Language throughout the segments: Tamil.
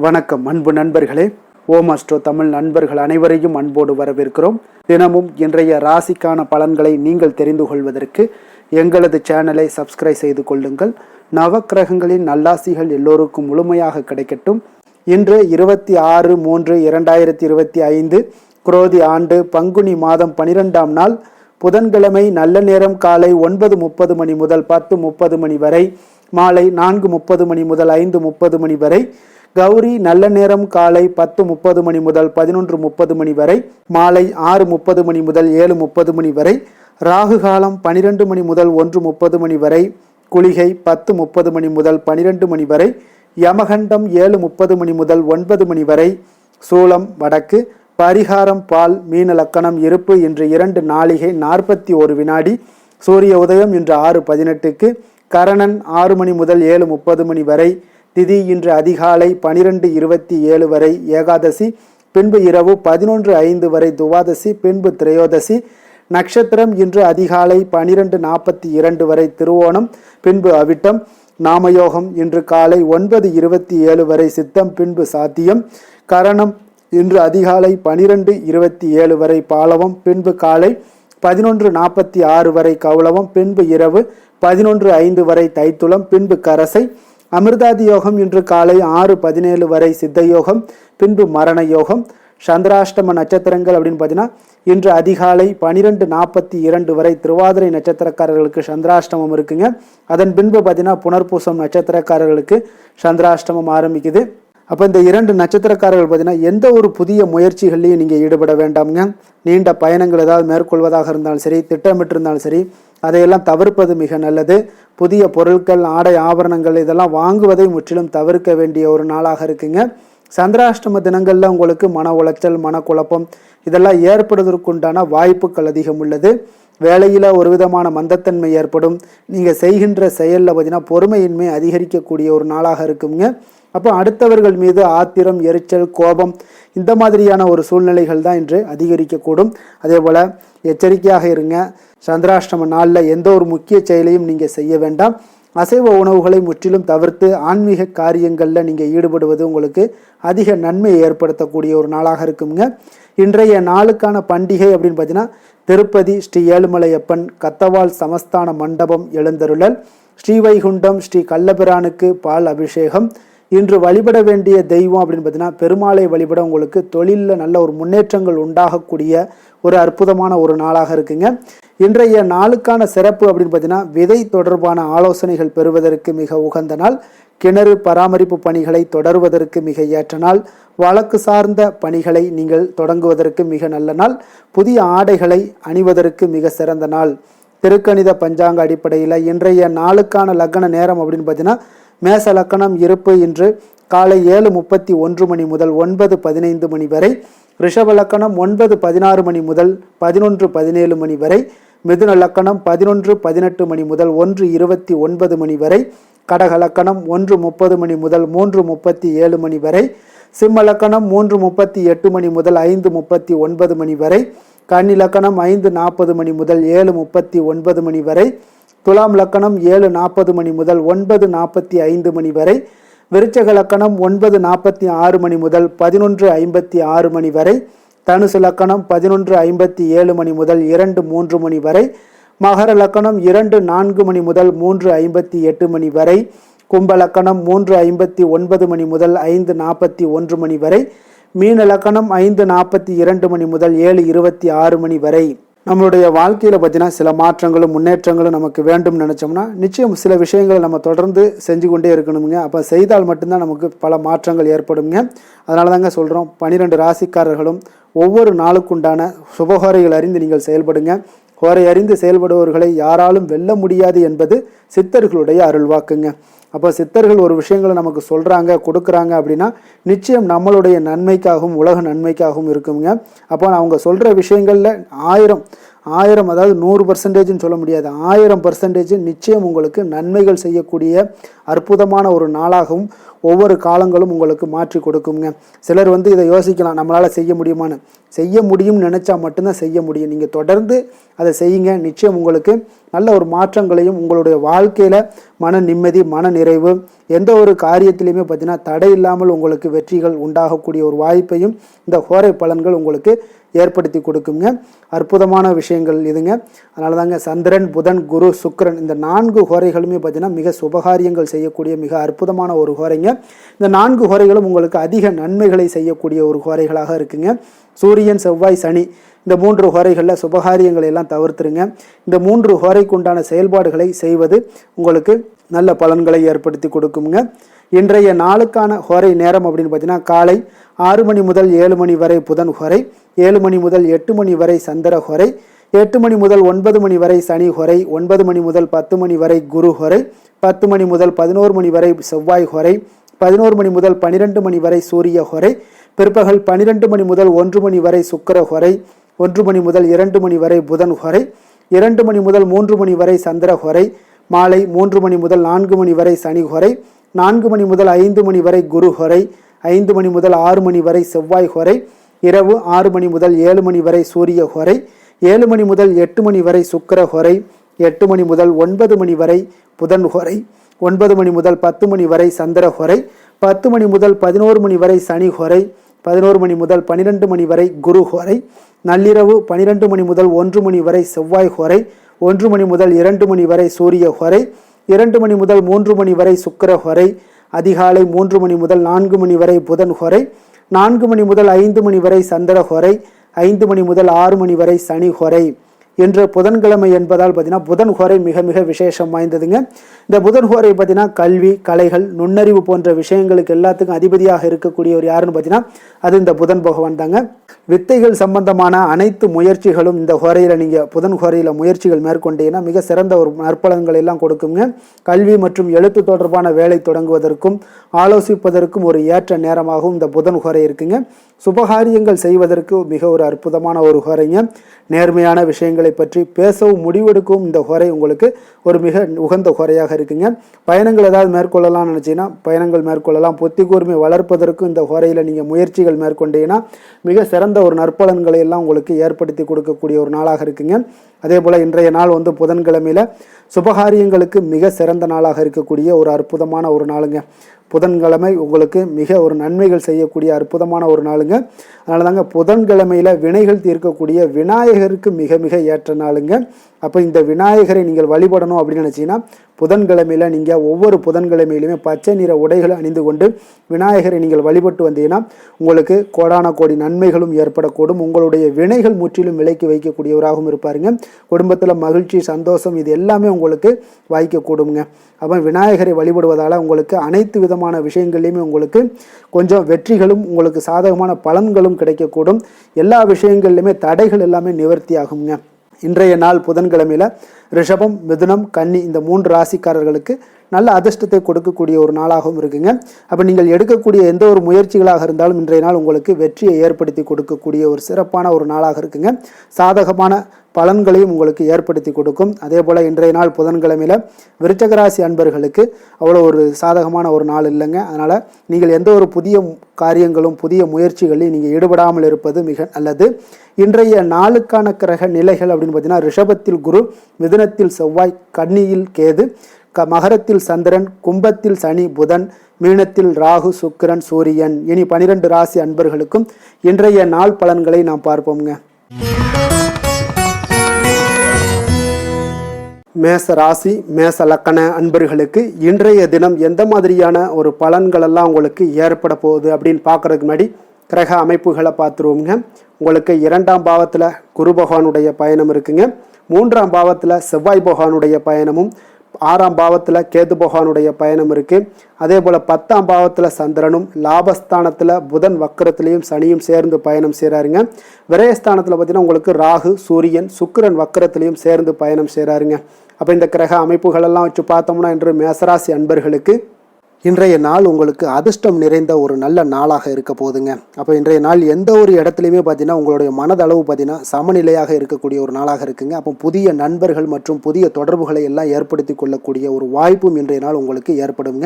வணக்கம் அன்பு நண்பர்களே. ஓம் அஸ்ட்ரோ தமிழ் நண்பர்கள் அனைவரையும் அன்போடு வரவேற்கிறோம். தினமும் இன்றைய ராசிக்கான பலன்களை நீங்கள் தெரிந்து கொள்வதற்கு எங்களது சேனலை சப்ஸ்கிரைப் செய்து கொள்ளுங்கள். நவக்கிரகங்களின் நல்லாசிகள் எல்லோருக்கும் முழுமையாக கிடைக்கட்டும். இன்று 26/3/2025 குரோதி ஆண்டு பங்குனி மாதம் 12ஆம் நாள் புதன்கிழமை. நல்ல நேரம் காலை 9:30 மணி முதல் 10:30 மணி வரை, மாலை 4:30 மணி முதல் 5:30 மணி வரை. கௌரி நல்ல நேரம் காலை 10:30 மணி முதல் 11:30 மணி வரை, மாலை 6:30 மணி முதல் 7:30 மணி வரை. ராகு காலம் 12 மணி முதல் 1:30 மணி வரை. குளிகை 10:30 மணி முதல் 12 மணி வரை. யமகண்டம் 7:30 மணி முதல் 9 மணி வரை. சூலம் வடக்கு. பரிகாரம் பால். மீன லக்கணம் இருப்பு. இன்று 2 நாழிகை 41 வினாடி. சூரிய உதயம் இன்று 6:18க்கு. கரணன் 6 மணி முதல் 7:30 மணி வரை. திதி இன்று அதிகாலை 12:27 வரை ஏகாதசி, பின்பு இரவு 11:05 வரை துவாதசி, பின்பு திரையோதசி. நட்சத்திரம் இன்று அதிகாலை 12:42 வரை திருவோணம், பின்பு அவிட்டம். நாமயோகம் இன்று காலை 9:27 வரை சித்தம், பின்பு சாத்தியம். கரணம் இன்று அதிகாலை 12:27 வரை பாலவம், பின்பு காலை 11:46 வரை கௌளவம், பின்பு இரவு 11:05 வரை தைத்துளம், பின்பு கரசை. அமிர்தாதி யோகம் இன்று காலை 6:17 வரை சித்த யோகம், பின்பு மரண யோகம். சந்திராஷ்டம நட்சத்திரங்கள் அப்படின்னு பார்த்தீங்கன்னா இன்று அதிகாலை 12:42 வரை திருவாதிரை நட்சத்திரக்காரர்களுக்கு சந்திராஷ்டமம் இருக்குங்க. அதன் பின்பு பார்த்தீங்கன்னா புனர்பூசம் நட்சத்திரக்காரர்களுக்கு சந்திராஷ்டமம் ஆரம்பிக்குது. அப்போ இந்த 2 நட்சத்திரக்காரர்கள் பார்த்தீங்கன்னா எந்த ஒரு புதிய முயற்சிகள்லையும் நீங்கள் ஈடுபட வேண்டாமுங்க. நீண்ட பயணங்கள் ஏதாவது மேற்கொள்வதாக இருந்தாலும் சரி, திட்டமிட்டிருந்தாலும் சரி, அதையெல்லாம் தவிர்ப்பது மிக நல்லது. புதிய பொருட்கள், ஆடை ஆபரணங்கள் இதெல்லாம் வாங்குவதை முற்றிலும் தவிர்க்க வேண்டிய ஒரு நாளாக இருக்குங்க. சந்திராஷ்டம தினங்களில் உங்களுக்கு மன உளைச்சல், மனக்குழப்பம் இதெல்லாம் ஏற்படுவதற்குண்டான வாய்ப்புகள் அதிகம் உள்ளது. வேலையில் ஒரு விதமான மந்தத்தன்மை ஏற்படும். நீங்கள் செய்கின்ற செயலில் பார்த்தீங்கன்னா பொறுமையின்மை அதிகரிக்கக்கூடிய ஒரு நாளாக இருக்குங்க. அப்போ அடுத்தவர்கள் மீது ஆத்திரம், எரிச்சல், கோபம் இந்த மாதிரியான ஒரு சூழ்நிலைகள் தான் இன்று அதிகரிக்கக்கூடும். அதே போல் எச்சரிக்கையாக இருங்க. சந்திராஷ்டம நாளில் எந்த ஒரு முக்கிய செயலையும் நீங்கள் செய்ய வேண்டாம். அசைவ உணவுகளை முற்றிலும் தவிர்த்து ஆன்மீக காரியங்களில் நீங்கள் ஈடுபடுவது உங்களுக்கு அதிக நன்மையை ஏற்படுத்தக்கூடிய ஒரு நாளாக இருக்குங்க. இன்றைய நாளுக்கான பண்டிகை அப்படின்னு பார்த்தீங்கன்னா திருப்பதி ஸ்ரீ ஏழுமலையப்பன் கத்தவால் சமஸ்தான மண்டபம் எழுந்தருளல், ஸ்ரீவைகுண்டம் ஸ்ரீ கள்ளபிரானுக்கு பால் அபிஷேகம். இன்று வழிபட வேண்டிய தெய்வம் அப்படின்னு பார்த்தீங்கன்னா பெருமாளை வழிபட உங்களுக்கு தொழிலில் நல்ல ஒரு முன்னேற்றங்கள் உண்டாகக்கூடிய ஒரு அற்புதமான ஒரு நாளாக இருக்குங்க. இன்றைய நாளுக்கான சிறப்பு அப்படின்னு பார்த்தீங்கன்னா விதை தொடர்பான ஆலோசனைகள் பெறுவதற்கு மிக உகந்த நாள். கிணறு பராமரிப்பு பணிகளை தொடர்வதற்கு மிக ஏற்ற நாள். வழக்கு சார்ந்த பணிகளை நீங்கள் தொடங்குவதற்கு மிக நல்ல நாள். புதிய ஆடைகளை அணிவதற்கு மிக சிறந்த நாள். திருக்கணித பஞ்சாங்க அடிப்படையில் இன்றைய நாளுக்கான லக்ன நேரம் அப்படின்னு பார்த்தீங்கன்னா மேச லக்கணம் இருப்பு இன்று காலை 7:31 மணி முதல் 9:15 மணி வரை. ரிஷப லக்கணம் 9:16 மணி முதல் 11:17 மணி வரை. மிதுன லக்கணம் 11:18 மணி முதல் 1:29 மணி வரை. கடக லக்கணம் 1:30 மணி முதல் 3:37 மணி வரை. சிம்ம லக்கணம் 3:38 மணி முதல் 5:39 மணி வரை. கன்னி லக்கணம் 5:40 மணி முதல் 7:39 மணி வரை. துலாம் லக்கணம் 7:40 மணி முதல் 9:45 மணி வரை. விருச்சக லக்கணம் 9:46 மணி முதல் 11:56 மணி வரை. தனுசு லக்கணம் 11:57 மணி முதல் 2:03 மணி வரை. மகர லக்கணம் 2:04 மணி முதல் 3:58 மணி வரை. கும்ப லக்கணம் 3:59 மணி முதல் 5:41 மணி வரை. மீன லக்கணம் 5:42 மணி முதல் 7:26 மணி வரை. நம்மளுடைய வாழ்க்கையில் பார்த்தீங்கன்னா சில மாற்றங்களும் முன்னேற்றங்களும் நமக்கு வேண்டும் நினச்சோம்னா நிச்சயம் சில விஷயங்களை நம்ம தொடர்ந்து செஞ்சு கொண்டே இருக்கணுங்க. அப்போ செய்தால் மட்டும்தான் நமக்கு பல மாற்றங்கள் ஏற்படுங்க. அதனால தாங்க சொல்கிறோம் 12 ராசிக்காரர்களும் ஒவ்வொரு நாளுக்குண்டான சுபஹோரைகள் அறிந்து நீங்கள் செயல்படுங்க. ஹோரை அறிந்து செயல்படுபவர்களை யாராலும் வெல்ல முடியாது என்பது சித்தர்களுடைய அருள்வாக்குங்க. அப்போ சித்தர்கள் ஒரு விஷயங்களை நமக்கு சொல்கிறாங்க, கொடுக்குறாங்க அப்படின்னா நிச்சயம் நம்மளுடைய நன்மைக்காகவும் உலக நன்மைக்காகவும் இருக்குங்க. அப்போ அவங்க சொல்கிற விஷயங்களில் 1000 அதாவது 100% சொல்ல முடியாது, 1000% நிச்சயம் உங்களுக்கு நன்மைகள் செய்யக்கூடிய அற்புதமான ஒரு நாளாகவும் ஒவ்வொரு காலங்களும் உங்களுக்கு மாற்றி கொடுக்குங்க. சிலர் இதை யோசிக்கலாம், நம்மளால் செய்ய முடியுமான்னு. செய்ய முடியும்னு நினச்சா மட்டும்தான் செய்ய முடியும். நீங்கள் தொடர்ந்து அதை செய்யுங்க. நிச்சயம் உங்களுக்கு நல்ல ஒரு மாற்றங்களையும் உங்களுடைய வாழ்க்கையில் மன நிம்மதி, மன நிறைவு, எந்த ஒரு காரியத்திலையுமே பார்த்தீங்கன்னா தடை இல்லாமல் உங்களுக்கு வெற்றிகள் உண்டாகக்கூடிய ஒரு வாய்ப்பையும் இந்த ஹோரை பலன்கள் உங்களுக்கு ஏற்படுத்தி கொடுக்குங்க. அற்புதமான விஷயங்கள் இதுங்க. அதனால தாங்க சந்திரன், புதன், குரு, சுக்கிரன் இந்த 4 ஹோரைகளுமே பார்த்தீங்கன்னா மிக சுபகாரியங்கள் செய்யக்கூடிய மிக அற்புதமான ஒரு ஹோரைங்க. இந்த 4 ஹோரைகளும் உங்களுக்கு அதிக நன்மைகளை செய்யக்கூடிய ஒரு ஹோரைகளாக இருக்குங்க. சூரியன், செவ்வாய், சனி இந்த 3 ஹோரைகளில் சுபகாரியங்களை எல்லாம் தவிர்த்துருங்க. இந்த 3 ஹோரைக்கு உண்டான செயல்பாடுகளை செய்வது உங்களுக்கு நல்ல பலன்களை ஏற்படுத்தி கொடுக்குங்க. இன்றைய நாளுக்கான ஹோரை நேரம் அப்படின்னு பார்த்தீங்கன்னா காலை 6 மணி முதல் 7 மணி வரை புதன் ஹோரை, 7 மணி முதல் 8 மணி வரை சந்திர ஹோரை, 8 மணி முதல் 9 மணி வரை சனி ஹோரை, 9 மணி முதல் 10 மணி வரை குரு ஹோரை, 10 மணி முதல் 11 மணி வரை செவ்வாய் ஹோரை, 11 மணி முதல் 12 மணி வரை சூரிய ஹோரை, பிற்பகல் 12 மணி முதல் 1 மணி வரை சுக்கிர ஹோரை, 1 மணி முதல் 2 மணி வரை புதன் ஹோரை, 2 மணி முதல் 3 மணி வரை சந்திர ஹோரை, மாலை 3 மணி முதல் 4 மணி வரை சனி ஹோரை, 4 மணி முதல் 5 மணி வரை குரு ஹோரை, 5 மணி முதல் 6 மணி வரை செவ்வாய் ஹோரை, இரவு 6 மணி முதல் 7 மணி வரை சூரிய ஹோரை, 7 மணி முதல் 8 மணி வரை சுக்கிர ஹோரை, 8 மணி முதல் 9 மணி வரை புதன் ஹோரை, 9 மணி முதல் 10 மணி வரை சந்திர ஹோரை, 10 மணி முதல் 11 மணி வரை சனி ஹோரை, 11 மணி முதல் 12 மணி வரை குரு ஹோரை, நள்ளிரவு 12 மணி முதல் 1 மணி வரை செவ்வாய் ஹோரை, 1 மணி முதல் 2 மணி வரை சூரிய ஹோரை, 2 மணி முதல் 3 மணி வரை சுக்கிர ஹோரை, அதிகாலை 3 மணி முதல் 4 மணி வரை புதன் ஹோரை, 4 மணி முதல் 5 மணி வரை சந்திர ஹோரை, 5 மணி முதல் 6 மணி வரை சனி ஹோரை. இன்று புதன்கிழமை என்பதால் பார்த்தீங்கன்னா புதன் ஹோரை மிக மிக விசேஷம் வாய்ந்ததுங்க. இந்த புதன் ஹோரை பார்த்தீங்கன்னா கல்வி, கலைகள், நுண்ணறிவு போன்ற விஷயங்களுக்கு எல்லாத்துக்கும் அதிபதியாக இருக்கக்கூடியவர் யாருன்னு பார்த்தீங்கன்னா அது இந்த புதன் பகவான் தாங்க. வித்தைகள் சம்பந்தமான அனைத்து முயற்சிகளும் இந்த ஹோரையில் நீங்கள் புதன் ஹோரையில் முயற்சிகள் மேற்கொண்டீங்கன்னா மிக சிறந்த ஒரு நற்பலன்கள் எல்லாம் கொடுக்குங்க. கல்வி மற்றும் எழுத்து தொடர்பான வேலை தொடங்குவதற்கும் ஆலோசிப்பதற்கும் ஒரு ஏற்ற நேரமாகவும் இந்த புதன் ஹோரை இருக்குங்க. சுபகாரியங்கள் செய்வதற்கு மிக ஒரு அற்புதமான ஒரு ஹோரைங்க. நேர்மையான விஷயங்களை பற்றி பேசவும் முடிவெடுக்கவும் இந்த ஹோரை உங்களுக்கு ஒரு மிக உகந்த ஹோரையாக இருக்குங்க. பயணங்கள் ஏதாவது மேற்கொள்ளலாம்னு நினச்சிங்கன்னா பயணங்கள் மேற்கொள்ளலாம். புத்தி கூர்மை வளர்ப்பதற்கும் இந்த ஹோரையில் நீங்கள் முயற்சிகள் மேற்கொண்டீங்கன்னா மிக சிறந்த ஒரு நற்பலன்களை எல்லாம் உங்களுக்கு ஏற்படுத்தி கொடுக்கக்கூடிய ஒரு நாளாக இருக்குங்க. அதே போல் இன்றைய நாள் புதன்கிழமையில் சுபகாரியங்களுக்கு மிக சிறந்த நாளாக இருக்கக்கூடிய ஒரு அற்புதமான ஒரு நாளுங்க. புதன்கிழமை உங்களுக்கு மிக ஒரு நன்மைகள் செய்யக்கூடிய அற்புதமான ஒரு நாளுங்க. அதனால தாங்க புதன்கிழமையில் வினைகள் தீர்க்கக்கூடிய விநாயகருக்கு மிக மிக ஏற்ற நாளுங்க. அப்போ இந்த விநாயகரை நீங்கள் வழிபடணும் அப்படின்னு நினச்சிங்கன்னா புதன்கிழமையில் நீங்கள் ஒவ்வொரு புதன்கிழமையிலுமே பச்சை நிற உடைகளை அணிந்து கொண்டு விநாயகரை நீங்கள் வழிபட்டு வந்தீங்கன்னா உங்களுக்கு கோடான கோடி நன்மைகளும் ஏற்படக்கூடும். உங்களுடைய வினைகள் முற்றிலும் விலைக்கு வைக்கக்கூடியவராகவும் இருப்பாருங்க. குடும்பத்தில் மகிழ்ச்சி, சந்தோஷம் இது எல்லாமே உங்களுக்கு வாய்க்கக்கூடுங்க. அப்போ விநாயகரை வழிபடுவதால் உங்களுக்கு அனைத்து விதமான விஷயங்கள்லையுமே உங்களுக்கு கொஞ்சம் வெற்றிகளும் உங்களுக்கு சாதகமான பலன்களும் கிடைக்கக்கூடும். எல்லா விஷயங்கள்லையுமே தடைகள் எல்லாமே நிவர்த்தி ஆகுங்க. இன்றைய நாள் புதன்கிழமையில் ரிஷபம், மிதுனம், கன்னி இந்த 3 ராசிக்காரர்களுக்கு நல்ல அதிர்ஷ்டத்தை கொடுக்கக்கூடிய ஒரு நாளாகவும் இருக்குங்க. அப்போ நீங்கள் எடுக்கக்கூடிய எந்த ஒரு முயற்சிகளாக இருந்தாலும் இன்றைய நாள் உங்களுக்கு வெற்றியை ஏற்படுத்தி கொடுக்கக்கூடிய ஒரு சிறப்பான ஒரு நாளாக இருக்குங்க. சாதகமான பலன்களையும் உங்களுக்கு ஏற்படுத்தி கொடுக்கும். அதே போல் இன்றைய நாள் புதன்கிழமையில் விருச்சக ராசி அன்பர்களுக்கு அவ்வளோ ஒரு சாதகமான ஒரு நாள் இல்லைங்க. அதனால் நீங்கள் எந்த ஒரு புதிய காரியங்களும் புதிய முயற்சிகளையும் நீங்கள் ஈடுபடாமல் இருப்பது மிக நல்லது. இன்றைய நாளுக்கான கிரக நிலைகள் அப்படின்னு பார்த்தீங்கன்னா ரிஷபத்தில் குரு, மிதுனத்தில் செவ்வாய், கன்னியில் கேது, மகரத்தில் சந்திரன், கும்பத்தில் சனி, புதன், மீனத்தில் ராகு, சுக்கிரன், சூரியன். இனி 12 ராசி அன்பர்களுக்கும் இன்றைய நாள் பலன்களை நாம் பார்ப்போம்ங்க. மேச ராசி, மேச லக்கண அன்பர்களுக்கு இன்றைய தினம் எந்த மாதிரியான ஒரு பலன்கள் எல்லாம் உங்களுக்கு ஏற்பட போகுது அப்படின்னு பார்க்கறதுக்கு முன்னாடி கிரக அமைப்புகளை பார்த்துருவோங்க. உங்களுக்கு 2ஆம் பாவத்தில் குரு பகவானுடைய பயணம் இருக்குங்க. 3ஆம் பாவத்தில் செவ்வாய் பகவானுடைய பயணமும், 6ஆம் பாவத்தில் கேது பகவானுடைய பயணம் இருக்குது. அதே போல் 10ஆம் பாவத்தில் சந்திரனும், லாபஸ்தானத்தில் புதன் வக்கரத்திலையும் சனியும் சேர்ந்து பயணம் செய்கிறாருங்க. விரயஸ்தானத்தில் பார்த்தீங்கன்னா உங்களுக்கு ராகு, சூரியன், சுக்கிரன் வக்கரத்திலையும் சேர்ந்து பயணம் செய்கிறாருங்க. அப்போ இந்த கிரக அமைப்புகளெல்லாம் வச்சு பார்த்தோம்னா இன்று மேசராசி அன்பர்களுக்கு இன்றைய நாள் உங்களுக்கு அதிர்ஷ்டம் நிறைந்த ஒரு நல்ல நாளாக இருக்க போகுதுங்க. அப்போ இன்றைய நாள் எந்த ஒரு இடத்துலையுமே பார்த்தீங்கன்னா உங்களுடைய மனதளவு பார்த்தீங்கன்னா சமநிலையாக இருக்கக்கூடிய ஒரு நாளாக இருக்குங்க. அப்போ புதிய நண்பர்கள் மற்றும் புதிய தொடர்புகளை எல்லாம் ஏற்படுத்தி கொள்ளக்கூடிய ஒரு வாய்ப்பும் இன்றைய நாள் உங்களுக்கு ஏற்படுங்க.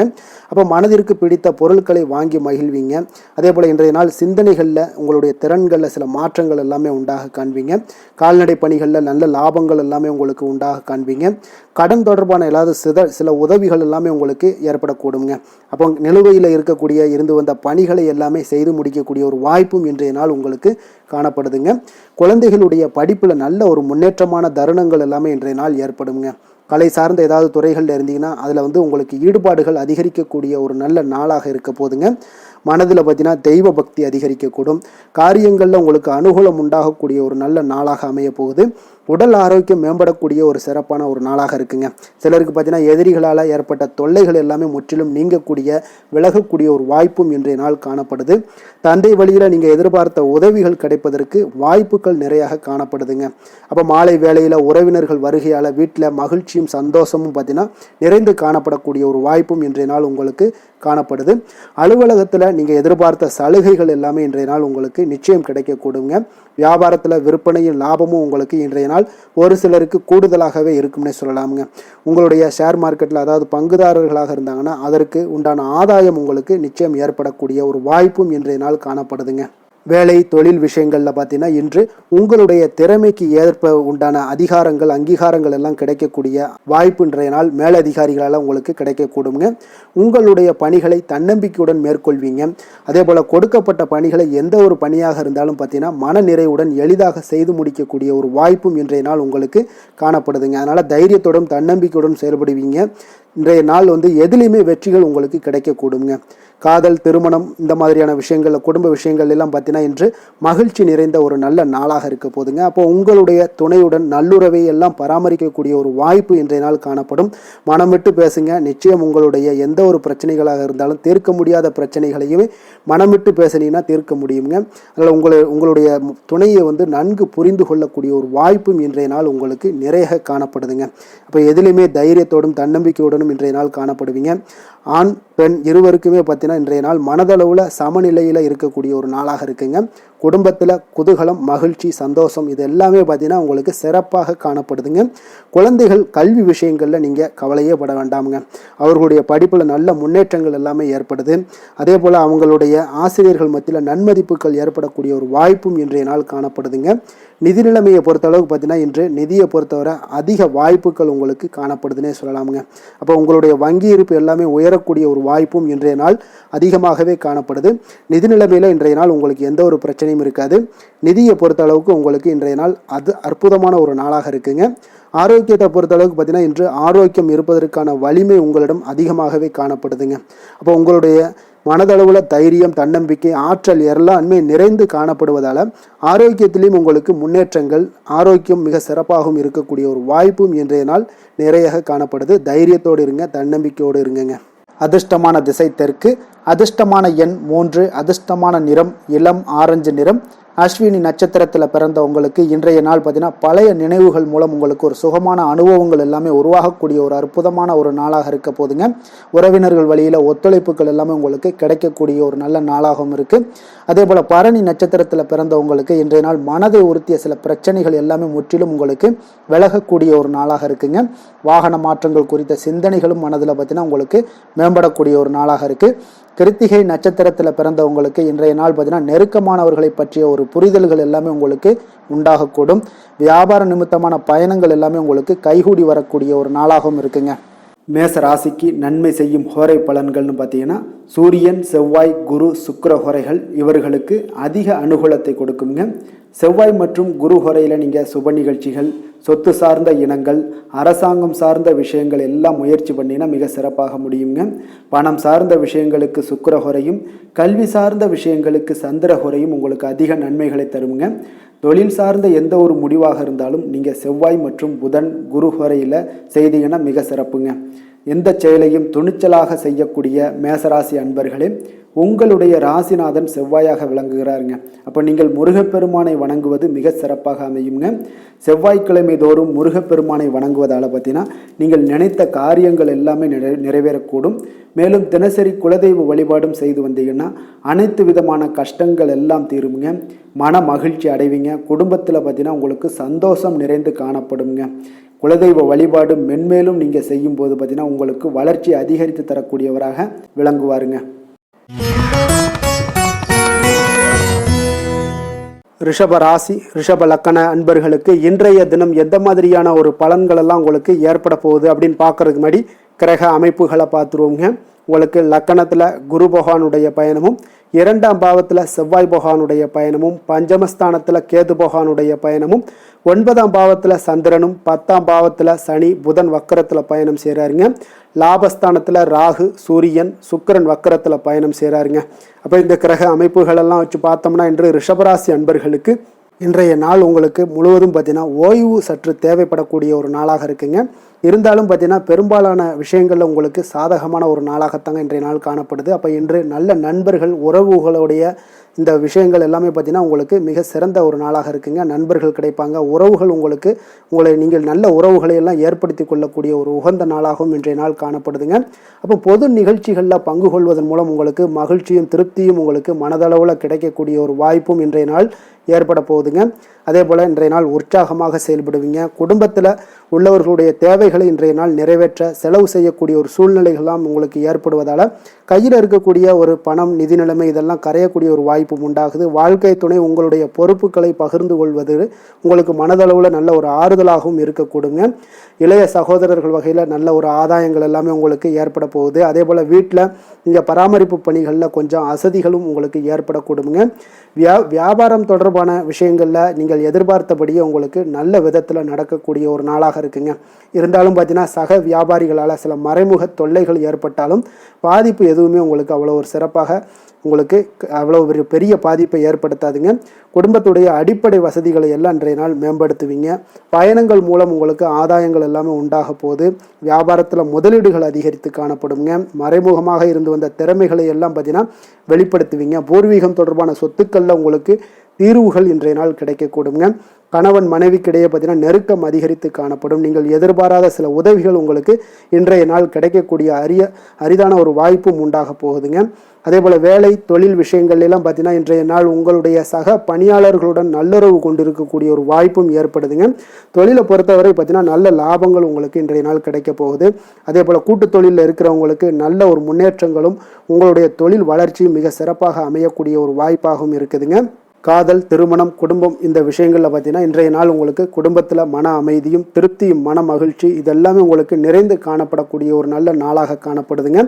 அப்போ மனதிற்கு பிடித்த பொருட்களை வாங்கி மகிழ்வீங்க. அதே போல் இன்றைய நாள் சிந்தனைகளில் உங்களுடைய திறன்களில் சில மாற்றங்கள் எல்லாமே உண்டாக காண்பீங்க. கால்நடை பணிகளில் நல்ல லாபங்கள் எல்லாமே உங்களுக்கு உண்டாக காண்பீங்க. கடன் தொடர்பான ஏதாவது சில உதவிகள் எல்லாமே உங்களுக்கு ஏற்படக்கூடுங்க. அப்போ நிலுவையில் இருந்து வந்த பணிகளை எல்லாமே செய்து முடிக்கக்கூடிய ஒரு வாய்ப்பும் இன்றைய நாள் உங்களுக்கு காணப்படுதுங்க. குழந்தைகளுடைய படிப்பில் நல்ல ஒரு முன்னேற்றமான தருணங்கள் எல்லாமே இன்றைய நாள் ஏற்படுங்க. கலை சார்ந்த ஏதாவது துறைகளில் இருந்தீங்கன்னா அதில் உங்களுக்கு ஈடுபாடுகள் அதிகரிக்கக்கூடிய ஒரு நல்ல நாளாக இருக்க போதுங்க. மனதில் பார்த்தீங்கன்னா தெய்வ பக்தி அதிகரிக்கக்கூடும். காரியங்களில் உங்களுக்கு அனுகூலம் உண்டாகக்கூடிய ஒரு நல்ல நாளாக அமைய போகுது. உடல் ஆரோக்கியம் மேம்படக்கூடிய ஒரு சிறப்பான ஒரு நாளாக இருக்குங்க. சிலருக்கு பார்த்தீங்கன்னா எதிரிகளால் ஏற்பட்ட தொல்லைகள் எல்லாமே முற்றிலும் நீங்கக்கூடிய விலகக்கூடிய ஒரு வாய்ப்பும் இன்றைய நாள் காணப்படுது. தந்தை வழியில் நீங்கள் எதிர்பார்த்த உதவிகள் கிடைப்பதற்கு வாய்ப்புகள் நிறையாக காணப்படுதுங்க. அப்போ மாலை வேளையில் உறவினர்கள் வருகையால் வீட்டில் மகிழ்ச்சியும் சந்தோஷமும் பார்த்தீங்கன்னா நிறைந்து காணப்படக்கூடிய ஒரு வாய்ப்பும் இன்றைய நாள் உங்களுக்கு காணப்படுது. அலுவலகத்தில் நீங்கள் எதிர்பார்த்த சலுகைகள் எல்லாமே இன்றைய நாள் உங்களுக்கு நிச்சயம் கிடைக்கக்கூடுங்க. வியாபாரத்தில் விற்பனையும் லாபமும் உங்களுக்கு இன்றைய நாள் ஒரு சிலருக்கு கூடுதலாகவே இருக்கும்னே சொல்லலாமுங்க. உங்களுடைய ஷேர் மார்க்கெட்டில் அதாவது பங்குதாரர்களாக இருந்தாங்கன்னா அதற்கு உண்டான ஆதாயம் உங்களுக்கு நிச்சயம் ஏற்படக்கூடிய ஒரு வாய்ப்பும் இன்றைய நாள் காணப்படுதுங்க. வேலை தொழில் விஷயங்களில் பார்த்தீங்கன்னா இன்று உங்களுடைய திறமைக்கு ஏற்ப உண்டான அதிகாரங்கள் அங்கீகாரங்கள் எல்லாம் கிடைக்கக்கூடிய வாய்ப்பு இன்றைய நாள் மேலதிகாரிகளால் உங்களுக்கு கிடைக்கக்கூடுங்க. உங்களுடைய பணிகளை தன்னம்பிக்கையுடன் மேற்கொள்வீங்க. அதே போல் கொடுக்கப்பட்ட பணிகளை எந்த ஒரு பணியாக இருந்தாலும் பார்த்தீங்கன்னா மன நிறைவுடன் எளிதாக செய்து முடிக்கக்கூடிய ஒரு வாய்ப்பும் இன்றைய நாள் உங்களுக்கு காணப்படுதுங்க. அதனால் தைரியத்துடன் தன்னம்பிக்கையுடன் செயல்படுவீங்க. இன்றைய நாள் எதுலேயுமே வெற்றிகள் உங்களுக்கு கிடைக்கக்கூடுங்க. காதல் திருமணம் இந்த மாதிரியான விஷயங்களில் குடும்ப விஷயங்கள் எல்லாம் பார்த்தீங்கன்னா இன்று மகிழ்ச்சி நிறைந்த ஒரு நல்ல நாளாக இருக்க போதுங்க. அப்போ உங்களுடைய துணையுடன் நல்லுறவை எல்லாம் பராமரிக்கக்கூடிய ஒரு வாய்ப்பு இன்றைய நாள் காணப்படும். மனம் விட்டு பேசுங்க. நிச்சயம் உங்களுடைய எந்த ஒரு பிரச்சனைகளாக இருந்தாலும் தீர்க்க முடியாத பிரச்சனைகளையுமே மனம் விட்டு பேசினீங்கன்னா தீர்க்க முடியுங்க. அதனால் உங்களுடைய துணையை நன்கு புரிந்து கொள்ளக்கூடிய ஒரு வாய்ப்பும் இன்றைய நாள் உங்களுக்கு நிறைய காணப்படுதுங்க. அப்போ எதிலுமே தைரியத்தோடும் தன்னம்பிக்கையுடனும் இன்றைய நாள் காணப்படுவீங்க. ஆண் பெண் இருவருக்குமே பார்த்தீங்கன்னா இன்றைய நாள் மனதளவில் சமநிலையில் இருக்கக்கூடிய ஒரு நாளாக இருக்குங்க. குடும்பத்தில் குதூகலம் மகிழ்ச்சி சந்தோஷம் இது எல்லாமே பார்த்தீங்கன்னா உங்களுக்கு சிறப்பாக காணப்படுதுங்க. குழந்தைகள் கல்வி விஷயங்களில் நீங்கள் கவலையே பட வேண்டாமுங்க. அவர்களுடைய படிப்பில் நல்ல முன்னேற்றங்கள் எல்லாமே ஏற்படுது. அதே போல் அவங்களுடைய ஆசிரியர்கள் மத்தியில் நன்மதிப்புகள் ஏற்படக்கூடிய ஒரு வாய்ப்பும் இன்றைய நாள் காணப்படுதுங்க. நிதி நிலைமையை பொறுத்தளவுக்கு பார்த்தீங்கன்னா இன்று நிதியை பொறுத்தவரை அதிக வாய்ப்புகள் உங்களுக்கு காணப்படுதுன்னே சொல்லலாமுங்க. அப்போ உங்களுடைய வங்கி இருப்பு எல்லாமே உயரக்கூடிய ஒரு வாய்ப்பும் இன்றைய நாள் அதிகமாகவே காணப்படுது. நிதி நிலைமையில் இன்றைய நாள் உங்களுக்கு எந்த ஒரு பிரச்சனையும் இருக்காது. நிதியை பொறுத்த அளவுக்கு உங்களுக்கு இன்றைய நாள் அது அற்புதமான ஒரு நாளாக இருக்குங்க. ஆரோக்கியத்தை பொறுத்த அளவுக்கு பார்த்தீங்கன்னா இன்று ஆரோக்கியம் இருப்பதற்கான வலிமை உங்களிடம் அதிகமாகவே காணப்படுதுங்க. அப்போ உங்களுடைய மனதளவில் தைரியம் தன்னம்பிக்கை ஆற்றல் எல்லாமே நிறைந்து காணப்படுவதால் ஆரோக்கியத்திலையும் உங்களுக்கு முன்னேற்றங்கள் ஆரோக்கியம் மிக சிறப்பாகவும் இருக்கக்கூடிய ஒரு வாய்ப்பும் இன்றைய நாள் நிறைய காணப்படுது. தைரியத்தோடு இருங்க, தன்னம்பிக்கையோடு இருங்க. அதிர்ஷ்டமான திசை தெற்கு, அதிர்ஷ்டமான எண் 3, அதிர்ஷ்டமான நிறம் இளம் ஆரஞ்சு நிறம். அஸ்வினி நட்சத்திரத்தில் பிறந்த உங்களுக்கு இன்றைய நாள் பார்த்தீங்கன்னா பழைய நினைவுகள் மூலம் உங்களுக்கு ஒரு சுகமான அனுபவங்கள் எல்லாமே உருவாகக்கூடிய ஒரு அற்புதமான ஒரு நாளாக இருக்க போதுங்க. உறவினர்கள் வழியில் ஒத்துழைப்புகள் எல்லாமே உங்களுக்கு கிடைக்கக்கூடிய ஒரு நல்ல நாளாகவும் இருக்குது. அதே போல் பரணி நட்சத்திரத்தில் பிறந்தவங்களுக்கு இன்றைய நாள் மனதை உறுத்திய சில பிரச்சனைகள் எல்லாமே முற்றிலும் உங்களுக்கு விலகக்கூடிய ஒரு நாளாக இருக்குங்க. வாகன மாற்றங்கள் குறித்த சிந்தனைகளும் மனதில் பார்த்தீங்கன்னா உங்களுக்கு மேம்படக்கூடிய ஒரு நாளாக இருக்குது. கிருத்திகை நட்சத்திரத்தில் பிறந்தவங்களுக்கு இன்றைய நாள் பார்த்தீங்கன்னா நெருக்கமானவர்களை பற்றிய ஒரு புரிதல்கள் எல்லாமே உங்களுக்கு உண்டாகக்கூடும். வியாபார நிமித்தமான பயணங்கள் எல்லாமே உங்களுக்கு கைகூடி வரக்கூடிய ஒரு நாளாகவும் இருக்குங்க. மேச ராசிக்கு நன்மை செய்யும் ஹோரை பலன்கள்னு பார்த்தீங்கன்னா சூரியன் செவ்வாய் குரு சுக்கிர ஹோரைகள் இவர்களுக்கு அதிக அனுகூலத்தை கொடுக்குங்க. செவ்வாய் மற்றும் குரு ஹோரையில் நீங்கள் சுப நிகழ்ச்சிகள் சொத்து சார்ந்த இனங்கள் அரசாங்கம் சார்ந்த விஷயங்கள் எல்லாம் முயற்சி பண்ணினா மிக சிறப்பாக முடியுங்க. பணம் சார்ந்த விஷயங்களுக்கு சுக்கிர ஹோரையும் கல்வி சார்ந்த விஷயங்களுக்கு சந்திர ஹோரையும் உங்களுக்கு அதிக நன்மைகளை தருங்க. தொழில் சார்ந்த எந்த ஒரு முடிவாக இருந்தாலும் நீங்கள் செவ்வாய் மற்றும் புதன் குரு ஹோரையில் செய்தீங்கன்னா மிக சிறப்புங்க. எந்த செயலையும் துணிச்சலாக செய்யக்கூடிய மேசராசி அன்பர்களே, உங்களுடைய ராசிநாதன் செவ்வாயாக விளங்குகிறாருங்க. அப்போ நீங்கள் முருகப்பெருமானை வணங்குவது மிக சிறப்பாக அமையுங்க. செவ்வாய்க்கிழமை தோறும் முருகப்பெருமானை வணங்குவதால் பார்த்தீங்கன்னா நீங்கள் நினைத்த காரியங்கள் எல்லாமே நிறைவேறக்கூடும். மேலும் தினசரி குலதெய்வ வழிபாடும் செய்து வந்தீங்கன்னா அனைத்து விதமான கஷ்டங்கள் எல்லாம் தீருமுங்க. மன மகிழ்ச்சி அடைவீங்க. குடும்பத்தில் பார்த்தீங்கன்னா உங்களுக்கு சந்தோஷம் நிறைந்து காணப்படுங்க. குலதெய்வ வழிபாடு மென்மேலும் நீங்கள் செய்யும்போது பார்த்தீங்கன்னா உங்களுக்கு வளர்ச்சி அதிகரித்து தரக்கூடியவராக விளங்குவாருங்க. ரிஷப ராசி ரிஷப லக்கண அன்பர்களுக்கு இன்றைய தினம் எந்த மாதிரியான ஒரு பலன்கள் எல்லாம் உங்களுக்கு ஏற்பட போகுது அப்படின்னு பார்க்கறதுக்கு முன்னாடி கிரக அமைப்புகளை பார்த்துருவோங்க. உங்களுக்கு லக்கணத்தில் குரு பகவானுடைய பயணமும், 2ஆம் பாவத்தில் செவ்வாய் பகவானுடைய பயணமும், பஞ்சமஸ்தானத்தில் கேது பகவானுடைய பயணமும், 9ஆம் பாவத்தில் சந்திரனும், 10ஆம் பாவத்தில் சனி புதன் வக்கரத்தில் பயணம் செய்கிறாருங்க. லாபஸ்தானத்தில் ராகு சூரியன் சுக்கிரன் வக்கரத்தில் பயணம் செய்கிறாருங்க. அப்போ இந்த கிரக அமைப்புகளெல்லாம் வச்சு பார்த்தோம்னா இன்று ரிஷபராசி அன்பர்களுக்கு இன்றைய நாள் உங்களுக்கு முழுவதும் பார்த்தீங்கன்னா ஓய்வு சற்று தேவைப்படக்கூடிய ஒரு நாளாக இருக்குங்க. இருந்தாலும் பார்த்தீங்கன்னா பெரும்பாலான விஷயங்களில் உங்களுக்கு சாதகமான ஒரு நாளாகத்தாங்க இன்றைய நாள் காணப்படுது. அப்போ இன்று நல்ல நண்பர்கள் உறவுகளுடைய இந்த விஷயங்கள் எல்லாமே பார்த்தீங்கன்னா உங்களுக்கு மிக சிறந்த ஒரு நாளாக இருக்குங்க. நண்பர்கள் கிடைப்பாங்க, உறவுகள் உங்களை நீங்கள் நல்ல உறவுகளை எல்லாம் ஏற்படுத்தி கொள்ளக்கூடிய ஒரு உகந்த நாளாகவும் இன்றைய நாள் காணப்படுதுங்க. அப்போ பொது நிகழ்ச்சிகளில் பங்கு கொள்வதன் மூலம் உங்களுக்கு மகிழ்ச்சியும் திருப்தியும் உங்களுக்கு மனதளவில் கிடைக்கக்கூடிய ஒரு வாய்ப்பும் இன்றைய நாள் ஏற்பட போகுதுங்க. அதே போல் இன்றைய நாள் உற்சாகமாக செயல்படுவீங்க. குடும்பத்தில் உள்ளவர்களுடைய தேவைகளை இன்றைய நாள் நிறைவேற்ற செலவு செய்யக்கூடிய ஒரு சூழ்நிலைகள்லாம் உங்களுக்கு ஏற்படுவதால் கையில் இருக்கக்கூடிய ஒரு பணம் நிதி நிலைமை இதெல்லாம் கரையக்கூடிய ஒரு வாய்ப்பும் உண்டாகுது. வாழ்க்கை துணை உங்களுடைய பொறுப்புகளை பகிர்ந்து கொள்வது உங்களுக்கு மனதளவில் நல்ல ஒரு ஆறுதலாகவும் இருக்கக்கூடுங்க. இளைய சகோதரர்கள் வகையில் நல்ல ஒரு ஆதாயங்கள் எல்லாமே உங்களுக்கு ஏற்பட போகுது. அதே போல் வீட்டில் நீங்கள் பராமரிப்பு பணிகளில் கொஞ்சம் அசதிகளும் உங்களுக்கு ஏற்படக்கூடுங்க. வியாபாரம் தொடர்பான விஷயங்களில் நீங்கள் எதிர்பார்த்தபடியே உங்களுக்கு நல்ல விதத்தில் நடக்கக்கூடிய ஒரு நாளாக இருக்குங்க. இருந்தாலும் பார்த்தீங்கன்னா சக வியாபாரிகளால் சில மறைமுக தொல்லைகள் ஏற்பட்டாலும் பாதிப்பு எதுவுமே உங்களுக்கு அவ்வளோ ஒரு சிறப்பாக உங்களுக்கு அவ்வளோ ஒரு பெரிய பாதிப்பை ஏற்படுத்தாதுங்க. குடும்பத்துடைய அடிப்படை வசதிகளை எல்லாம் இன்றைய நாள் மேம்படுத்துவீங்க. பயணங்கள் மூலம் உங்களுக்கு ஆதாயங்கள் எல்லாமே உண்டாக போகுது. வியாபாரத்தில் முதலீடுகள் அதிகரித்து காணப்படுங்க. மறைமுகமாக இருந்து வந்த திறமைகளை எல்லாம் பார்த்தீங்கன்னா வெளிப்படுத்துவீங்க. பூர்வீகம் தொடர்பான சொத்துக்களில் உங்களுக்கு தீர்வுகள் இன்றைய நாள் கிடைக்கக்கூடுங்க. கணவன் மனைவிக்கிடையே பார்த்தீங்கன்னா நெருக்கம் அதிகரித்து காணப்படும். நீங்கள் எதிர்பாராத சில உதவிகள் உங்களுக்கு இன்றைய நாள் கிடைக்கக்கூடிய அரிதான ஒரு வாய்ப்பும் உண்டாக போகுதுங்க. அதே போல் வேலை தொழில் விஷயங்கள்லாம் பார்த்தீங்கன்னா இன்றைய நாள் உங்களுடைய சக பணியாளர்களுடன் நல்லுறவு கொண்டிருக்கக்கூடிய ஒரு வாய்ப்பும் ஏற்படுதுங்க. தொழிலை பொறுத்தவரை பார்த்தீங்கன்னா நல்ல லாபங்கள் உங்களுக்கு இன்றைய நாள் கிடைக்க போகுது. அதே போல் கூட்டு தொழிலில் இருக்கிறவங்களுக்கு நல்ல ஒரு முன்னேற்றங்களும் உங்களுடைய தொழில் வளர்ச்சியும் மிக சிறப்பாக அமையக்கூடிய ஒரு வாய்ப்பாகவும் இருக்குதுங்க. காதல், திருமணம், குடும்பம் இந்த விஷயங்களில் பார்த்தீங்கன்னா இன்றைய நாள் உங்களுக்கு குடும்பத்தில் மன அமைதியும் திருப்தியும் மன மகிழ்ச்சி இதெல்லாமே உங்களுக்கு நிறைந்து காணப்படக்கூடிய ஒரு நல்ல நாளாக காணப்படுதுங்க.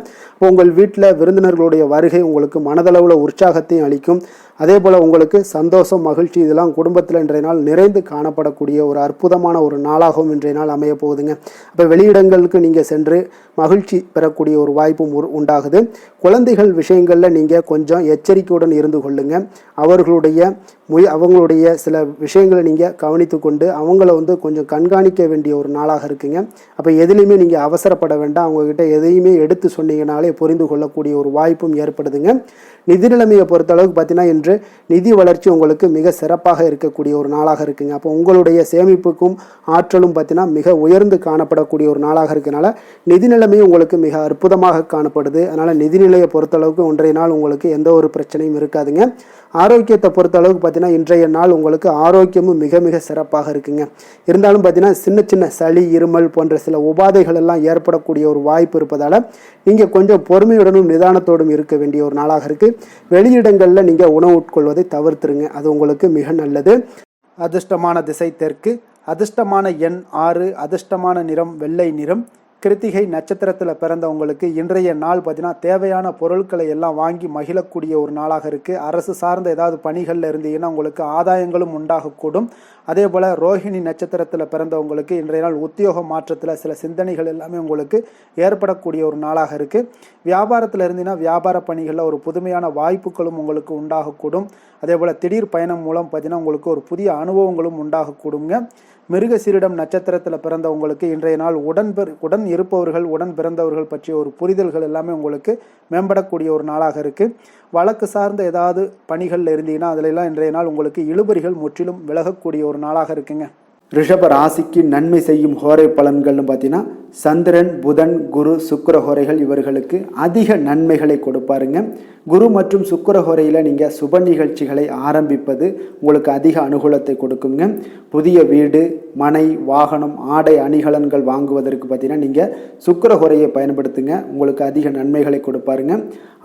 உங்கள் வீட்டில் விருந்தினர்களுடைய வருகை உங்களுக்கு மனதளவில் உற்சாகத்தையும் அளிக்கும். அதே போல் உங்களுக்கு சந்தோஷம் மகிழ்ச்சி இதெல்லாம் குடும்பத்தில் இன்றைய நாள் நிறைந்து காணப்படக்கூடிய ஒரு அற்புதமான ஒரு நாளாகவும் இன்றைய நாள் அமைய போகுதுங்க. அப்போ வெளியிடங்களுக்கு நீங்கள் சென்று மகிழ்ச்சி பெறக்கூடிய ஒரு வாய்ப்பும் உண்டாகுது. குழந்தைகள் விஷயங்களில் நீங்கள் கொஞ்சம் எச்சரிக்கையுடன் இருந்து கொள்ளுங்க. அவங்களுடைய சில விஷயங்களை நீங்கள் கவனித்து கொண்டு அவங்கள கொஞ்சம் கண்காணிக்க வேண்டிய ஒரு நாளாக இருக்குங்க. அப்போ எதுலேயுமே நீங்கள் அவசரப்பட வேண்டாம். அவங்கக்கிட்ட எதையுமே எடுத்து சொன்னீங்கனாலே புரிந்து கொள்ளக்கூடிய ஒரு வாய்ப்பும் ஏற்படுதுங்க. நிதி நிலைமையை பொறுத்தளவுக்கு பார்த்தீங்கன்னா இன்று நிதி வளர்ச்சி உங்களுக்கு மிக சிறப்பாக இருக்கக்கூடிய ஒரு நாளாக இருக்குங்க. அப்போ உங்களுடைய சேமிப்புக்கும் ஆற்றலும் பார்த்தீங்கன்னா மிக உயர்ந்து காணப்படக்கூடிய ஒரு நாளாக இருக்கனால நிதி நிலைமையும் உங்களுக்கு மிக அற்புதமாக காணப்படுது. அதனால் நிதிநிலையை பொறுத்தளவுக்கு இன்றைய நாள் உங்களுக்கு எந்த ஒரு பிரச்சனையும் இருக்காதுங்க. ஆரோக்கியத்தை பொறுத்தளவுக்கு பார்த்தீங்கன்னா இன்றைய நாள் உங்களுக்கு ஆரோக்கியமும் மிக மிக சிறப்பாக இருக்குங்க. இருந்தாலும் பார்த்தீங்கன்னா சின்ன சின்ன சளி இருமல் போன்ற சில உபாதைகள் எல்லாம் ஏற்படக்கூடிய ஒரு வாய்ப்பு இருப்பதால் நீங்கள் கொஞ்சம் பொறுமையுடனும் நிதானத்தோடும் இருக்க வேண்டிய ஒரு நாளாக இருக்குது. வெளியிடங்களில் நீங்கள் உணவு உட்கொள்வதை தவிர்த்துருங்க, அது உங்களுக்கு மிக நல்லது. அதிர்ஷ்டமான திசை தெற்கு, அதிர்ஷ்டமான எண் 6, அதிர்ஷ்டமான நிறம் வெள்ளை நிறம். கிருத்திகை நட்சத்திரத்தில் பிறந்தவங்களுக்கு இன்றைய நாள் பார்த்தீங்கன்னா தேவையான பொருட்களை எல்லாம் வாங்கி மகிழக்கூடிய ஒரு நாளாக இருக்குது. அரசு சார்ந்த ஏதாவது பணிகளில் இருந்தீங்கன்னா உங்களுக்கு ஆதாயங்களும் உண்டாகக்கூடும். அதே போல் ரோஹிணி நட்சத்திரத்தில் பிறந்தவங்களுக்கு இன்றைய நாள் உத்தியோக மாற்றத்தில் சில சிந்தனைகள் எல்லாமே உங்களுக்கு ஏற்படக்கூடிய ஒரு நாளாக இருக்குது. வியாபாரத்தில் இருந்தீங்கன்னா வியாபார பணிகளில் ஒரு புதுமையான வாய்ப்புகளும் உங்களுக்கு உண்டாகக்கூடும். அதே போல் திடீர் பயணம் மூலம் பார்த்தீங்கன்னா உங்களுக்கு ஒரு புதிய அனுபவங்களும் உண்டாகக்கூடுங்க. மிருகசீரிடம் நட்சத்திரத்தில் பிறந்தவங்களுக்கு இன்றைய நாள் உடன் இருப்பவர்கள், உடன் பிறந்தவர்கள் பற்றிய ஒரு புரிதல்கள் எல்லாமே உங்களுக்கு மேம்படக்கூடிய ஒரு நாளாக இருக்குது. வழக்கு சார்ந்த ஏதாவது பணிகளில் இருந்தீங்கன்னா அதிலெல்லாம் இன்றைய நாள் உங்களுக்கு இழுபறிகள் முற்றிலும் விலகக்கூடிய ஒரு நாளாக இருக்குங்க. ரிஷப ராசிக்கு நன்மை செய்யும் ஹோரை பலன்கள்னு பார்த்தீங்கன்னா சந்திரன், புதன், குரு, சுக்கிர ஹோரைகள் இவர்களுக்கு அதிக நன்மைகளை கொடுப்பாருங்க. குரு மற்றும் சுக்கிர ஹோரையில் நீங்கள் சுப நிகழ்ச்சிகளை ஆரம்பிப்பது உங்களுக்கு அதிக அனுகூலத்தை கொடுக்குங்க. புதிய வீடு, மனை, வாகனம், ஆடை அணிகலன்கள் வாங்குவதற்கு பார்த்தீங்கன்னா நீங்கள் சுக்கிர ஹோரையை பயன்படுத்துங்க, உங்களுக்கு அதிக நன்மைகளை கொடுப்பாருங்க.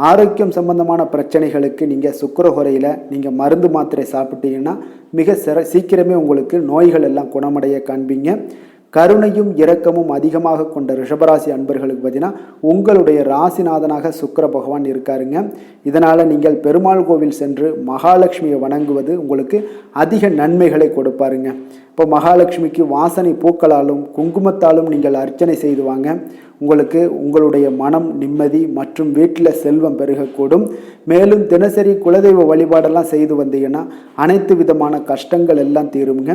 ஆரோக்கியம் சம்பந்தமான பிரச்சனைகளுக்கு நீங்கள் சுக்கிர ஹோரையில் நீங்கள் மருந்து மாத்திரை சாப்பிட்டீங்கன்னா மிக சீக்கிரமே உங்களுக்கு நோய்கள் எல்லாம் குணமடைய காண்பீங்க. கருணையும் இரக்கமும் அதிகமாக கொண்ட ரிஷபராசி அன்பர்களுக்கு பார்த்தீங்கன்னா உங்களுடைய ராசிநாதனாக சுக்கிர பகவான் இருக்காருங்க. இதனால் நீங்கள் பெருமாள் கோவில் சென்று மகாலட்சுமியை வணங்குவது உங்களுக்கு அதிக நன்மைகளை கொடுப்பாருங்க. இப்போ மகாலட்சுமிக்கு வாசனை பூக்களாலும் குங்குமத்தாலும் நீங்கள் அர்ச்சனை செய்து வாங்க. உங்களுக்கு உங்களுடைய மனம் நிம்மதி மற்றும் வீட்டில் செல்வம் பெருகக்கூடும். மேலும் தினசரி குலதெய்வ வழிபாடெல்லாம் செய்து வந்தீங்கன்னா அனைத்து விதமான கஷ்டங்கள் எல்லாம் தீருங்க.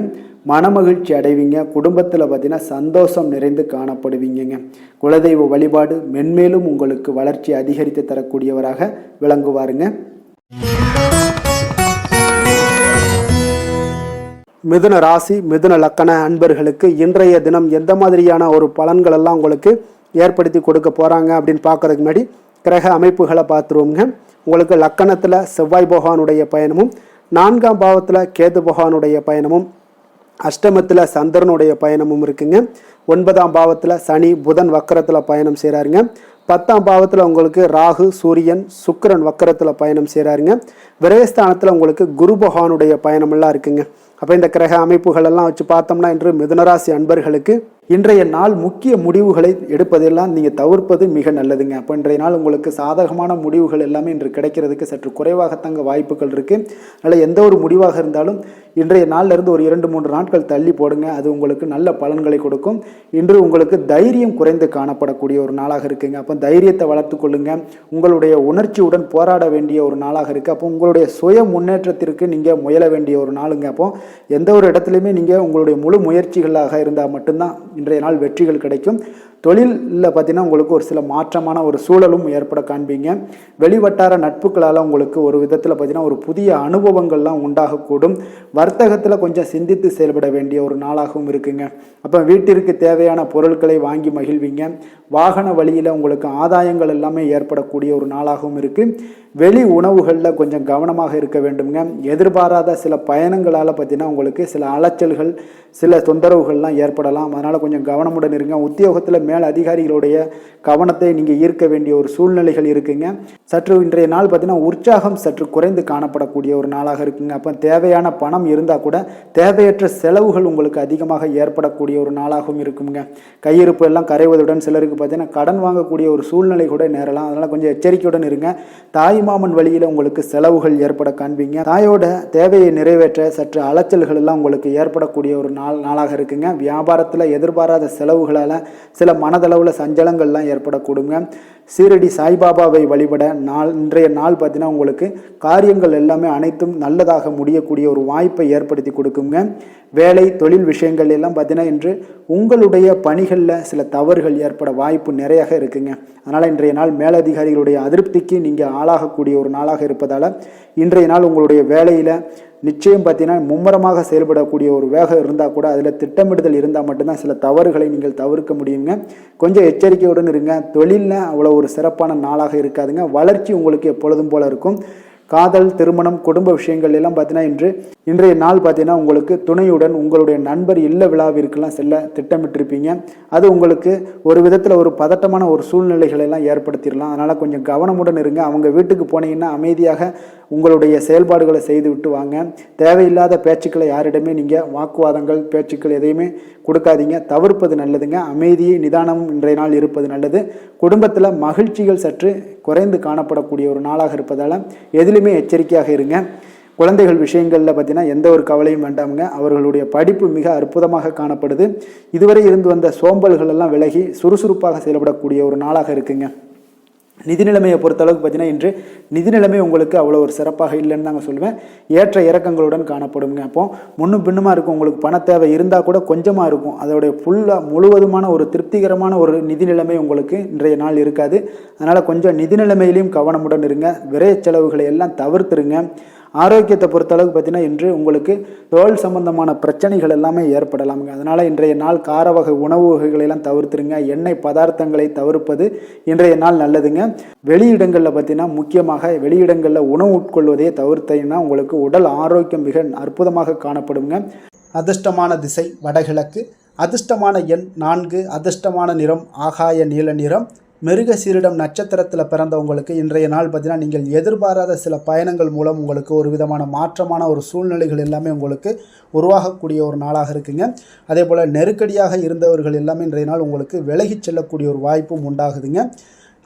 மனமகிழ்ச்சி அடைவீங்க. குடும்பத்தில் பார்த்தீங்கன்னா சந்தோஷம் நிறைந்து காணப்படுவீங்க. குலதெய்வ வழிபாடு மென்மேலும் உங்களுக்கு வளர்ச்சி அதிகரித்து தரக்கூடியவராக விளங்குவாருங்க. மிதுன ராசி, மிதுன லக்கண அன்பர்களுக்கு இன்றைய தினம் எந்த மாதிரியான ஒரு பலன்கள் எல்லாம் உங்களுக்கு ஏற்படுத்தி கொடுக்க போகிறாங்க அப்படின்னு பார்க்குறதுக்கு முன்னாடி கிரக அமைப்புகளை பார்த்துருவோங்க. உங்களுக்கு லக்கணத்தில் செவ்வாய் பகவானுடைய பயணமும், 4ஆம் பாவத்தில் கேது பகவானுடைய பயணமும், அஷ்டமத்தில் சந்திரனுடைய பயணமும் இருக்குங்க. 9ஆம் பாவத்தில் சனி புதன் வக்கரத்தில் பயணம் செய்கிறாருங்க. 10ஆம் பாவத்தில் உங்களுக்கு ராகு சூரியன் சுக்கிரன் வக்கரத்தில் பயணம் செய்கிறாருங்க. விரயஸ்தானத்தில் உங்களுக்கு குரு பகவானுடைய பயணமெல்லாம் இருக்குங்க. அப்போ இந்த கிரக அமைப்புகள் எல்லாம் வச்சு பார்த்தோம்னா இன்று மிதுனராசி அன்பர்களுக்கு இன்றைய நாள் முக்கிய முடிவுகளை எடுப்பதெல்லாம் நீங்கள் தவிர்ப்பது மிக நல்லதுங்க. அப்போ இன்றைய நாள் உங்களுக்கு சாதகமான முடிவுகள் எல்லாமே இன்று கிடைக்கிறதுக்கு சற்று குறைவாகத்தாங்க வாய்ப்புகள் இருக்குது. அதனால் எந்த ஒரு முடிவாக இருந்தாலும் இன்றைய நாளிலிருந்து ஒரு 2-3 நாட்கள் தள்ளி போடுங்க. அது உங்களுக்கு நல்ல பலன்களை கொடுக்கும். இன்று உங்களுக்கு தைரியம் குறைந்து காணப்படக்கூடிய ஒரு நாளாக இருக்குங்க. அப்போ தைரியத்தை வளர்த்து கொள்ளுங்க. உங்களுடைய உணர்ச்சியுடன் போராட வேண்டிய ஒரு நாளாக இருக்குது. அப்போ உங்களுடைய சுய முன்னேற்றத்திற்கு நீங்கள் முயல வேண்டிய ஒரு நாளுங்க. அப்போ எந்த ஒரு இடத்துலையுமே நீங்கள் உங்களுடைய முழு முயற்சிகளாக இருந்தால் மட்டும்தான் இன்றைய நாள் வெற்றிகள் கிடைக்கும். தொழிலில் பார்த்தீங்கன்னா உங்களுக்கு ஒரு சில மாற்றமான ஒரு சூழலும் ஏற்பட காண்பீங்க. வெளிவட்டார நட்புகளால் உங்களுக்கு ஒரு விதத்தில் பார்த்தீங்கன்னா ஒரு புதிய அனுபவங்கள்லாம் உண்டாகக்கூடும். வர்த்தகத்தில் கொஞ்சம் சிந்தித்து செயல்பட வேண்டிய ஒரு நாளாகவும் இருக்குங்க. அப்போ வீட்டிற்கு தேவையான பொருட்களை வாங்கி மகிழ்வீங்க. வாகன வழியில் உங்களுக்கு ஆதாயங்கள் எல்லாமே ஏற்படக்கூடிய ஒரு நாளாகவும் இருக்குது. வெளி உணவுகளில் கொஞ்சம் கவனமாக இருக்க வேண்டுங்க. எதிர்பாராத சில பயணங்களால் பார்த்தீங்கன்னா உங்களுக்கு சில அலைச்சல்கள், சில தொந்தரவுகள்லாம் ஏற்படலாம். அதனால் கொஞ்சம் கவனமுடன் இருங்க. உத்தியோகத்தில் மேல் அதிகாரிகளுடைய கவனத்தை நீங்கள் ஈர்க்க வேண்டிய ஒரு சூழ்நிலைகள் இருக்குங்க. சற்று இன்றைய நாள் பார்த்தீங்கன்னா உற்சாகம் சற்று குறைந்து காணப்படக்கூடிய ஒரு நாளாக இருக்குங்க. அப்போ தேவையான பணம் இருந்தால் கூட தேவையற்ற செலவுகள் உங்களுக்கு அதிகமாக ஏற்படக்கூடிய ஒரு நாளாகவும் இருக்குங்க. கையிருப்பு எல்லாம் கரைவதுடன் சிலருக்கு பார்த்தீங்கன்னா கடன் வாங்கக்கூடிய ஒரு சூழ்நிலை கூட நேரலாம். அதனால் கொஞ்சம் எச்சரிக்கையுடன் இருங்க. தாய்மாமன் வழியில் உங்களுக்கு செலவுகள் ஏற்பட காண்பீங்க. தாயோட தேவையை நிறைவேற்ற சற்று அலைச்சல்கள் எல்லாம் உங்களுக்கு ஏற்படக்கூடிய ஒரு நாளாக இருக்குங்க. வியாபாரத்தில் எதிர்பாராத செலவுகளால் சில மனதளவில் சஞ்சலங்கள்லாம் ஏற்படக்கூடுங்க. சீரடி சாய்பாபாவை வழிபட இன்றைய நாள் பார்த்தீங்கன்னா உங்களுக்கு காரியங்கள் எல்லாமே அனைத்தும் நல்லதாக முடியக்கூடிய ஒரு வாய்ப்பை ஏற்படுத்தி கொடுக்குங்க. வேலை தொழில் விஷயங்கள் எல்லாம் பார்த்தீங்கன்னா இன்று உங்களுடைய பணிகளில் சில தவறுகள் ஏற்பட வாய்ப்பு நிறையாக இருக்குங்க. அதனால் இன்றைய நாள் மேலதிகாரிகளுடைய அதிருப்திக்கு நீங்கள் ஆளாகக்கூடிய ஒரு நாளாக இருப்பதால் இன்றைய நாள் உங்களுடைய வேலையில் நிச்சயம் பார்த்தீங்கன்னா மும்முரமாக செயல்படக்கூடிய ஒரு வேகம் இருந்தால் கூட அதில் திட்டமிடுதல் இருந்தால் மட்டும்தான் சில தவறுகளை நீங்கள் தவிர்க்க முடியுங்க. கொஞ்சம் எச்சரிக்கையுடன் இருங்க. தொழிலில் அவ்வளோ ஒரு சிறப்பான நாளாக இருக்காதுங்க. வளர்ச்சி உங்களுக்கு எப்பொழுதும் போல இருக்கும். காதல், திருமணம், குடும்ப விஷயங்கள் எல்லாம் பார்த்தீங்கன்னா இன்றைய நாள் பார்த்தீங்கன்னா உங்களுக்கு துணையுடன் உங்களுடைய நண்பர் இல்ல விழாவிற்கெல்லாம் செல்ல திட்டமிட்டிருப்பீங்க. அது உங்களுக்கு ஒரு விதத்தில் ஒரு பதட்டமான ஒரு சூழ்நிலைகளை எல்லாம் ஏற்படுத்திடலாம். அதனால் கொஞ்சம் கவனமுடன் இருங்க. அவங்க வீட்டுக்கு போனீங்கன்னா அமைதியாக உங்களுடைய செயல்பாடுகளை செய்து விட்டு வாங்க. தேவையில்லாத பேச்சுக்களை யாரிடமே நீங்கள் வாக்குவாதங்கள் பேச்சுக்கள் எதையுமே கொடுக்காதீங்க. தவிர்ப்பது நல்லதுங்க. அமைதியை நிதானமும் இன்றைய நாள் இருப்பது நல்லது. குடும்பத்தில் மகிழ்ச்சிகள் சற்று குறைந்து காணப்படக்கூடிய ஒரு நாளாக இருப்பதால் எதிலுமே எச்சரிக்கையாக இருங்க. குழந்தைகள் விஷயங்களில் பார்த்தீங்கன்னா எந்த ஒரு கவலையும் வேண்டாமுங்க. அவர்களுடைய படிப்பு மிக அற்புதமாக காணப்படுது. இதுவரை இருந்து வந்த சோம்பல்கள் எல்லாம் விலகி சுறுசுறுப்பாக செயல்படக்கூடிய ஒரு நாளாக இருக்குங்க. நிதி நிலைமையை பொறுத்தளவுக்கு பார்த்தீங்கன்னா இன்று நிதி நிலைமை உங்களுக்கு அவ்வளோ ஒரு சிறப்பாக இல்லைன்னு தாங்க சொல்லுவேன். ஏற்ற இறக்கங்களுடன் காணப்படுங்க. அப்போ முன்னும் பின்னுமா இருக்கும். உங்களுக்கு பண தேவை இருந்தால் கூட கொஞ்சமாக இருக்கும். அதோடைய முழுவதுமான ஒரு திருப்திகரமான ஒரு நிதி நிலைமை உங்களுக்கு இன்றைய நாள் இருக்காது. அதனால் கொஞ்சம் நிதி நிலைமையிலையும் கவனமுடன் இருங்க. விரைய செலவுகளை எல்லாம் தவிர்த்துருங்க. ஆரோக்கியத்தை பொறுத்தளவுக்கு பார்த்தீங்கன்னா இன்று உங்களுக்கு தோல் சம்பந்தமான பிரச்சனைகள் எல்லாமே ஏற்படலாமுங்க. அதனால் இன்றைய நாள் கார வகை உணவு வகைகளெல்லாம் தவிர்த்துருங்க. எண்ணெய் பதார்த்தங்களை தவிர்ப்பது இன்றைய நாள் நல்லதுங்க. வெளியிடங்களில் பார்த்தீங்கன்னா முக்கியமாக வெளியிடங்களில் உணவு உட்கொள்வதையே தவிர்த்தீங்கன்னா உங்களுக்கு உடல் ஆரோக்கியம் மிக அற்புதமாக காணப்படுங்க. அதிர்ஷ்டமான திசை வடகிழக்கு, அதிர்ஷ்டமான எண் 4, அதிர்ஷ்டமான நிறம் ஆகாய நீல நிறம். மிருகசீரிடம் நட்சத்திரத்தில் பிறந்தவங்களுக்கு இன்றைய நாள் பார்த்தீங்கன்னா நீங்கள் எதிர்பாராத சில பயணங்கள் மூலம் உங்களுக்கு ஒரு விதமான மாற்றமான ஒரு சூழ்நிலைகள் எல்லாமே உங்களுக்கு உருவாகக்கூடிய ஒரு நாளாக இருக்குங்க. அதே போல் நெருக்கடியாக இருந்தவர்கள் எல்லாமே இன்றைய நாள் உங்களுக்கு விலகிச் செல்லக்கூடிய ஒரு வாய்ப்பும் உண்டாகுதுங்க.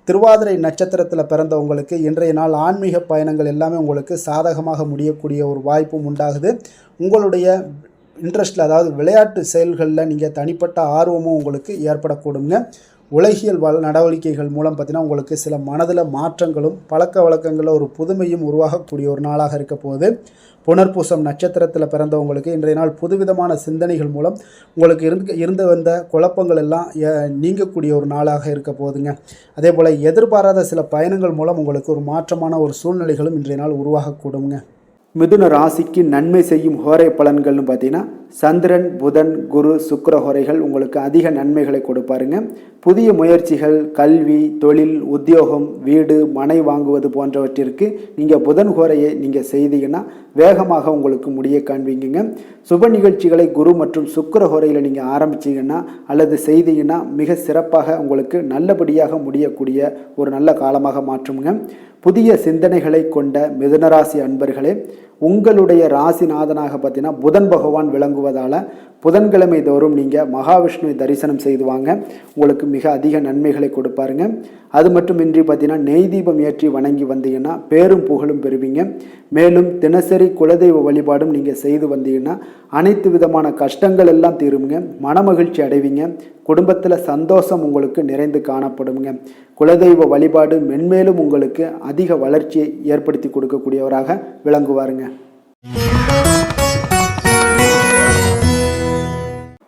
திருவாதிரை நட்சத்திரத்தில் பிறந்தவங்களுக்கு இன்றைய நாள் ஆன்மீக பயணங்கள் எல்லாமே உங்களுக்கு சாதகமாக முடியக்கூடிய ஒரு வாய்ப்பும் உண்டாகுது. உங்களுடைய இன்ட்ரெஸ்ட்டில் அதாவது விளையாட்டு செயல்களில் நீங்கள் தனிப்பட்ட ஆர்வமும் உங்களுக்கு ஏற்படக்கூடுங்க. உலகியல் நடவடிக்கைகள் மூலம் பார்த்தீங்கன்னா உங்களுக்கு சில மனதில் மாற்றங்களும் பழக்க வழக்கங்களில் ஒரு புதுமையும் உருவாகக்கூடிய ஒரு நாளாக இருக்க போகுது. புனர்பூசம் நட்சத்திரத்தில் பிறந்தவங்களுக்கு இன்றைய நாள் புதுவிதமான சிந்தனைகள் மூலம் உங்களுக்கு இருந்து வந்த குழப்பங்கள் எல்லாம் நீங்கக்கூடிய ஒரு நாளாக இருக்க போகுதுங்க. அதே போல் எதிர்பாராத சில பயணங்கள் மூலம் உங்களுக்கு ஒரு மாற்றமான ஒரு சூழ்நிலைகளும் இன்றைய நாள் உருவாகக்கூடுங்க. மிதுன ராசிக்கு நன்மை செய்யும் ஹோரை பலன்கள்னு பார்த்தீங்கன்னா சந்திரன், புதன், குரு, சுக்கிர ஹோரைகள் உங்களுக்கு அதிக நன்மைகளை கொடுப்பாருங்க. புதிய முயற்சிகள், கல்வி, தொழில், உத்தியோகம், வீடு, மனை வாங்குவது போன்றவற்றிற்கு நீங்கள் புதன் ஹோரையை நீங்கள் செய்தீங்கன்னா வேகமாக உங்களுக்கு முடிய காண்பீங்க. சுப நிகழ்ச்சிகளை குரு மற்றும் சுக்கிர ஹோரையில் நீங்கள் ஆரம்பிச்சிங்கன்னா அல்லது செய்தீங்கன்னா மிக சிறப்பாக உங்களுக்கு நல்லபடியாக முடியக்கூடிய ஒரு நல்ல காலமாக மாற்றுங்க. புதிய சிந்தனைகளை கொண்ட மிதுனராசி அன்பர்களே, உங்களுடைய ராசிநாதனாக பார்த்தீங்கன்னா புதன் பகவான் விளங்குவதால் புதன்கிழமை தோறும் நீங்கள் மகாவிஷ்ணுவை தரிசனம் செய்து வாங்க. உங்களுக்கு மிக அதிக நன்மைகளை கொடுப்பாருங்க. அது மட்டுமின்றி பார்த்தீங்கன்னா நெய் தீபம் ஏற்றி வணங்கி வந்தீங்கன்னா பேரும் புகழும் பெறுவீங்க. மேலும் தினசரி குலதெய்வ வழிபாடும் நீங்கள் செய்து வந்தீங்கன்னா அனைத்து விதமான கஷ்டங்கள் எல்லாம் தீருங்க. மனமகிழ்ச்சி அடைவீங்க. குடும்பத்தில் சந்தோஷம் உங்களுக்கு நிறைந்து காணப்படுங்க. குலதெய்வ வழிபாடு மென்மேலும் உங்களுக்கு அதிக வளர்ச்சியை ஏற்படுத்தி கொடுக்கக்கூடியவராக விளங்குவாருங்க.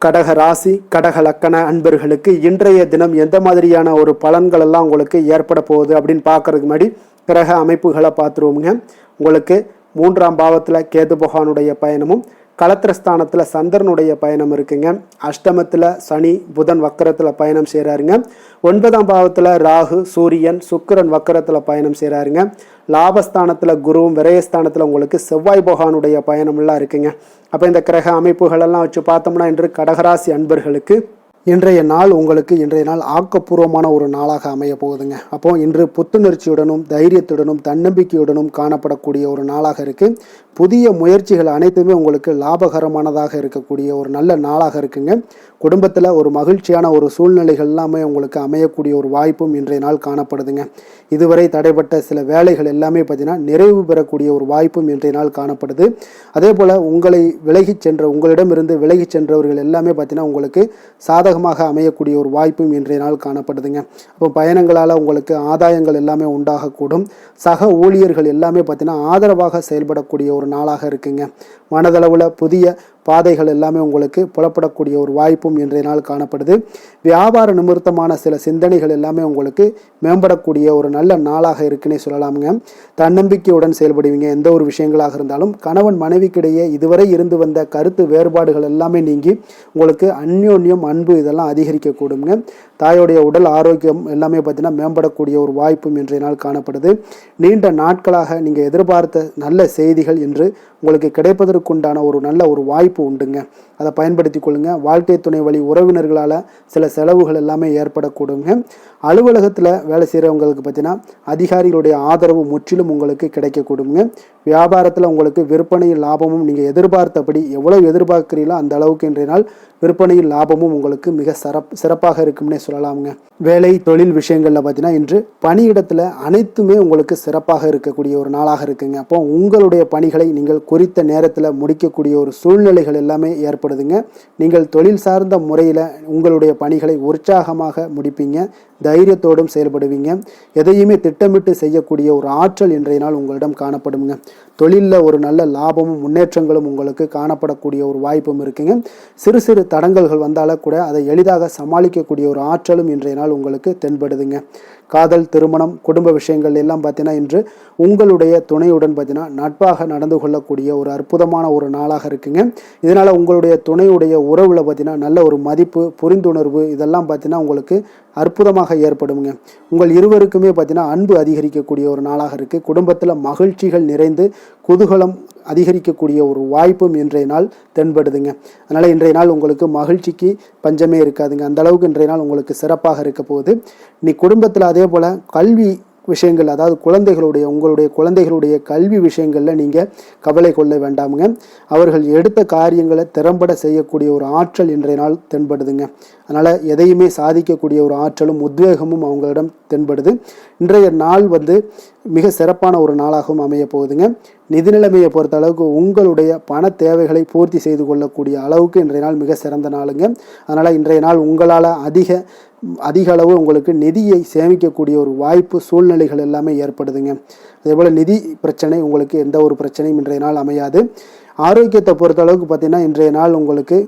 கடக ராசி, கடக லக்கண அன்பர்களுக்கு இன்றைய தினம் எந்த மாதிரியான ஒரு பலன்கள் எல்லாம் உங்களுக்கு ஏற்பட போகுது அப்படின்னு பார்க்கறதுக்கு முன்னாடி கிரக அமைப்புகளை பார்த்துருவோமுங்க. உங்களுக்கு 3ஆம் பாவத்தில் கேது பகவானுடைய பயணமும் களத்திரஸ்தானத்தில் சந்திரனுடைய பயணம் இருக்குங்க. அஷ்டமத்தில் சனி, புதன் வக்கரத்தில் பயணம் செய்கிறாருங்க. 9ஆம் பாவத்தில் ராகு, சூரியன், சுக்கிரன் வக்கரத்தில் பயணம் செய்கிறாருங்க. லாபஸ்தானத்தில் குருவும், விரயஸ்தானத்தில் உங்களுக்கு செவ்வாய் பகவானுடைய பயணமெல்லாம் இருக்குங்க. அப்போ இந்த கிரக அமைப்புகளெல்லாம் வச்சு பார்த்தோம்னா இன்று கடகராசி அன்பர்களுக்கு இன்றைய நாள் உங்களுக்கு ஆக்கப்பூர்வமான ஒரு நாளாக அமைய போகுதுங்க. அப்போ இன்று புத்துணர்ச்சியுடனும் தைரியத்துடனும் தன்னம்பிக்கையுடனும் காணப்படக்கூடிய ஒரு நாளாக இருக்கு. புதிய முயற்சிகள் அனைத்துமே உங்களுக்கு லாபகரமானதாக இருக்கக்கூடிய ஒரு நல்ல நாளாக இருக்குங்க. குடும்பத்தில் ஒரு மகிழ்ச்சியான ஒரு சூழ்நிலைகள் எல்லாமே உங்களுக்கு அமையக்கூடிய ஒரு வாய்ப்பும் இன்றைய நாள் காணப்படுதுங்க. இதுவரை தடைப்பட்ட சில வேலைகள் எல்லாமே பார்த்தீங்கன்னா நிறைவு பெறக்கூடிய ஒரு வாய்ப்பும் இன்றைய நாள் காணப்படுது. அதே போல் உங்களிடமிருந்து விலகி சென்றவர்கள் எல்லாமே பார்த்தீங்கன்னா உங்களுக்கு சாதகமாக அமையக்கூடிய ஒரு வாய்ப்பும் இன்றைய நாள் காணப்படுதுங்க. அப்போ பயணங்களால் உங்களுக்கு ஆதாயங்கள் எல்லாமே உண்டாகக்கூடும். சக ஊழியர்கள் எல்லாமே பார்த்தீங்கன்னா ஆதரவாக செயல்படக்கூடிய ஒரு நாளாக இருக்குங்க. மனதளவில் புதிய பாதைகள் எல்லாமே உங்களுக்கு புலப்படக்கூடிய ஒரு வாய்ப்பும் இன்றைய நாள் காணப்படுது. வியாபார நிமித்தமான சில சிந்தனைகள் எல்லாமே உங்களுக்கு மேம்படக்கூடிய ஒரு நல்ல நாளாக இருக்குன்னே சொல்லலாமுங்க. தன்னம்பிக்கையுடன் செயல்படுவீங்க. எந்த ஒரு விஷயங்களாக இருந்தாலும் கணவன் மனைவிக்கிடையே இதுவரை இருந்து வந்த கருத்து வேறுபாடுகள் எல்லாமே நீங்கி உங்களுக்கு அந்யோன்யம், அன்பு இதெல்லாம் அதிகரிக்கக்கூடுங்க. தாயோடைய உடல் ஆரோக்கியம் எல்லாமே பார்த்தீங்கன்னா மேம்படக்கூடிய ஒரு வாய்ப்பும் இன்றைய நாள் காணப்படுது. நீண்ட நாட்களாக நீங்கள் எதிர்பார்த்த நல்ல செய்திகள் இன்று உங்களுக்கு கிடைப்பதற்குண்டான ஒரு நல்ல ஒரு வாய்ப்பு உண்டுங்க. அதை பயன்படுத்தி கொள்ளுங்க. வாழ்க்கை துணை வழி உறவினர்களால் சில செலவுகள் எல்லாமே ஏற்படக்கூடுங்க. அலுவலகத்தில் வேலை செய்கிறவங்களுக்கு பார்த்தீங்கன்னா அதிகாரிகளுடைய ஆதரவு முற்றிலும் உங்களுக்கு கிடைக்கக்கூடுங்க. வியாபாரத்தில் உங்களுக்கு விற்பனையில் லாபமும் நீங்கள் எதிர்பார்த்தபடி எவ்வளவு எதிர்பார்க்கிறீங்களோ அந்த அளவுக்கு இன்றைய நாள் விற்பனையில் லாபமும் உங்களுக்கு மிக சிறப்பாக இருக்கும்னே சொல்லலாமுங்க. வேலை தொழில் விஷயங்களில் பார்த்தீங்கன்னா இன்று பணியிடத்தில் அனைத்துமே உங்களுக்கு சிறப்பாக இருக்கக்கூடிய ஒரு நாளாக இருக்குங்க. அப்போ உங்களுடைய பணிகளை நீங்கள் குறித்த நேரத்தில் முடிக்கக்கூடிய ஒரு சூழ்நிலைகள் எல்லாமே ஏற்படுதுங்க. நீங்கள் தொழில் சார்ந்த முறையில் உங்களுடைய பணிகளை உற்சாகமாக முடிப்பீங்க, தைரியத்தோடும் செயல்படுவீங்க. எதையுமே திட்டமிட்டு செய்யக்கூடிய ஒரு ஆற்றல் இன்றைய நாள் உங்களிடம் காணப்படுங்க. தொழிலில் ஒரு நல்ல லாபமும் முன்னேற்றங்களும் உங்களுக்கு காணப்படக்கூடிய ஒரு வாய்ப்பும் இருக்குங்க. சிறு சிறு தடங்கல்கள் வந்தாலும் கூட அதை எளிதாக சமாளிக்கக்கூடிய ஒரு ஆற்றலும் இன்றைய நாள் உங்களுக்கு தென்படுதுங்க. காதல், திருமணம், குடும்ப விஷயங்கள் எல்லாம் பார்த்தீங்கன்னா இன்று உங்களுடைய துணையுடன் பார்த்தீங்கன்னா நட்பாக நடந்து கொள்ளக்கூடிய ஒரு அற்புதமான ஒரு நாளாக இருக்குங்க. இதனால் உங்களுடைய துணையுடைய உறவில் பார்த்தீங்கன்னா நல்ல ஒரு மதிப்பு, புரிந்துணர்வு இதெல்லாம் பார்த்தீங்கன்னா உங்களுக்கு அற்புதமாக ஏற்படுங்க. உங்கள் இருவருக்குமே பார்த்தீங்கன்னா அன்பு அதிகரிக்கக்கூடிய ஒரு நாளாக இருக்குது. குடும்பத்தில் மகிழ்ச்சிகள் நிறைந்து குதூகலம் அதிகரிக்கக்கூடிய ஒரு வாய்ப்பும் இன்றைய நாள் தென்படுதுங்க. அதனால் இன்றைய நாள் உங்களுக்கு மகிழ்ச்சிக்கு பஞ்சமே இருக்காதுங்க. அந்த அளவுக்கு இன்றைய நாள் உங்களுக்கு சிறப்பாக இருக்க போகுது. நீ குடும்பத்தில் அதே போல் கல்வி விஷயங்கள், அதாவது உங்களுடைய குழந்தைகளுடைய கல்வி விஷயங்களில் நீங்கள் கவலை கொள்ள வேண்டாமுங்க. அவர்கள் எடுத்த காரியங்களை திறம்பட செய்யக்கூடிய ஒரு ஆற்றல் இன்றைய நாள் தென்படுதுங்க. அதனால் எதையுமே சாதிக்கக்கூடிய ஒரு ஆற்றலும் உத்வேகமும் அவங்களிடம் தென்படுது. இன்றைய நாள் மிக சிறப்பான ஒரு நாளாகவும் அமைய போகுதுங்க. நிதி நிலைமையை பொறுத்த அளவுக்கு உங்களுடைய பண தேவைகளை பூர்த்தி செய்து கொள்ளக்கூடிய அளவுக்கு இன்றைய நாள் மிக சிறந்த நாளுங்க. அதனால் இன்றைய நாள் உங்களால் அதிக அளவு உங்களுக்கு நிதியை சேமிக்கக்கூடிய ஒரு வாய்ப்பு, சூழ்நிலைகள் எல்லாமே ஏற்படுதுங்க. அதேபோல் நிதி பிரச்சனை உங்களுக்கு எந்த ஒரு பிரச்சனையும் இன்றைய நாள் அமையாது. ஆரோக்கியத்தை பொறுத்த அளவுக்கு பார்த்தீங்கன்னா இன்றைய நாள் உங்களுக்கு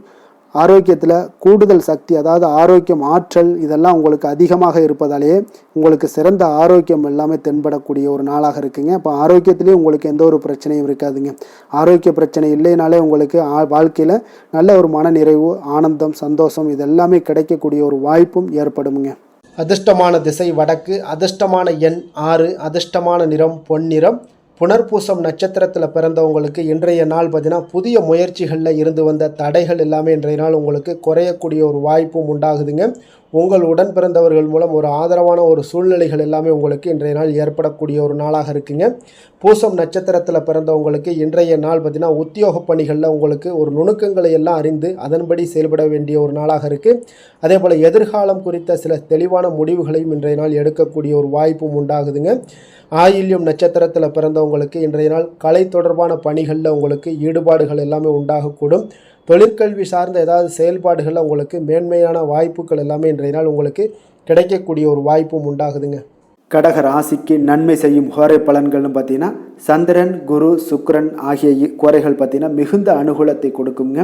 ஆரோக்கியத்தில் கூடுதல் சக்தி, அதாவது ஆரோக்கியம், ஆற்றல் இதெல்லாம் உங்களுக்கு அதிகமாக இருப்பதாலேயே உங்களுக்கு சிறந்த ஆரோக்கியம் எல்லாமே தென்படக்கூடிய ஒரு நாளாக இருக்குங்க. அப்போ ஆரோக்கியத்திலேயே உங்களுக்கு எந்த ஒரு பிரச்சனையும் இருக்காதுங்க. ஆரோக்கிய பிரச்சனை இல்லைனாலே உங்களுக்கு வாழ்க்கையில் நல்ல ஒரு மன நிறைவு, ஆனந்தம், சந்தோஷம் இதெல்லாமே கிடைக்கக்கூடிய ஒரு வாய்ப்பும் ஏற்படுமுங்க. அதிர்ஷ்டமான திசை வடக்கு, அதிர்ஷ்டமான எண் 6, அதிர்ஷ்டமான நிறம் பொன்னிறம். புனர்பூசம் நட்சத்திரத்தில் பிறந்தவங்களுக்கு இன்றைய நாள் பார்த்தீங்கன்னா புதிய முயற்சிகளில் இருந்து வந்த தடைகள் எல்லாமே இன்றைய நாள் உங்களுக்கு குறையக்கூடிய ஒரு வாய்ப்பும் உண்டாகுதுங்க. உங்கள் உடன் பிறந்தவர்கள் மூலம் ஒரு ஆதரவான ஒரு சூழ்நிலைகள் எல்லாமே உங்களுக்கு இன்றைய நாள் ஏற்படக்கூடிய ஒரு நாளாக இருக்குங்க. பூசம் நட்சத்திரத்தில் பிறந்தவங்களுக்கு இன்றைய நாள் பார்த்தீங்கன்னா உத்தியோக பணிகளில் உங்களுக்கு ஒரு நுணுக்கங்களை எல்லாம் அறிந்து அதன்படி செயல்பட வேண்டிய ஒரு நாளாக இருக்குது. அதே போல் எதிர்காலம் குறித்த சில தெளிவான முடிவுகளையும் இன்றைய நாள் எடுக்கக்கூடிய ஒரு வாய்ப்பும் உண்டாகுதுங்க. ஆயில்யம் நட்சத்திரத்தில் பிறந்தவங்களுக்கு இன்றைய நாள் கலை தொடர்பான பணிகளில் உங்களுக்கு ஈடுபாடுகள் எல்லாமே உண்டாகக்கூடும். தொழிற்கல்வி சார்ந்த ஏதாவது செயல்பாடுகளில் உங்களுக்கு மேன்மையான வாய்ப்புகள் எல்லாமே இன்றைய நாள் உங்களுக்கு கிடைக்கக்கூடிய ஒரு வாய்ப்பும் உண்டாகுதுங்க. கடக ராசிக்கு நன்மை செய்யும் ஹோரை பலன்கள்னு பார்த்தீங்கன்னா சந்திரன், குரு, சுக்கிரன் ஆகிய கோரைகள் பார்த்தீங்கன்னா மிகுந்த அனுகூலத்தை கொடுக்குங்க.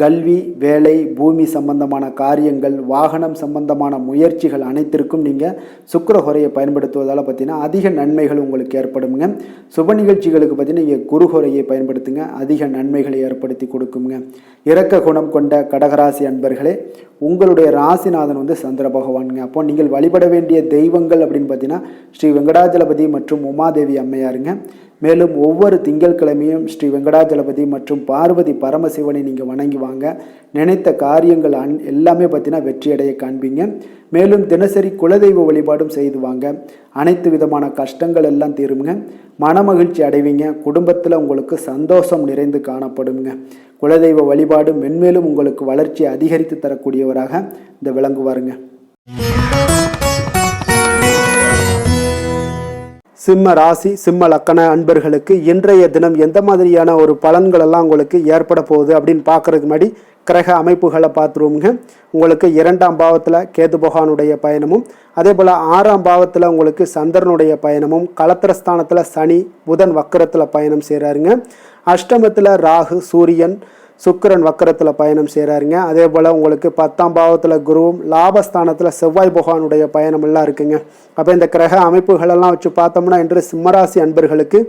கல்வி, வேலை, பூமி சம்பந்தமான காரியங்கள், வாகனம் சம்பந்தமான முயற்சிகள் அனைத்திற்கும் நீங்கள் சுக்கிர ஹோரையை பயன்படுத்துவதால் பார்த்தீங்கன்னா அதிக நன்மைகள் உங்களுக்கு ஏற்படுங்க. சுப நிகழ்ச்சிகளுக்கு பார்த்தீங்கன்னா நீங்கள் குரு ஹோரையை பயன்படுத்துங்க, அதிக நன்மைகளை ஏற்படுத்தி கொடுக்குங்க. இரக்க குணம் கொண்ட கடகராசி அன்பர்களே, உங்களுடைய ராசிநாதன் சந்திர பகவானுங்க. அப்போ நீங்கள் வழிபட வேண்டிய தெய்வங்கள் அப்படின்னு பார்த்தீங்கன்னா ஸ்ரீ வெங்கடாஜலபதி மற்றும் உமாதேவி அம்மையாருங்க. மேலும் ஒவ்வொரு திங்கட்கிழமையும் ஸ்ரீ வெங்கடாஜலபதி மற்றும் பார்வதி பரமசிவனை நீங்கள் வணங்கி வாங்க. நினைத்த காரியங்கள் எல்லாமே பார்த்தீங்கன்னா வெற்றியடைய காண்பீங்க. மேலும் தினசரி குலதெய்வ வழிபாடும் செய்து வாங்க. அனைத்து விதமான கஷ்டங்கள் எல்லாம் தீருங்க. மனமகிழ்ச்சி அடைவீங்க. குடும்பத்தில் உங்களுக்கு சந்தோஷம் நிறைந்து காணப்படுங்க. குலதெய்வ வழிபாடு மென்மேலும் உங்களுக்கு வளர்ச்சி அதிகரித்து தரக்கூடியவராக இந்த விளங்குவாருங்க. சிம்ம ராசி, சிம்ம லக்கண அன்பர்களுக்கு இன்றைய தினம் எந்த மாதிரியான ஒரு பலன்கள் எல்லாம் உங்களுக்கு ஏற்பட போகுது அப்படின்னு பார்க்கறதுக்கு முன்னாடி கிரக அமைப்புகளை பார்த்துருவோங்க. உங்களுக்கு 2ஆம் பாவத்தில் கேது பகவானுடைய பயணமும், அதே போல் 6ஆம் பாவத்தில் உங்களுக்கு சந்திரனுடைய பயணமும், களத்திரஸ்தானத்தில் சனி, புதன் வக்கரத்தில் பயணம் செய்கிறாருங்க. அஷ்டமத்தில் ராகு, சூரியன், சுக்கிரன் வக்கரத்தில் பயணம் செய்கிறாருங்க. அதே போல் உங்களுக்கு 10ஆம் பாவத்தில் குருவும், லாபஸ்தானத்தில் செவ்வாய் பகவானுடைய பயணம் எல்லாம் இருக்குங்க. அப்போ இந்த கிரக அமைப்புகளெல்லாம் வச்சு பார்த்தோம்னா இன்று சிம்மராசி அன்பர்களுக்கு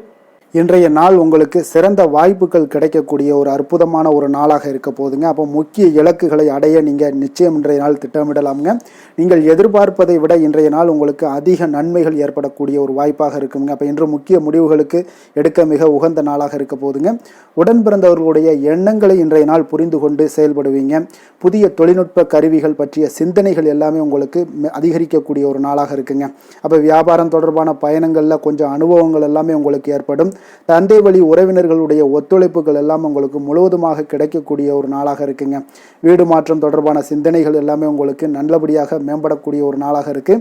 இன்றைய நாள் உங்களுக்கு சிறந்த வாய்ப்புகள் கிடைக்கக்கூடிய ஒரு அற்புதமான ஒரு நாளாக இருக்க போகுதுங்க. அப்போ முக்கிய இலக்குகளை அடைய நீங்கள் நிச்சயம் இன்றைய நாள் திட்டமிடலாமுங்க. நீங்கள் எதிர்பார்ப்பதை விட இன்றைய நாள் உங்களுக்கு அதிக நன்மைகள் ஏற்படக்கூடிய ஒரு வாய்ப்பாக இருக்குங்க. அப்போ இன்று முக்கிய முடிவுகளுக்கு எடுக்க மிக உகந்த நாளாக இருக்க போகுதுங்க. உடன் பிறந்தவர்களுடைய எண்ணங்களை இன்றைய நாள் புரிந்து கொண்டு செயல்படுவீங்க. புதிய தொழில்நுட்ப கருவிகள் பற்றிய சிந்தனைகள் எல்லாமே உங்களுக்கு அதிகரிக்கக்கூடிய ஒரு நாளாக இருக்குங்க. அப்போ வியாபாரம் தொடர்பான பயணங்களில் கொஞ்சம் அனுபவங்கள் எல்லாமே உங்களுக்கு ஏற்படும். தந்தை வழி உறவினர்களுடைய ஒத்துழைப்புகள் எல்லாம் உங்களுக்கு முழுவதுமாக கிடைக்கக்கூடிய ஒரு நாளாக இருக்குங்க. வீடு மாற்றம் தொடர்பான சிந்தனைகள் எல்லாமே உங்களுக்கு நல்லபடியாக மேம்படக்கூடிய ஒரு நாளாக இருக்கு.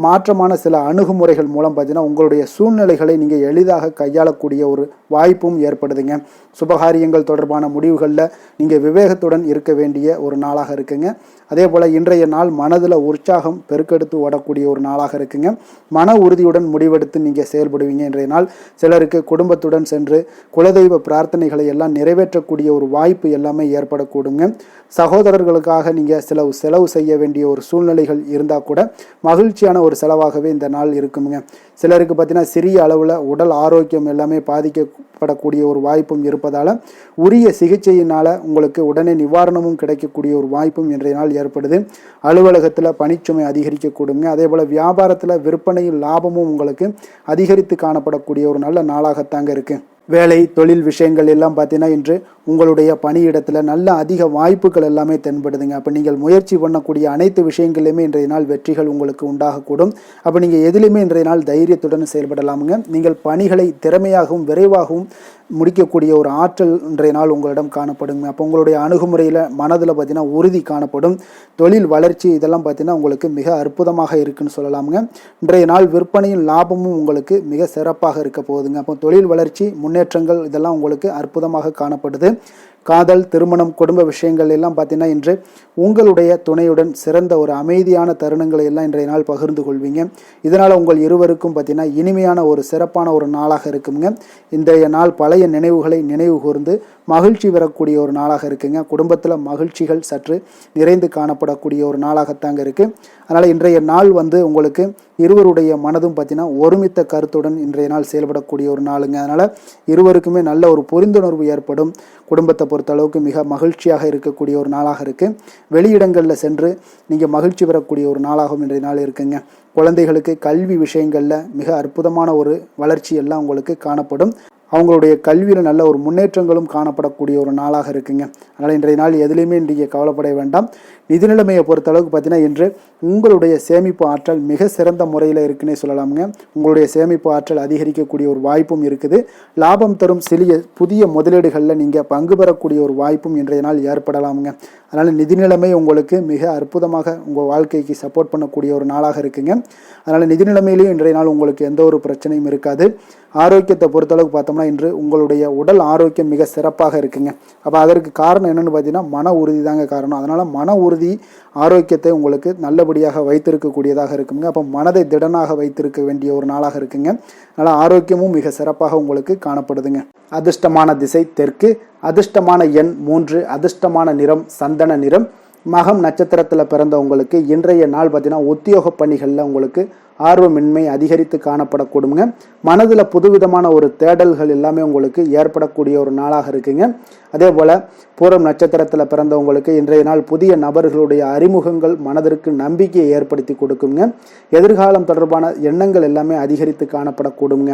மாற்றமான சில அணுகுமுறைகள் மூலம் பார்த்தீங்கன்னா உங்களுடைய சூழ்நிலைகளை நீங்கள் எளிதாக கையாளக்கூடிய ஒரு வாய்ப்பும் ஏற்படுதுங்க. சுபகாரியங்கள் தொடர்பான முடிவுகளில் நீங்கள் விவேகத்துடன் இருக்க வேண்டிய ஒரு நாளாக இருக்குங்க. அதே போல் இன்றைய நாள் மனதில் உற்சாகம் பெருக்கெடுத்து ஓடக்கூடிய ஒரு நாளாக இருக்குங்க. மன உறுதியுடன் முடிவெடுத்து நீங்கள் செயல்படுவீங்க. இன்றைய நாள் சிலருக்கு குடும்பத்துடன் சென்று குலதெய்வ பிரார்த்தனைகளை எல்லாம் நிறைவேற்றக்கூடிய ஒரு வாய்ப்பு எல்லாமே ஏற்படக்கூடுங்க. சகோதரர்களுக்காக நீங்கள் செலவு செய்ய வேண்டிய ஒரு சூழ்நிலைகள் இருந்தால் கூட மகிழ்ச்சியான ஒரு செலவாகவே இந்த நாள் இருக்குங்க. சிலருக்கு பார்த்தீங்கன்னா சிறிய அளவில் உடல் ஆரோக்கியம் எல்லாமே பாதிக்கப்படக்கூடிய ஒரு வாய்ப்பும் இருப்பதால் உரிய சிகிச்சையினால் உங்களுக்கு உடனே நிவாரணமும் கிடைக்கக்கூடிய ஒரு வாய்ப்பும் இன்றைய நாள் ஏற்படுது. அலுவலகத்தில் பணிச்சுமை அதிகரிக்கக்கூடுங்க. அதே போல் வியாபாரத்தில் விற்பனையில் லாபமும் உங்களுக்கு அதிகரித்து காணப்படக்கூடிய ஒரு நல்ல நாளாகத்தாங்க இருக்குது. வேலை தொழில் விஷயங்கள் எல்லாம் பார்த்தீங்கன்னா இன்று உங்களுடைய பணியிடத்தில் நல்ல அதிக வாய்ப்புகள் எல்லாமே தென்படுதுங்க. அப்போ நீங்கள் முயற்சி பண்ணக்கூடிய அனைத்து விஷயங்களையுமே இன்றைய நாள் வெற்றிகள் உங்களுக்கு உண்டாகக்கூடும். அப்போ நீங்கள் எதிலுமே இன்றைய நாள் தைரியத்துடன் செயல்படலாமுங்க. நீங்கள் பணிகளை திறமையாகவும் விரைவாகவும் முடிக்கக்கூடிய ஒரு ஆற்றல் இன்றைய நாள் உங்களிடம் காணப்படுங்க. அப்போ உங்களுடைய அணுகுமுறையில் மனதில் பார்த்தீங்கன்னா உறுதி காணப்படும். தொழில் வளர்ச்சி இதெல்லாம் பார்த்தீங்கன்னா உங்களுக்கு மிக அற்புதமாக இருக்குன்னு சொல்லலாமுங்க. இன்றைய நாள் விற்பனையின் லாபமும் உங்களுக்கு மிக சிறப்பாக இருக்க போகுதுங்க. அப்போ தொழில் வளர்ச்சி முன்னேற்றங்கள் இதெல்லாம் உங்களுக்கு அற்புதமாக காணப்படுது. காதல் திருமணம் குடும்ப விஷயங்கள் எல்லாம் பார்த்தீங்கன்னா இன்று உங்களுடைய துணையுடன் சிறந்த ஒரு அமைதியான தருணங்களை எல்லாம் இன்றைய நாள் பகிர்ந்து கொள்வீங்க. இதனால் உங்கள் இருவருக்கும் பார்த்தீங்கன்னா இனிமையான ஒரு சிறப்பான ஒரு நாளாக இருக்குங்க. இன்றைய நாள் பழைய நினைவுகளை நினைவு கூர்ந்து மகிழ்ச்சி பெறக்கூடிய ஒரு நாளாக இருக்குங்க. குடும்பத்தில் மகிழ்ச்சிகள் சற்று நிறைந்து காணப்படக்கூடிய ஒரு நாளாகத்தாங்க இருக்குது. அதனால் இன்றைய நாள் உங்களுக்கு இருவருடைய மனதும் பார்த்தீங்கன்னா ஒருமித்த கருத்துடன் இன்றைய நாள் செயல்படக்கூடிய ஒரு நாளுங்க. அதனால் இருவருக்குமே நல்ல ஒரு புரிந்துணர்வு ஏற்படும். குடும்பத்தை பொறுத்த அளவுக்கு மிக மகிழ்ச்சியாக இருக்கக்கூடிய ஒரு நாளாக இருக்குது. வெளியிடங்களில் சென்று நீங்கள் மகிழ்ச்சி பெறக்கூடிய ஒரு நாளாகவும் இன்றைய நாள் இருக்குங்க. குழந்தைகளுக்கு கல்வி விஷயங்களில் மிக அற்புதமான ஒரு வளர்ச்சி எல்லாம் உங்களுக்கு காணப்படும். அவங்களுடைய கல்வியில் நல்ல ஒரு முன்னேற்றங்களும் காணப்படக்கூடிய ஒரு நாளாக இருக்குங்க. அதனால் இன்றைய நாள் எதுலேயுமே இன்றைய கவலைப்பட வேண்டாம். நிதி நிலைமையை பொறுத்த அளவுக்கு பார்த்தீங்கன்னா இன்று உங்களுடைய சேமிப்பு ஆற்றல் மிக சிறந்த முறையில் இருக்குன்னே சொல்லலாமுங்க. உங்களுடைய சேமிப்பு ஆற்றல் அதிகரிக்கக்கூடிய ஒரு வாய்ப்பும் இருக்குது. லாபம் தரும் புதிய முதலீடுகளில் நீங்கள் பங்கு பெறக்கூடிய ஒரு வாய்ப்பும் இன்றைய நாள் ஏற்படலாமுங்க. அதனால் நிதி நிலைமை உங்களுக்கு மிக அற்புதமாக உங்கள் வாழ்க்கைக்கு சப்போர்ட் பண்ணக்கூடிய ஒரு நாளாக இருக்குங்க. அதனால் நிதி நிலைமையிலையும் இன்றைய நாள் உங்களுக்கு எந்த ஒரு பிரச்சனையும் இருக்காது. ஆரோக்கியத்தை பொறுத்தளவுக்கு பார்த்தோம்னா இன்று உங்களுடைய உடல் ஆரோக்கியம் மிக சிறப்பாக இருக்குங்க. அப்போ அதற்கு காரணம் என்னென்னு பார்த்தீங்கன்னா மன உறுதி தாங்க காரணம். அதனால் மன உறுதி ஆரோக்கியத்தை உங்களுக்கு நல்லபடியாக வைத்திருக்கக்கூடியதாக இருக்குங்க. அப்போ மனதை திடனாக வைத்திருக்க வேண்டிய ஒரு நாளாக இருக்குங்க. அதனால் ஆரோக்கியமும் மிக சிறப்பாக உங்களுக்கு காணப்படுதுங்க. அதிர்ஷ்டமான திசை தெற்கு, அதிர்ஷ்டமான எண் 3, அதிர்ஷ்டமான நிறம் சந்தன நிறம். மகம் நட்சத்திரத்தில் பிறந்த உங்களுக்கு இன்றைய நாள் பார்த்தீங்கன்னா உத்தியோக பணிகளில் உங்களுக்கு ஆர்வமின்மை அதிகரித்து காணப்படக்கூடுங்க. மனதில் புதுவிதமான ஒரு தேடல்கள் எல்லாமே உங்களுக்கு ஏற்படக்கூடிய ஒரு நாளாக இருக்குங்க. அதே போல் பூரம் நட்சத்திரத்தில் பிறந்தவங்களுக்கு இன்றைய நாள் புதிய நபர்களுடைய அறிமுகங்கள் மனதிற்கு நம்பிக்கையை ஏற்படுத்தி கொடுக்குங்க. எதிர்காலம் தொடர்பான எண்ணங்கள் எல்லாமே அதிகரித்து காணப்படக்கூடுங்க.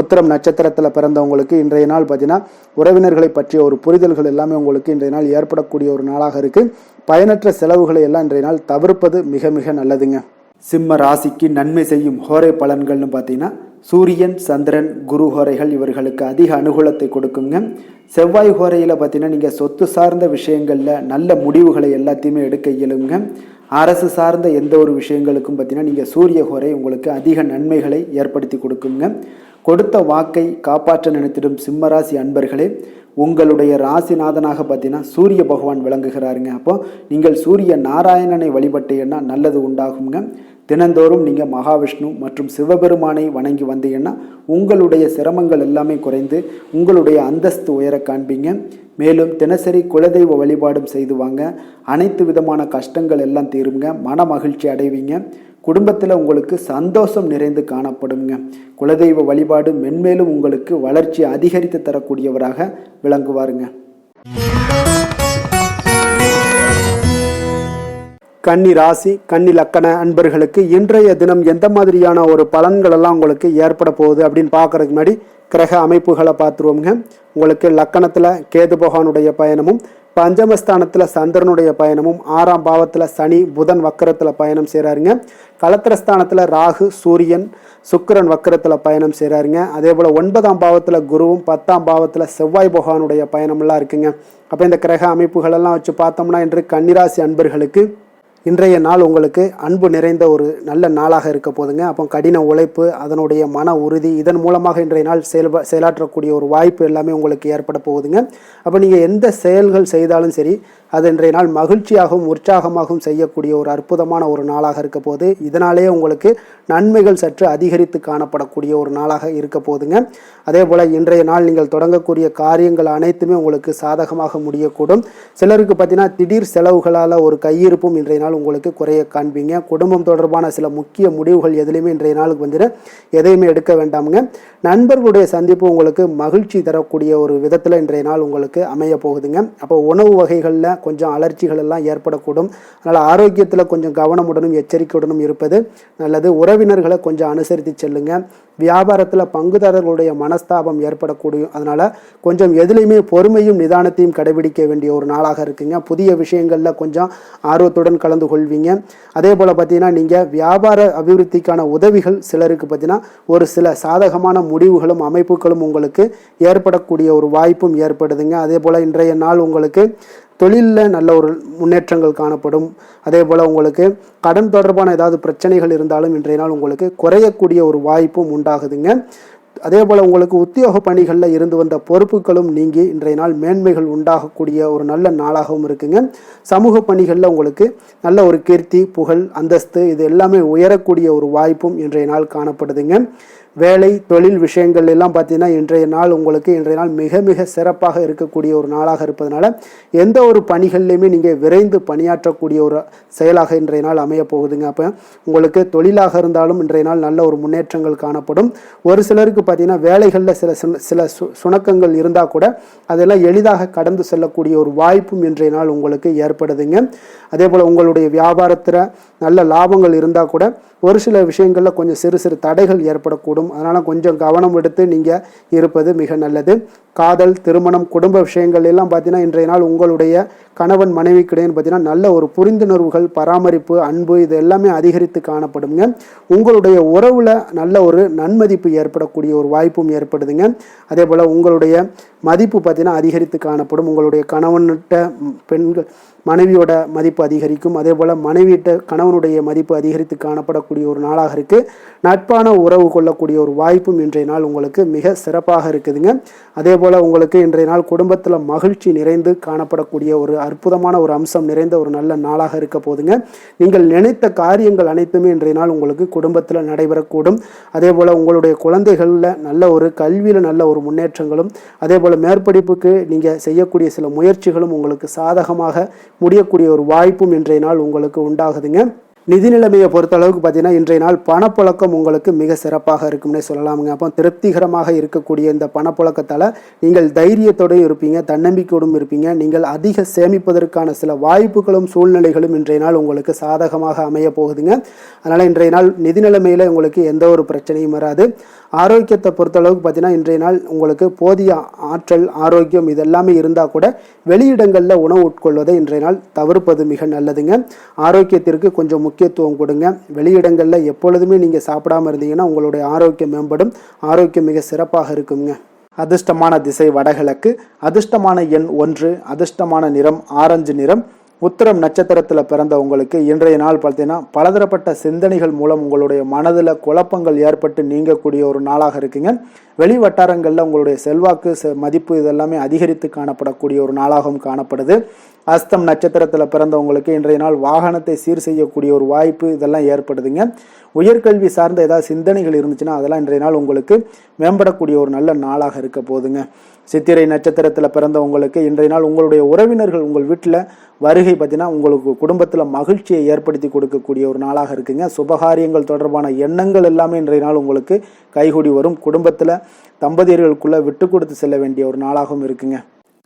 உத்திரம் நட்சத்திரத்தில் பிறந்தவங்களுக்கு இன்றைய நாள் பார்த்தீங்கன்னா உறவினர்களை பற்றிய ஒரு புரிதல்கள் எல்லாமே உங்களுக்கு இன்றைய நாள் ஏற்படக்கூடிய ஒரு நாளாக இருக்குது. பயனற்ற செலவுகளை எல்லாம் இன்றைய நாள் தவிர்ப்பது மிக மிக நல்லதுங்க. சிம்ம ராசிக்கு நன்மை செய்யும் ஹோரை பலன்கள்னு பார்த்தீங்கன்னா சூரியன் சந்திரன் குரு ஹோரைகள் இவர்களுக்கு அதிக அனுகூலத்தை கொடுக்குங்க. செவ்வாய் ஹோரையில் பார்த்தீங்கன்னா நீங்கள் சொத்து சார்ந்த விஷயங்களில் நல்ல முடிவுகளை எல்லாத்தையுமே எடுக்க இயலுங்க. அரசு சார்ந்த எந்த ஒரு விஷயங்களுக்கும் பார்த்தீங்கன்னா நீங்கள் சூரிய ஹோரை உங்களுக்கு அதிக நன்மைகளை ஏற்படுத்தி கொடுக்குங்க. கொடுத்த வாக்கை காப்பாற்ற நினைத்திடும் சிம்மராசி அன்பர்களே, உங்களுடைய ராசிநாதனாக பார்த்தீங்கன்னா சூரிய பகவான் விளங்குகிறாருங்க. அப்போ நீங்கள் சூரிய நாராயணனை வழிபட்டீங்கன்னா நல்லது உண்டாகுங்க. தினந்தோறும் நீங்கள் மகாவிஷ்ணு மற்றும் சிவபெருமானை வணங்கி வந்தீங்கன்னா உங்களுடைய சிரமங்கள் எல்லாமே குறைந்து உங்களுடைய அந்தஸ்து உயர காண்பீங்க. மேலும் தினசரி குலதெய்வ வழிபாடும் செய்து வாங்க. அனைத்து விதமான கஷ்டங்கள் எல்லாம் தீருங்க. மன மகிழ்ச்சி அடைவீங்க. குடும்பத்தில் உங்களுக்கு சந்தோஷம் நிறைந்து காணப்படுங்க. குலதெய்வ வழிபாடு மென்மேலும் உங்களுக்கு வளர்ச்சி அதிகரித்து தரக்கூடியவராக விளங்குவாருங்க. கன்னி ராசி கன்னி லக்கண அன்பர்களுக்கு இன்றைய தினம் எந்த மாதிரியான ஒரு பலன்கள் எல்லாம் உங்களுக்கு ஏற்பட போகுது அப்படின்னு பார்க்கறதுக்கு முன்னாடி கிரக அமைப்புகளை பார்த்துருவோம்ங்க. உங்களுக்கு லக்கணத்தில் கேது பகவானுடைய பயணமும், பஞ்சமஸ்தானத்தில் சந்திரனுடைய பயணமும், 6ஆம் பாவத்தில் சனி புதன் வக்கரத்தில் பயணம் செய்கிறாருங்க. கலத்திரஸ்தானத்தில் ராகு சூரியன் சுக்கிரன் வக்கரத்தில் பயணம் செய்கிறாருங்க. அதே போல் 9ஆம் பாவத்தில் குருவும் 10ஆம் பாவத்தில் செவ்வாய் பகவானுடைய பயணமெல்லாம் இருக்குங்க. அப்போ இந்த கிரக அமைப்புகளெல்லாம் வச்சு பார்த்தோம்னா இன்று கன்னிராசி அன்பர்களுக்கு இன்றைய நாள் உங்களுக்கு அன்பு நிறைந்த ஒரு நல்ல நாளாக இருக்க போதுங்க. அப்போ கடின உழைப்பு, அதனுடைய மன உறுதி, இதன் மூலமாக இன்றைய நாள் செயலாற்றக்கூடிய ஒரு வாய்ப்பு எல்லாமே உங்களுக்கு ஏற்பட போகுதுங்க. அப்போ நீங்கள் எந்த செயல்கள் செய்தாலும் சரி, அது இன்றைய நாள் மகிழ்ச்சியாகவும் உற்சாகமாகவும் செய்யக்கூடிய ஒரு அற்புதமான ஒரு நாளாக இருக்க போது. இதனாலேயே உங்களுக்கு நன்மைகள் சற்று அதிகரித்து காணப்படக்கூடிய ஒரு நாளாக இருக்க போதுங்க. அதே போல் இன்றைய நாள் நீங்கள் தொடங்கக்கூடிய காரியங்கள் அனைத்துமே உங்களுக்கு சாதகமாக முடியக்கூடும். சிலருக்கு பார்த்தீங்கன்னா திடீர் செலவுகளால் ஒரு கையிருப்பும் இன்றைய நாள் உங்களுக்கு குறைய காண்பீங்க. குடும்பம் தொடர்பான சில முக்கிய முடிவுகள் எதுலையுமே இன்றைய நாளுக்கு வந்துட்டு எதையுமே எடுக்க வேண்டாமுங்க. நண்பர்களுடைய சந்திப்பு உங்களுக்கு மகிழ்ச்சி தரக்கூடிய ஒரு விதத்தில் இன்றைய நாள் உங்களுக்கு அமைய போகுதுங்க. அப்போ உணவு வகைகளில் கொஞ்சம் அலர்ச்சிகள் எல்லாம் ஏற்படக்கூடும். அதனால் ஆரோக்கியத்தில் கொஞ்சம் கவனமுடனும் எச்சரிக்கையுடனும் இருப்பது நல்லது. உறவினர்களை கொஞ்சம் அனுசரித்து செல்லுங்க. வியாபாரத்தில் பங்குதாரர்களுடைய மனஸ்தாபம் ஏற்படக்கூடிய, அதனால் கொஞ்சம் எதுலையுமே பொறுமையும் நிதானத்தையும் கடைபிடிக்க வேண்டிய ஒரு நாளாக இருக்குங்க. புதிய விஷயங்களில் கொஞ்சம் ஆர்வத்துடன் கலந்து கொள்வீங்க. அதே போல் பார்த்தீங்கன்னா நீங்கள் வியாபார அபிவிருத்திக்கான உதவிகள் சிலருக்கு பார்த்தீங்கன்னா ஒரு சில சாதகமான முடிவுகளும் அமைப்புகளும் உங்களுக்கு ஏற்படக்கூடிய ஒரு வாய்ப்பும் ஏற்படுதுங்க. அதே போல் இன்றைய நாள் உங்களுக்கு தொழிலில் நல்ல ஒரு முன்னேற்றங்கள் காணப்படும். அதே போல் உங்களுக்கு கடன் தொடர்பான ஏதாவது பிரச்சனைகள் இருந்தாலும் இன்றைய நாள் உங்களுக்கு குறையக்கூடிய ஒரு வாய்ப்பும் உண்டாகுதுங்க. அதே போல் உங்களுக்கு உத்தியோக பணிகளில் இருந்து வந்த பொறுப்புகளும் நீங்கி இன்றைய நாள் மேன்மைகள் உண்டாகக்கூடிய ஒரு நல்ல நாளாகவும் இருக்குங்க. சமூக பணிகளில் உங்களுக்கு நல்ல ஒரு கீர்த்தி, புகழ், அந்தஸ்து இது எல்லாமே உயரக்கூடிய ஒரு வாய்ப்பும் இன்றைய நாள் காணப்படுதுங்க. வேலை தொழில் விஷயங்கள் எல்லாம் பார்த்தீங்கன்னா இன்றைய நாள் உங்களுக்கு இன்றைய நாள் மிக மிக சிறப்பாக இருக்கக்கூடிய ஒரு நாளாக இருப்பதனால எந்த ஒரு பணிகள்லையுமே நீங்கள் விரைந்து பணியாற்றக்கூடிய ஒரு செயலாக இன்றைய நாள் அமைய போகுதுங்க. அப்போ உங்களுக்கு தொழிலாக இருந்தாலும் இன்றைய நாள் நல்ல ஒரு முன்னேற்றங்கள் காணப்படும். ஒரு சிலருக்கு பார்த்தீங்கன்னா வேலைகளில் சில சுணக்கங்கள் இருந்தால் கூட அதெல்லாம் எளிதாக கடந்து செல்லக்கூடிய ஒரு வாய்ப்பும் இன்றைய நாள் உங்களுக்கு ஏற்படுதுங்க. அதே போல் உங்களுடைய வியாபாரத்தில் நல்ல லாபங்கள் இருந்தால் கூட ஒரு சில விஷயங்களில் கொஞ்சம் சிறு சிறு தடைகள் ஏற்படக்கூடும். அதனால் கொஞ்சம் கவனம் எடுத்து நீங்கள் இருப்பது மிக நல்லது. காதல், திருமணம், குடும்ப விஷயங்கள் எல்லாம் பார்த்தீங்கன்னா இன்றைய நாள் உங்களுடைய கணவன் மனைவிக்கிடையேன்னு பார்த்தீங்கன்னா நல்ல ஒரு புரிந்துணர்வுகள், பராமரிப்பு, அன்பு இது எல்லாமே அதிகரித்து காணப்படுங்க. உங்களுடைய உறவில் நல்ல ஒரு நன்மதிப்பு ஏற்படக்கூடிய ஒரு வாய்ப்பும் ஏற்படுதுங்க. அதே போல் உங்களுடைய மதிப்பு பார்த்தீங்கன்னா அதிகரித்து காணப்படும். உங்களுடைய கணவன்கிட்ட பெண்கள் மனைவியோட மதிப்பு அதிகரிக்கும். அதே போல் மனைவியிட்ட கணவனுடைய மதிப்பு அதிகரித்து காணப்படக்கூடிய ஒரு நாளாக இருக்குது. நட்பான உறவு கொள்ளக்கூடிய ஒரு வாய்ப்பும் இன்றைய நாள் உங்களுக்கு மிக சிறப்பாக இருக்குதுங்க. அதே போல் உங்களுக்கு இன்றைய நாள் குடும்பத்தில் மகிழ்ச்சி நிறைந்து காணப்படக்கூடிய ஒரு அற்புதமான ஒரு அம்சம் நிறைந்த ஒரு நல்ல நாளாக இருக்க போதுங்க. நீங்கள் நினைத்த காரியங்கள் அனைத்துமே இன்றைய நாள் உங்களுக்கு குடும்பத்தில் நடைபெறக்கூடும். அதே போல் உங்களுடைய குழந்தைகளில் நல்ல ஒரு கல்வியில் நல்ல ஒரு முன்னேற்றங்களும், அதே போல் மேற்படிப்புக்கு நீங்கள் செய்யக்கூடிய சில முயற்சிகளும் உங்களுக்கு சாதகமாக முடியக்கூடிய ஒரு வாய்ப்பும் இன்றைய நாள் உங்களுக்கு உண்டாகுதுங்க. நிதி நிலைமையை பொறுத்த அளவுக்கு பார்த்தீங்கன்னா இன்றைய நாள் பணப்புழக்கம் உங்களுக்கு மிக சிறப்பாக இருக்கும்னே சொல்லலாமுங்க. அப்போ திருப்திகரமாக இருக்கக்கூடிய இந்த பணப்புழக்கத்தால் நீங்கள் தைரியத்தோடு இருப்பீங்க, தன்னம்பிக்கையோடும் இருப்பீங்க. நீங்கள் அதிக சேமிப்பதற்கான சில வாய்ப்புகளும் சூழ்நிலைகளும் இன்றைய நாள் உங்களுக்கு சாதகமாக அமைய போகுதுங்க. அதனால் இன்றைய நாள் நிதி நிலைமையில் உங்களுக்கு எந்த ஒரு பிரச்சனையும் வராது. ஆரோக்கியத்தை பொறுத்தளவுக்கு பார்த்தீங்கன்னா இன்றைய நாள் உங்களுக்கு போதிய ஆற்றல், ஆரோக்கியம் இதெல்லாமே இருந்தால் கூட வெளியிடங்களில் உணவு உட்கொள்வதை இன்றைய நாள் தவிர்ப்பது மிக நல்லதுங்க. ஆரோக்கியத்திற்கு கொஞ்சம் முக்கியத்துவம் கொடுங்க. வெளியிடங்களில் எப்பொழுதுமே நீங்கள் சாப்பிடாமல் இருந்தீங்கன்னா உங்களுடைய ஆரோக்கியம் மேம்படும். ஆரோக்கியம் மிக சிறப்பாக இருக்குங்க. அதிர்ஷ்டமான திசை வடகிழக்கு, அதிர்ஷ்டமான எண் 1, அதிர்ஷ்டமான நிறம் ஆரஞ்சு நிறம். உத்திரம் நட்சத்திரத்தில் பிறந்த உங்களுக்கு இன்றைய நாள் பார்த்தீங்கன்னா பலதரப்பட்ட சிந்தனைகள் மூலம் உங்களுடைய மனதில் குழப்பங்கள் ஏற்பட்டு நீங்கக்கூடிய ஒரு நாளாக இருக்குங்க. வெளி வட்டாரங்களில் உங்களுடைய செல்வாக்கு, மதிப்பு இதெல்லாமே அதிகரித்து காணப்படக்கூடிய ஒரு நாளாகவும் காணப்படுது. அஸ்தம் நட்சத்திரத்தில் பிறந்தவங்களுக்கு இன்றைய நாள் வாகனத்தை சீர் செய்யக்கூடிய ஒரு வாய்ப்பு இதெல்லாம் ஏற்படுதுங்க. உயர்கல்வி சார்ந்த ஏதாவது சிந்தனைகள் இருந்துச்சுன்னா அதெல்லாம் இன்றைய நாள் உங்களுக்கு மேம்படக்கூடிய ஒரு நல்ல நாளாக இருக்க போதுங்க. சித்திரை நட்சத்திரத்தில் பிறந்தவங்களுக்கு இன்றைய நாள் உங்களுடைய உறவினர்கள் உங்கள் வீட்டில் வருகை பார்த்தீங்கன்னா உங்களுக்கு குடும்பத்தில் மகிழ்ச்சியை ஏற்படுத்தி கொடுக்கக்கூடிய ஒரு நாளாக இருக்குங்க. சுபகாரியங்கள் தொடர்பான எண்ணங்கள் எல்லாமே இன்றைய நாள் உங்களுக்கு கைகூடி வரும். குடும்பத்தில் தம்பதியர்களுக்குள்ள விட்டு கொடுத்து செல்ல வேண்டிய ஒரு நாளாகவும் இருக்குங்க.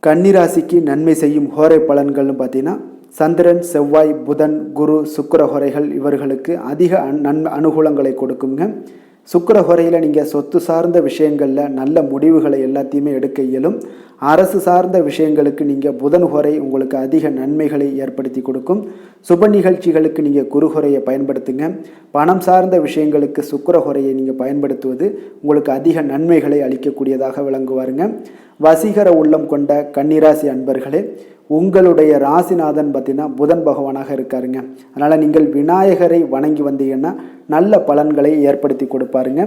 கன்னிராசிக்கு நன்மை செய்யும் ஹோரை பலன்கள்னு பார்த்தீங்கன்னா சந்திரன், செவ்வாய், புதன், குரு, சுக்கிர ஹோரைகள் இவர்களுக்கு அதிக அனுகூலங்களை கொடுக்குங்க. சுக்கிரஹோரையில் நீங்கள் சொத்து சார்ந்த விஷயங்களில் நல்ல முடிவுகளை எல்லாத்தையுமே எடுக்க இயலும். அரசு சார்ந்த விஷயங்களுக்கு நீங்கள் புதன் ஹோரை உங்களுக்கு அதிக நன்மைகளை ஏற்படுத்தி கொடுக்கும். சுப நிகழ்ச்சிகளுக்கு நீங்கள் குருஹோரையை பயன்படுத்துங்க. பணம் சார்ந்த விஷயங்களுக்கு சுக்கிரஹோரையை நீங்கள் பயன்படுத்துவது உங்களுக்கு அதிக நன்மைகளை அளிக்கக்கூடியதாக விளங்குவாருங்க. வசீகர உள்ளம் கொண்ட கன்னிராசி அன்பர்களே, உங்களுடைய ராசிநாதன் பார்த்தீங்கன்னா புதன் பகவானாக இருக்காருங்க. அதனால் நீங்கள் விநாயகரை வணங்கி வந்தீங்கன்னா நல்ல பலன்களை ஏற்படுத்தி கொடுப்பாருங்க.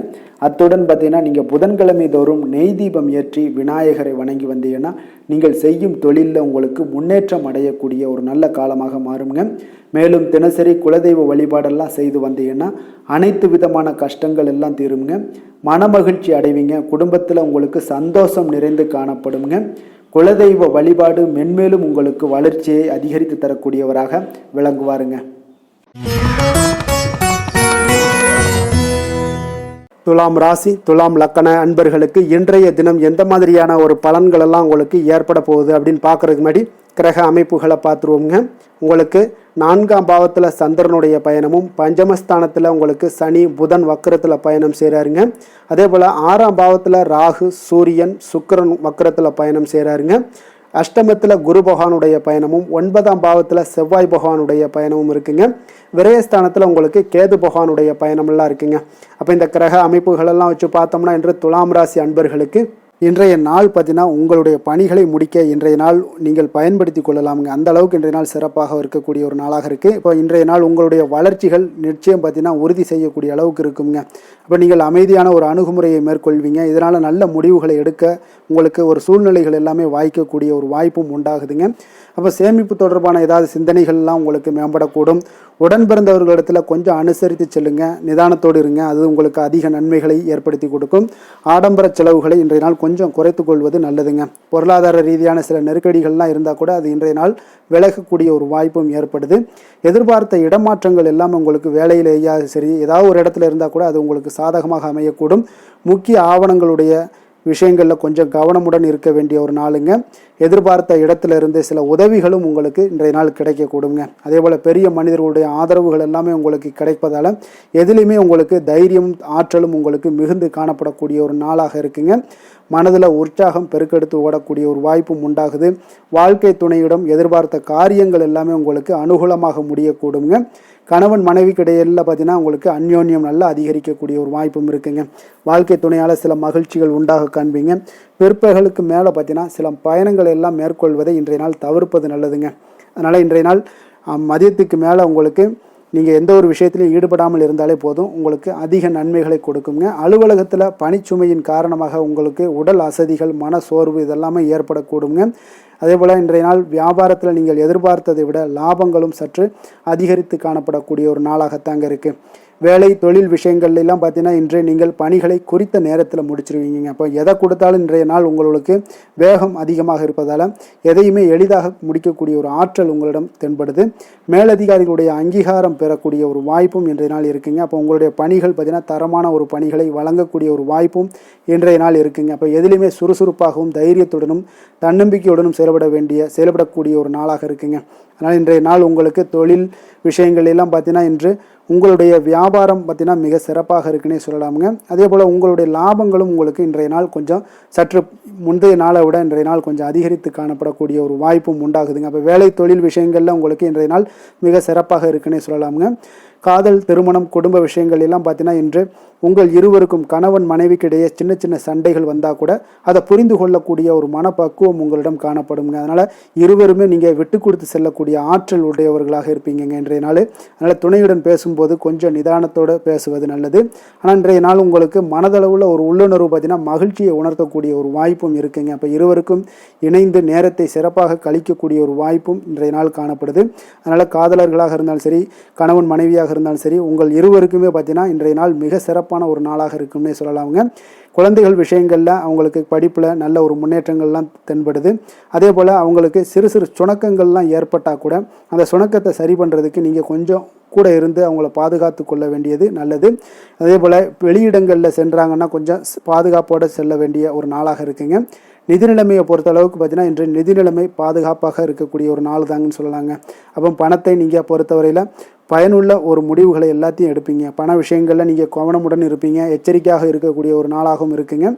அத்துடன் பார்த்தீங்கன்னா நீங்கள் புதன்கிழமை தோறும் நெய் தீபம் ஏற்றி விநாயகரை வணங்கி வந்தீங்கன்னா நீங்கள் செய்யும் தொழிலில் உங்களுக்கு முன்னேற்றம் அடையக்கூடிய ஒரு நல்ல காலமாக மாறுங்க. மேலும் தினசரி குலதெய்வ வழிபாடெல்லாம் செய்து வந்தீங்கன்னா அனைத்து விதமான கஷ்டங்கள் எல்லாம் தீருங்க. மனமகிழ்ச்சி அடைவீங்க. குடும்பத்தில் உங்களுக்கு சந்தோஷம் நிறைந்து காணப்படுங்க. குலதெய்வ வழிபாடு மென்மேலும் உங்களுக்கு வளர்ச்சியை அதிகரித்து தரக்கூடியவராக விளங்குவாருங்க. துலாம் ராசி துலாம் லக்கண அன்பர்களுக்கு இன்றைய தினம் எந்த மாதிரியான ஒரு பலன்கள் எல்லாம் உங்களுக்கு ஏற்பட போகுது அப்படின்னு பார்க்கறதுக்கு முன்னாடி கிரக அமைப்புகளை பார்த்துருவோங்க. உங்களுக்கு 4ஆம் பாவத்தில் சந்திரனுடைய பயணமும், பஞ்சமஸ்தானத்தில் உங்களுக்கு சனி புதன் வக்கரத்தில் பயணம் செய்கிறாருங்க. அதே போல் 6ஆம் பாவத்தில் ராகு சூரியன் சுக்கிரன் வக்கரத்தில் பயணம் செய்கிறாருங்க. அஷ்டமத்தில் குரு பகவானுடைய பயணமும், 9ஆம் பாவத்தில் செவ்வாய் பகவானுடைய பயணமும் இருக்குங்க. விரயஸ்தானத்தில் உங்களுக்கு கேது பகவானுடைய பயணமெல்லாம் இருக்குங்க. அப்போ இந்த கிரக அமைப்புகளெல்லாம் வச்சு பார்த்தோம்னா இன்று துலாம் ராசி அன்பர்களுக்கு இன்றைய நாள் பார்த்தீங்கன்னா உங்களுடைய பணிகளை முடிக்க இன்றைய நாள் நீங்கள் பயன்படுத்தி கொள்ளலாமுங்க. அந்த அளவுக்கு இன்றைய நாள் சிறப்பாக இருக்கக்கூடிய ஒரு நாளாக இருக்குது. இப்போ இன்றைய நாள் உங்களுடைய வளர்ச்சிகள் நிச்சயம் பார்த்தீங்கன்னா உறுதி செய்யக்கூடிய அளவுக்கு இருக்குங்க. அப்போ நீங்கள் அமைதியான ஒரு அணுகுமுறையை மேற்கொள்வீங்க. இதனால் நல்ல முடிவுகளை எடுக்க உங்களுக்கு ஒரு சூழ்நிலைகள் எல்லாமே வாய்க்கக்கூடிய ஒரு வாய்ப்பும் உண்டாகுதுங்க. அப்போ சேமிப்பு தொடர்பான ஏதாவது சிந்தனைகள்லாம் உங்களுக்கு மேம்படக்கூடும். உடன் பிறந்தவர்களிடத்தில் கொஞ்சம் அனுசரித்து செல்லுங்க, நிதானத்தோடு இருங்க. அது உங்களுக்கு அதிக நன்மைகளை ஏற்படுத்தி கொடுக்கும். ஆடம்பர செலவுகளை இன்றைய நாள் கொஞ்சம் குறைத்து கொள்வது நல்லதுங்க. பொருளாதார ரீதியான சில நெருக்கடிகள்லாம் இருந்தால் கூட அது இன்றைய நாள் விலகக்கூடிய ஒரு வாய்ப்பும் ஏற்படுது. எதிர்பார்த்த இடமாற்றங்கள் எல்லாம் உங்களுக்கு வேலையிலேயா சரி ஏதாவது ஒரு இடத்துல இருந்தால் கூட அது உங்களுக்கு சாதகமாக அமையக்கூடும். முக்கிய ஆவணங்களுடைய விஷயங்களில் கொஞ்சம் கவனமுடன் இருக்க வேண்டிய ஒரு நாளுங்க. எதிர்பார்த்த இடத்துல இருந்து சில உதவிகளும் உங்களுக்கு இன்றைய நாள் கிடைக்கக்கூடுங்க. அதே போல் பெரிய மனிதர்களுடைய ஆதரவுகள் எல்லாமே உங்களுக்கு கிடைப்பதால் எதிலையுமே உங்களுக்கு தைரியம் ஆற்றலும் உங்களுக்கு மிகுந்து காணப்படக்கூடிய ஒரு நாளாக இருக்குங்க. மனதில் உற்சாகம் பெருக்கெடுத்து ஓடக்கூடிய ஒரு வாய்ப்பும் உண்டாகுது. வாழ்க்கை துணையிடம் எதிர்பார்த்த காரியங்கள் எல்லாமே உங்களுக்கு அனுகூலமாக முடியக்கூடுங்க. கணவன் மனைவிக்கு இடையில பார்த்தீங்கன்னா உங்களுக்கு அந்யோன்யம் நல்லா அதிகரிக்கக்கூடிய ஒரு வாய்ப்பும் இருக்குங்க. வாழ்க்கை துணையால் சில மகிழ்ச்சிகள் உண்டாக காண்பீங்க. பிற்பகலுக்கு மேலே பார்த்தீங்கன்னா சில பயணங்கள் எல்லாம் மேற்கொள்வதை இன்றைய நாள் தவிர்ப்பது நல்லதுங்க. அதனால் இன்றைய நாள் மதியத்துக்கு மேலே உங்களுக்கு நீங்கள் எந்த ஒரு விஷயத்திலையும் ஈடுபடாமல் இருந்தாலே போதும், உங்களுக்கு அதிக நன்மைகளை கொடுக்குங்க. அலுவலகத்தில் பணிச்சுமையின் காரணமாக உங்களுக்கு உடல் அசதிகள் மன சோர்வு இதெல்லாமே ஏற்படக்கூடுங்க. அதே போல் இன்றைய நாள் வியாபாரத்தில் நீங்கள் எதிர்பார்த்ததை விட லாபங்களும் சற்று அதிகரித்து காணப்படக்கூடிய ஒரு நாளாகத்தாங்க இருக்குது. வேலை தொழில் விஷயங்கள்லாம் பார்த்தீங்கன்னா இன்று நீங்கள் பணிகளை குறித்த நேரத்தில் முடிச்சிருவீங்க. அப்போ எதை கொடுத்தாலும் இன்றைய நாள் உங்களுக்கு வேகம் அதிகமாக இருப்பதால் எதையுமே எளிதாக முடிக்கக்கூடிய ஒரு ஆற்றல் உங்களிடம் தென்படுது. மேலதிகாரிகளுடைய அங்கீகாரம் பெறக்கூடிய ஒரு வாய்ப்பும் இன்றைய நாள் இருக்குங்க. அப்போ உங்களுடைய பணிகள் பார்த்தீங்கன்னா தரமான ஒரு பணிகளை வழங்கக்கூடிய ஒரு வாய்ப்பும் இன்றைய நாள் இருக்குங்க. அப்போ எதிலுமே சுறுசுறுப்பாகவும் தைரியத்துடனும் தன்னம்பிக்கையுடனும் செயல்படக்கூடிய ஒரு நாளாக இருக்குங்க. அதனால் இன்றைய நாள் உங்களுக்கு தொழில் விஷயங்கள் எல்லாம் பார்த்தீங்கன்னா இன்று உங்களுடைய வியாபாரம் பார்த்தீங்கன்னா மிக சிறப்பாக இருக்குன்னே சொல்லலாமுங்க. அதே போல் உங்களுடைய லாபங்களும் உங்களுக்கு இன்றைய நாள் கொஞ்சம் சற்று முந்தைய நாளை விட இன்றைய நாள் கொஞ்சம் அதிகரித்து காணப்படக்கூடிய ஒரு வாய்ப்பும் உண்டாகுதுங்க. அப்போ வேலை தொழில் விஷயங்களில் உங்களுக்கு இன்றைய நாள் மிக சிறப்பாக இருக்குன்னே சொல்லலாமுங்க. காதல் திருமணம் குடும்ப விஷயங்கள் எல்லாம் பார்த்தீங்கன்னா இன்று உங்கள் இருவருக்கும் கணவன் மனைவிக்கு இடையே சின்ன சின்ன சண்டைகள் வந்தால் கூட அதை புரிந்து கொள்ளக்கூடிய ஒரு மனப்பக்குவம் உங்களிடம் காணப்படுங்க. அதனால் இருவருமே நீங்கள் விட்டு கொடுத்து செல்லக்கூடிய ஆற்றல் உடையவர்களாக இருப்பீங்க இன்றைய நாள். அதனால் துணையுடன் பேசும்போது கொஞ்சம் நிதானத்தோடு பேசுவது நல்லது. ஆனால் இன்றைய நாள் உங்களுக்கு மனதளவில் ஒரு உள்ளுணர்வு பார்த்தீங்கன்னா மகிழ்ச்சியை உணர்த்தக்கூடிய ஒரு வாய்ப்பும் இருக்குங்க. அப்போ இருவருக்கும் இணைந்து நேரத்தை சிறப்பாக கழிக்கக்கூடிய ஒரு வாய்ப்பும் இன்றைய நாள் காணப்படுது. அதனால் காதலர்களாக இருந்தாலும் சரி கணவன் மனைவியாக இருந்தாலும் சரி உங்கள் இருவருக்குமே பார்த்தீங்கன்னா இன்றைய நாள் மிக சிறப்பான ஒரு நாளாக இருக்கும்னே சொல்லலாமுங்க. குழந்தைகள் விஷயங்களில் அவங்களுக்கு படிப்பில் நல்ல ஒரு முன்னேற்றங்கள்லாம் தென்படுது. அதே போல் அவங்களுக்கு சிறு சிறு சுணக்கங்கள்லாம் ஏற்பட்டால் கூட அந்த சுணக்கத்தை சரி பண்ணுறதுக்கு நீங்கள் கொஞ்சம் கூட இருந்து அவங்கள பாதுகாத்து கொள்ள வேண்டியது நல்லது. அதே போல் வெளியிடங்களில் சென்றாங்கன்னா கொஞ்சம் பாதுகாப்போடு செல்ல வேண்டிய ஒரு நாளாக இருக்குங்க. நிதி நிலைமையை பொறுத்த அளவுக்கு பார்த்தீங்கன்னா இன்று நிதி நிலைமை பாதுகாப்பாக இருக்கக்கூடிய ஒரு நாள் தாங்கன்னு சொல்லலாங்க. அப்போ பணத்தை நீங்கள் பொறுத்தவரையில் பயனுள்ள ஒரு முடிவுகளை எல்லாத்தையும் எடுப்பீங்க. பண விஷயங்களில் நீங்கள் கவனமுடன் இருப்பீங்க. எச்சரிக்கையாக இருக்கக்கூடிய ஒரு நாளாகவும் இருக்குங்க.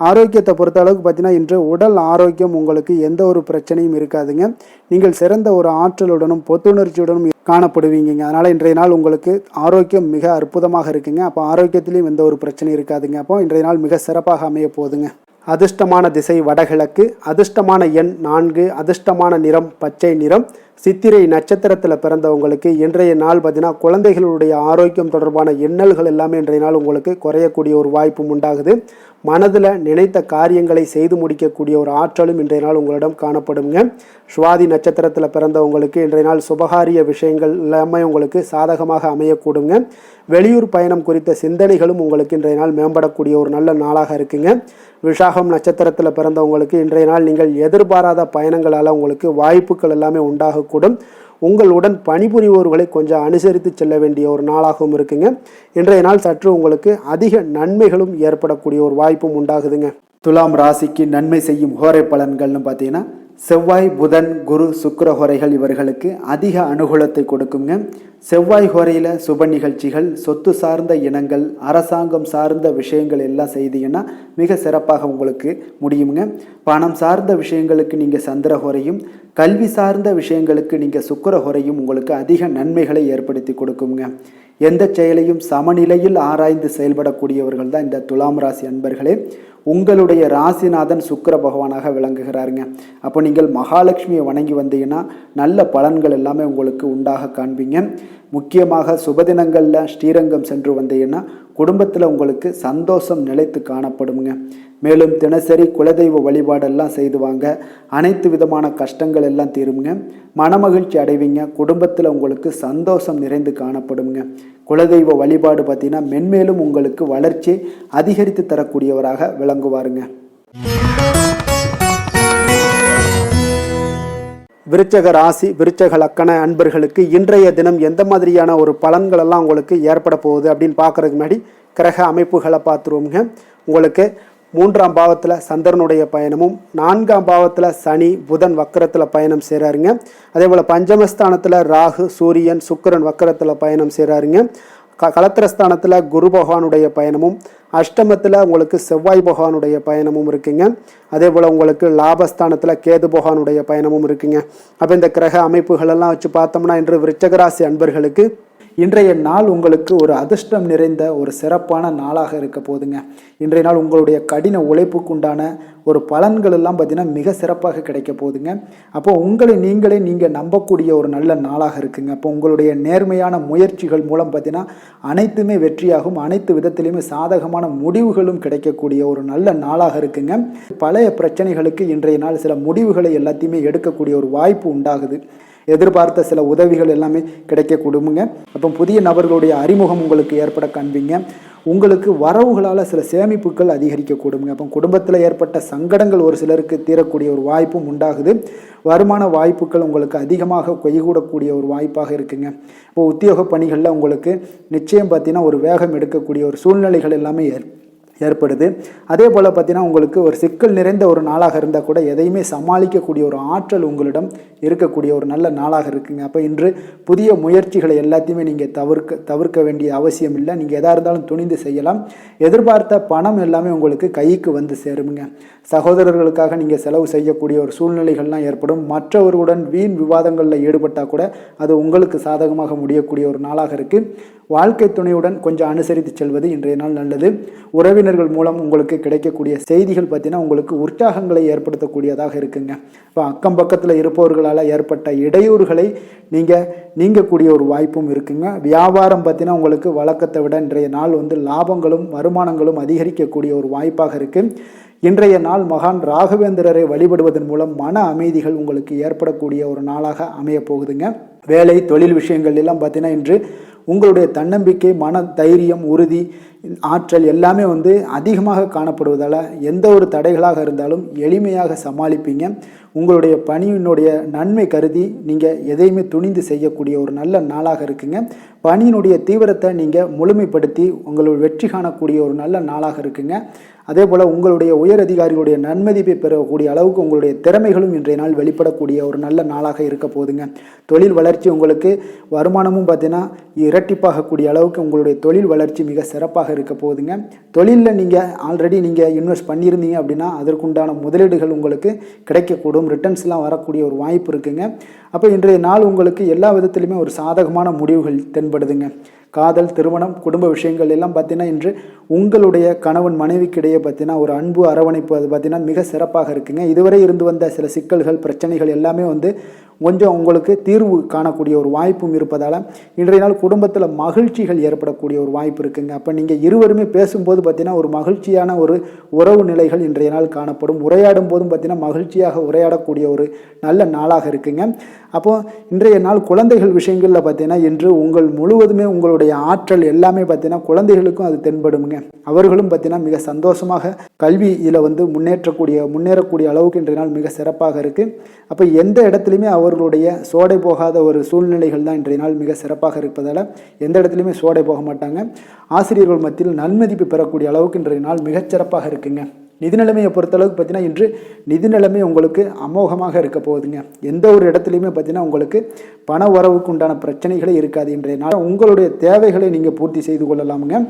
ஆரோக்கியத்தை பொறுத்த அளவுக்கு பார்த்தீங்கன்னா இன்று உடல் ஆரோக்கியம் உங்களுக்கு எந்த ஒரு பிரச்சனையும் இருக்காதுங்க. நீங்கள் சிறந்த ஒரு ஆற்றலுடனும் புத்துணர்ச்சியுடனும் காணப்படுவீங்க. அதனால் இன்றைய நாள் உங்களுக்கு ஆரோக்கியம் மிக அற்புதமாக இருக்குங்க. அப்போ ஆரோக்கியத்திலையும் எந்த ஒரு பிரச்சனையும் இருக்காதுங்க. அப்போ இன்றைய நாள் மிக சிறப்பாக அமைய போகுதுங்க. அதிர்ஷ்டமான திசை வடகிழக்கு, அதிர்ஷ்டமான எண் 4, அதிர்ஷ்டமான நிறம் பச்சை நிறம். சித்திரை நட்சத்திரத்தில் பிறந்தவங்களுக்கு இன்றைய நாள் பார்த்தீங்கன்னா குழந்தைகளுடைய ஆரோக்கியம் தொடர்பான எண்ணல்கள் எல்லாமே இன்றைய நாள் உங்களுக்கு குறையக்கூடிய ஒரு வாய்ப்பும் உண்டாகுது. மனதில் நினைத்த காரியங்களை செய்து முடிக்கக்கூடிய ஒரு ஆற்றலும் இன்றைய நாள் உங்களிடம் காணப்படுங்க. சுவாதி நட்சத்திரத்தில் பிறந்தவங்களுக்கு இன்றைய நாள் சுபகாரிய விஷயங்கள் எல்லாமே உங்களுக்கு சாதகமாக அமையக்கூடுங்க. வெளியூர் பயணம் குறித்த சிந்தனைகளும் உங்களுக்கு இன்றைய நாள் மேம்படக்கூடிய ஒரு நல்ல நாளாக இருக்குங்க. விசாகம் நட்சத்திரத்தில் பிறந்தவங்களுக்கு இன்றைய நாள் நீங்கள் எதிர்பாராத பயணங்களால் உங்களுக்கு வாய்ப்புகள் எல்லாமே உண்டாகக்கூடும். உங்களுடன் பணிபுரிவோர்களை கொஞ்சம் அனுசரித்து செல்ல வேண்டிய ஒரு நாளாகவும் இருக்குங்க. இன்றைய நாள் சற்று உங்களுக்கு அதிக நன்மைகளும் ஏற்படக்கூடிய ஒரு வாய்ப்பும் உண்டாகுதுங்க. துலாம் ராசிக்கு நன்மை செய்யும் ஹோரை பலன்கள்னு பார்த்தீங்கன்னா செவ்வாய், புதன், குரு, சுக்கிர ஹோரைகள் இவர்களுக்கு அதிக அனுகூலத்தை கொடுக்குங்க. செவ்வாய் ஹோரையில் சுப நிகழ்ச்சிகள், சொத்து சார்ந்த இனங்கள், அரசாங்கம் சார்ந்த விஷயங்கள் எல்லாம் செய்தீங்கன்னா மிக சிறப்பாக உங்களுக்கு முடியுங்க. பணம் சார்ந்த விஷயங்களுக்கு நீங்கள் சந்திர ஹோரையும், கல்வி சார்ந்த விஷயங்களுக்கு நீங்கள் சுக்கிர ஹோரையும் உங்களுக்கு அதிக நன்மைகளை ஏற்படுத்தி கொடுக்குங்க. எந்த செயலையும் சமநிலையில் ஆராய்ந்து செயல்படக்கூடியவர்கள் தான் இந்த துலாம் ராசி அன்பர்களே. உங்களுடைய ராசிநாதன் சுக்கிர பகவானாக விளங்குகிறாருங்க. அப்போ நீங்கள் மகாலட்சுமியை வணங்கி வந்தீங்கன்னா நல்ல பலன்கள் எல்லாமே உங்களுக்கு உண்டாக காண்பீங்க. முக்கியமாக சுபதினங்களில் ஸ்ரீரங்கம் சென்று வந்தீங்கன்னா குடும்பத்தில் உங்களுக்கு சந்தோஷம் நிலைத்து காணப்படுங்க. மேலும் தினசரி குலதெய்வ வழிபாடெல்லாம் செய்து வாங்க. அனைத்து விதமான கஷ்டங்கள் எல்லாம் தீருங்க. மனமகிழ்ச்சி அடைவீங்க. குடும்பத்தில் உங்களுக்கு சந்தோஷம் நிறைந்து காணப்படுங்க. குலதெய்வ வழிபாடு பார்த்தீங்கன்னா மென்மேலும் உங்களுக்கு வளர்ச்சி அதிகரித்து தரக்கூடியவராக விளங்குவாருங்க. விருச்சக ராசி, விருச்சக லக்கண அன்பர்களுக்கு இன்றைய தினம் எந்த மாதிரியான ஒரு பலன்கள் எல்லாம் உங்களுக்கு ஏற்பட போகுது அப்படின்னு பார்க்கறதுக்கு முன்னாடி கிரக அமைப்புகளை பார்த்துருவோங்க. உங்களுக்கு 3ஆம் பாவத்தில் சந்திரனுடைய பயணமும், 4ஆம் பாவத்தில் சனி, புதன் வக்கரத்தில் பயணம் செய்கிறாருங்க. அதே போல் பஞ்சமஸ்தானத்தில் ராகு, சூரியன், சுக்கிரன் வக்கரத்தில் பயணம் செய்கிறாருங்க. கலத்திரஸ்தானத்தில் குரு பகவானுடைய பயணமும், அஷ்டமத்தில் உங்களுக்கு செவ்வாய் பகவானுடைய பயணமும் இருக்குங்க. அதே போல் உங்களுக்கு லாபஸ்தானத்தில் கேது பகவானுடைய பயணமும் இருக்குங்க. அப்போ இந்த கிரக அமைப்புகளெல்லாம் வச்சு பார்த்தோம்னா இன்று விருச்சகராசி அன்பர்களுக்கு இன்றைய நாள் உங்களுக்கு ஒரு அதிர்ஷ்டம் நிறைந்த ஒரு சிறப்பான நாளாக இருக்க போதுங்க. இன்றைய நாள் உங்களுடைய கடின உழைப்புக்குண்டான ஒரு பலன்கள் எல்லாம் பார்த்தீங்கன்னா மிக சிறப்பாக கிடைக்க போகுதுங்க. அப்போ உங்களை நீங்கள் நம்பக்கூடிய ஒரு நல்ல நாளாக இருக்குங்க. அப்போ உங்களுடைய நேர்மையான முயற்சிகள் மூலம் பார்த்தீங்கன்னா அனைத்துமே வெற்றியாகும். அனைத்து விதத்திலையுமே சாதகமான முடிவுகளும் கிடைக்கக்கூடிய ஒரு நல்ல நாளாக இருக்குங்க. பழைய பிரச்சனைகளுக்கு இன்றைய நாள் சில முடிவுகளை எல்லாத்தையுமே எடுக்கக்கூடிய ஒரு வாய்ப்பு உண்டாகுது. எதிர்பார்த்த சில உதவிகள் எல்லாமே கிடைக்க கொடுங்க. அப்போ புதிய நபர்களுடைய அறிமுகம் உங்களுக்கு ஏற்பட காண்பீங்க. உங்களுக்கு வரவுகளால் சில சேமிப்புகள் அதிகரிக்க கொடுங்க. அப்போ குடும்பத்தில் ஏற்பட்ட சங்கடங்கள் ஒரு சிலருக்கு தீரக்கூடிய ஒரு வாய்ப்பும் உண்டாகுது. வருமான வாய்ப்புகள் உங்களுக்கு அதிகமாக கைகூடக்கூடிய ஒரு வாய்ப்பாக இருக்குங்க. இப்போ உத்தியோக பணிகளில் உங்களுக்கு நிச்சயம் பார்த்தீங்கன்னா ஒரு வேகம் எடுக்கக்கூடிய ஒரு சூழ்நிலைகள் எல்லாமே ஏற்படுது. அதே போல் பார்த்தீங்கன்னா உங்களுக்கு ஒரு சிக்கல் நிறைந்த ஒரு நாளாக இருந்தால் கூட எதையுமே சமாளிக்கக்கூடிய ஒரு ஆற்றல் உங்களிடம் இருக்கக்கூடிய ஒரு நல்ல நாளாக இருக்குங்க. அப்போ இன்று புதிய முயற்சிகளை எல்லாத்தையுமே நீங்கள் தவிர்க்க வேண்டிய அவசியம் இல்லை. நீங்கள் எதாக இருந்தாலும் துணிந்து செய்யலாம். எதிர்பார்த்த பணம் எல்லாமே உங்களுக்கு கைக்கு வந்து சேருங்க. சகோதரர்களுக்காக நீங்கள் செலவு செய்யக்கூடிய ஒரு சூழ்நிலைகள்லாம் ஏற்படும். மற்றவர்களுடன் வீண் விவாதங்களில் ஈடுபட்டால் கூட அது உங்களுக்கு சாதகமாக முடியக்கூடிய ஒரு நாளாக இருக்குது. வாழ்க்கை துணையுடன் கொஞ்சம் அனுசரித்து செல்வது இன்றைய நாள் நல்லது. உறவினர்கள் மூலம் உங்களுக்கு கிடைக்கக்கூடிய செய்திகள் பார்த்தீங்கன்னா உங்களுக்கு உற்சாகங்களை ஏற்படுத்தக்கூடியதாக இருக்குங்க. இப்போ அக்கம் பக்கத்தில் இருப்பவர்களால் ஏற்பட்ட இடையூறுகளை நீங்கக்கூடிய ஒரு வாய்ப்பும் இருக்குங்க. வியாபாரம் பார்த்தீங்கன்னா உங்களுக்கு வழக்கத்தை விட இன்றைய நாள் லாபங்களும் வருமானங்களும் அதிகரிக்கக்கூடிய ஒரு வாய்ப்பாக இருக்குது. இன்றைய நாள் மகான் ராகவேந்திரரை வழிபடுவதன் மூலம் மன அமைதிகள் உங்களுக்கு ஏற்படக்கூடிய ஒரு நாளாக அமைய போகுதுங்க. வேலை தொழில் விஷயங்கள் எல்லாம் பார்த்தீங்கன்னா இன்று உங்களுடைய தன்னம்பிக்கை, மன தைரியம், உறுதி ஆற்றல் எல்லாமே வந்து அதிகமாக காணப்படுவதால் எந்த ஒரு தடைகளாக இருந்தாலும் எளிமையாக சமாளிப்பீங்க. உங்களுடைய பணியினுடைய நன்மை கருதி நீங்கள் எதையுமே துணிந்து செய்யக்கூடிய ஒரு நல்ல நாளாக இருக்குங்க. பணியினுடைய தீவிரத்தை நீங்கள் முழுமைப்படுத்தி உங்களுடைய வெற்றி காணக்கூடிய ஒரு நல்ல நாளாக இருக்குங்க. அதே போல் உங்களுடைய உயர் அதிகாரிகளுடைய நன்மதிப்பை பெறக்கூடிய அளவுக்கு உங்களுடைய திறமைகளும் இன்றைய நாள் வெளிப்படக்கூடிய ஒரு நல்ல நாளாக இருக்க போகுதுங்க. தொழில் வளர்ச்சி உங்களுக்கு வருமானமும் பார்த்தீங்கன்னா இரட்டிப்பாகக்கூடிய அளவுக்கு உங்களுடைய தொழில் வளர்ச்சி மிக சிறப்பாக இருக்க போகுதுங்க. தொழிலில் நீங்கள் ஆல்ரெடி நீங்கள் இன்வெஸ்ட் பண்ணியிருந்தீங்க அப்படின்னா அதற்குண்டான முதலீடுகள் உங்களுக்கு கிடைக்கக்கூடும், ரிட்டர்ன்ஸ்லாம் வரக்கூடிய ஒரு வாய்ப்பு இருக்குங்க. அப்போ இன்றைய நாள் உங்களுக்கு எல்லா விதத்திலுமே ஒரு சாதகமான முடிவுகள் தென்படுதுங்க. காதல், திருமணம், குடும்ப விஷயங்கள் எல்லாம் பார்த்தீங்கன்னா இன்று உங்களுடைய கணவன் மனைவிக்கிடையே பார்த்தீங்கன்னா ஒரு அன்பு அரவணைப்பு அது பார்த்தீங்கன்னா மிக சிறப்பாக இருக்குங்க. இதுவரை இருந்து வந்த சில சிக்கல்கள் பிரச்சனைகள் எல்லாமே வந்து கொஞ்சம் உங்களுக்கு தீர்வு காணக்கூடிய ஒரு வாய்ப்பும் இருப்பதால் இன்றைய நாள் குடும்பத்தில் மகிழ்ச்சிகள் ஏற்படக்கூடிய ஒரு வாய்ப்பு இருக்குங்க. அப்போ நீங்கள் இருவருமே பேசும்போது பார்த்தீங்கன்னா ஒரு மகிழ்ச்சியான ஒரு உறவு நிலைகள் இன்றைய நாள் காணப்படும். உரையாடும் போதும் பார்த்தீங்கன்னா மகிழ்ச்சியாக உரையாடக்கூடிய ஒரு நல்ல நாளாக இருக்குங்க. அப்போது இன்றைய நாள் குழந்தைகள் விஷயங்களில் பார்த்தீங்கன்னா இன்று உங்கள் முழுவதுமே உங்களுடைய ஆற்றல் எல்லாமே பார்த்தீங்கன்னா குழந்தைகளுக்கும் அது தென்படுங்க. அவர்களும் பார்த்தீங்கன்னா மிக சந்தோஷமாக கல்வியில் வந்து முன்னேறக்கூடிய அளவுக்கு இன்றைய நாள் மிக சிறப்பாக இருக்குது. அப்போ எந்த இடத்துலையுமே அவர்களுடைய சோடை போகாத ஒரு சூழ்நிலைகள் தான் இன்றைய நாள் மிக சிறப்பாக இருப்பதால் எந்த இடத்துலையுமே சோடை போக மாட்டாங்க. ஆசிரியர்கள் மத்தியில் நன்மதிப்பு பெறக்கூடிய அளவுக்கு இன்றைய நாள் மிகச்சிறப்பாக இருக்குங்க. நிதி நிலைமையை பொறுத்தளவுக்கு பார்த்தீங்கன்னா இன்று நிதி நிலைமை உங்களுக்கு அமோகமாக இருக்க போகுதுங்க. எந்த ஒரு இடத்துலையுமே பார்த்தீங்கன்னா உங்களுக்கு பண வரவுக்கு உண்டான பிரச்சனைகளே இருக்காது. இன்றைய நாள் உங்களுடைய தேவைகளை நீங்கள் பூர்த்தி செய்து கொள்ளலாமுங்க.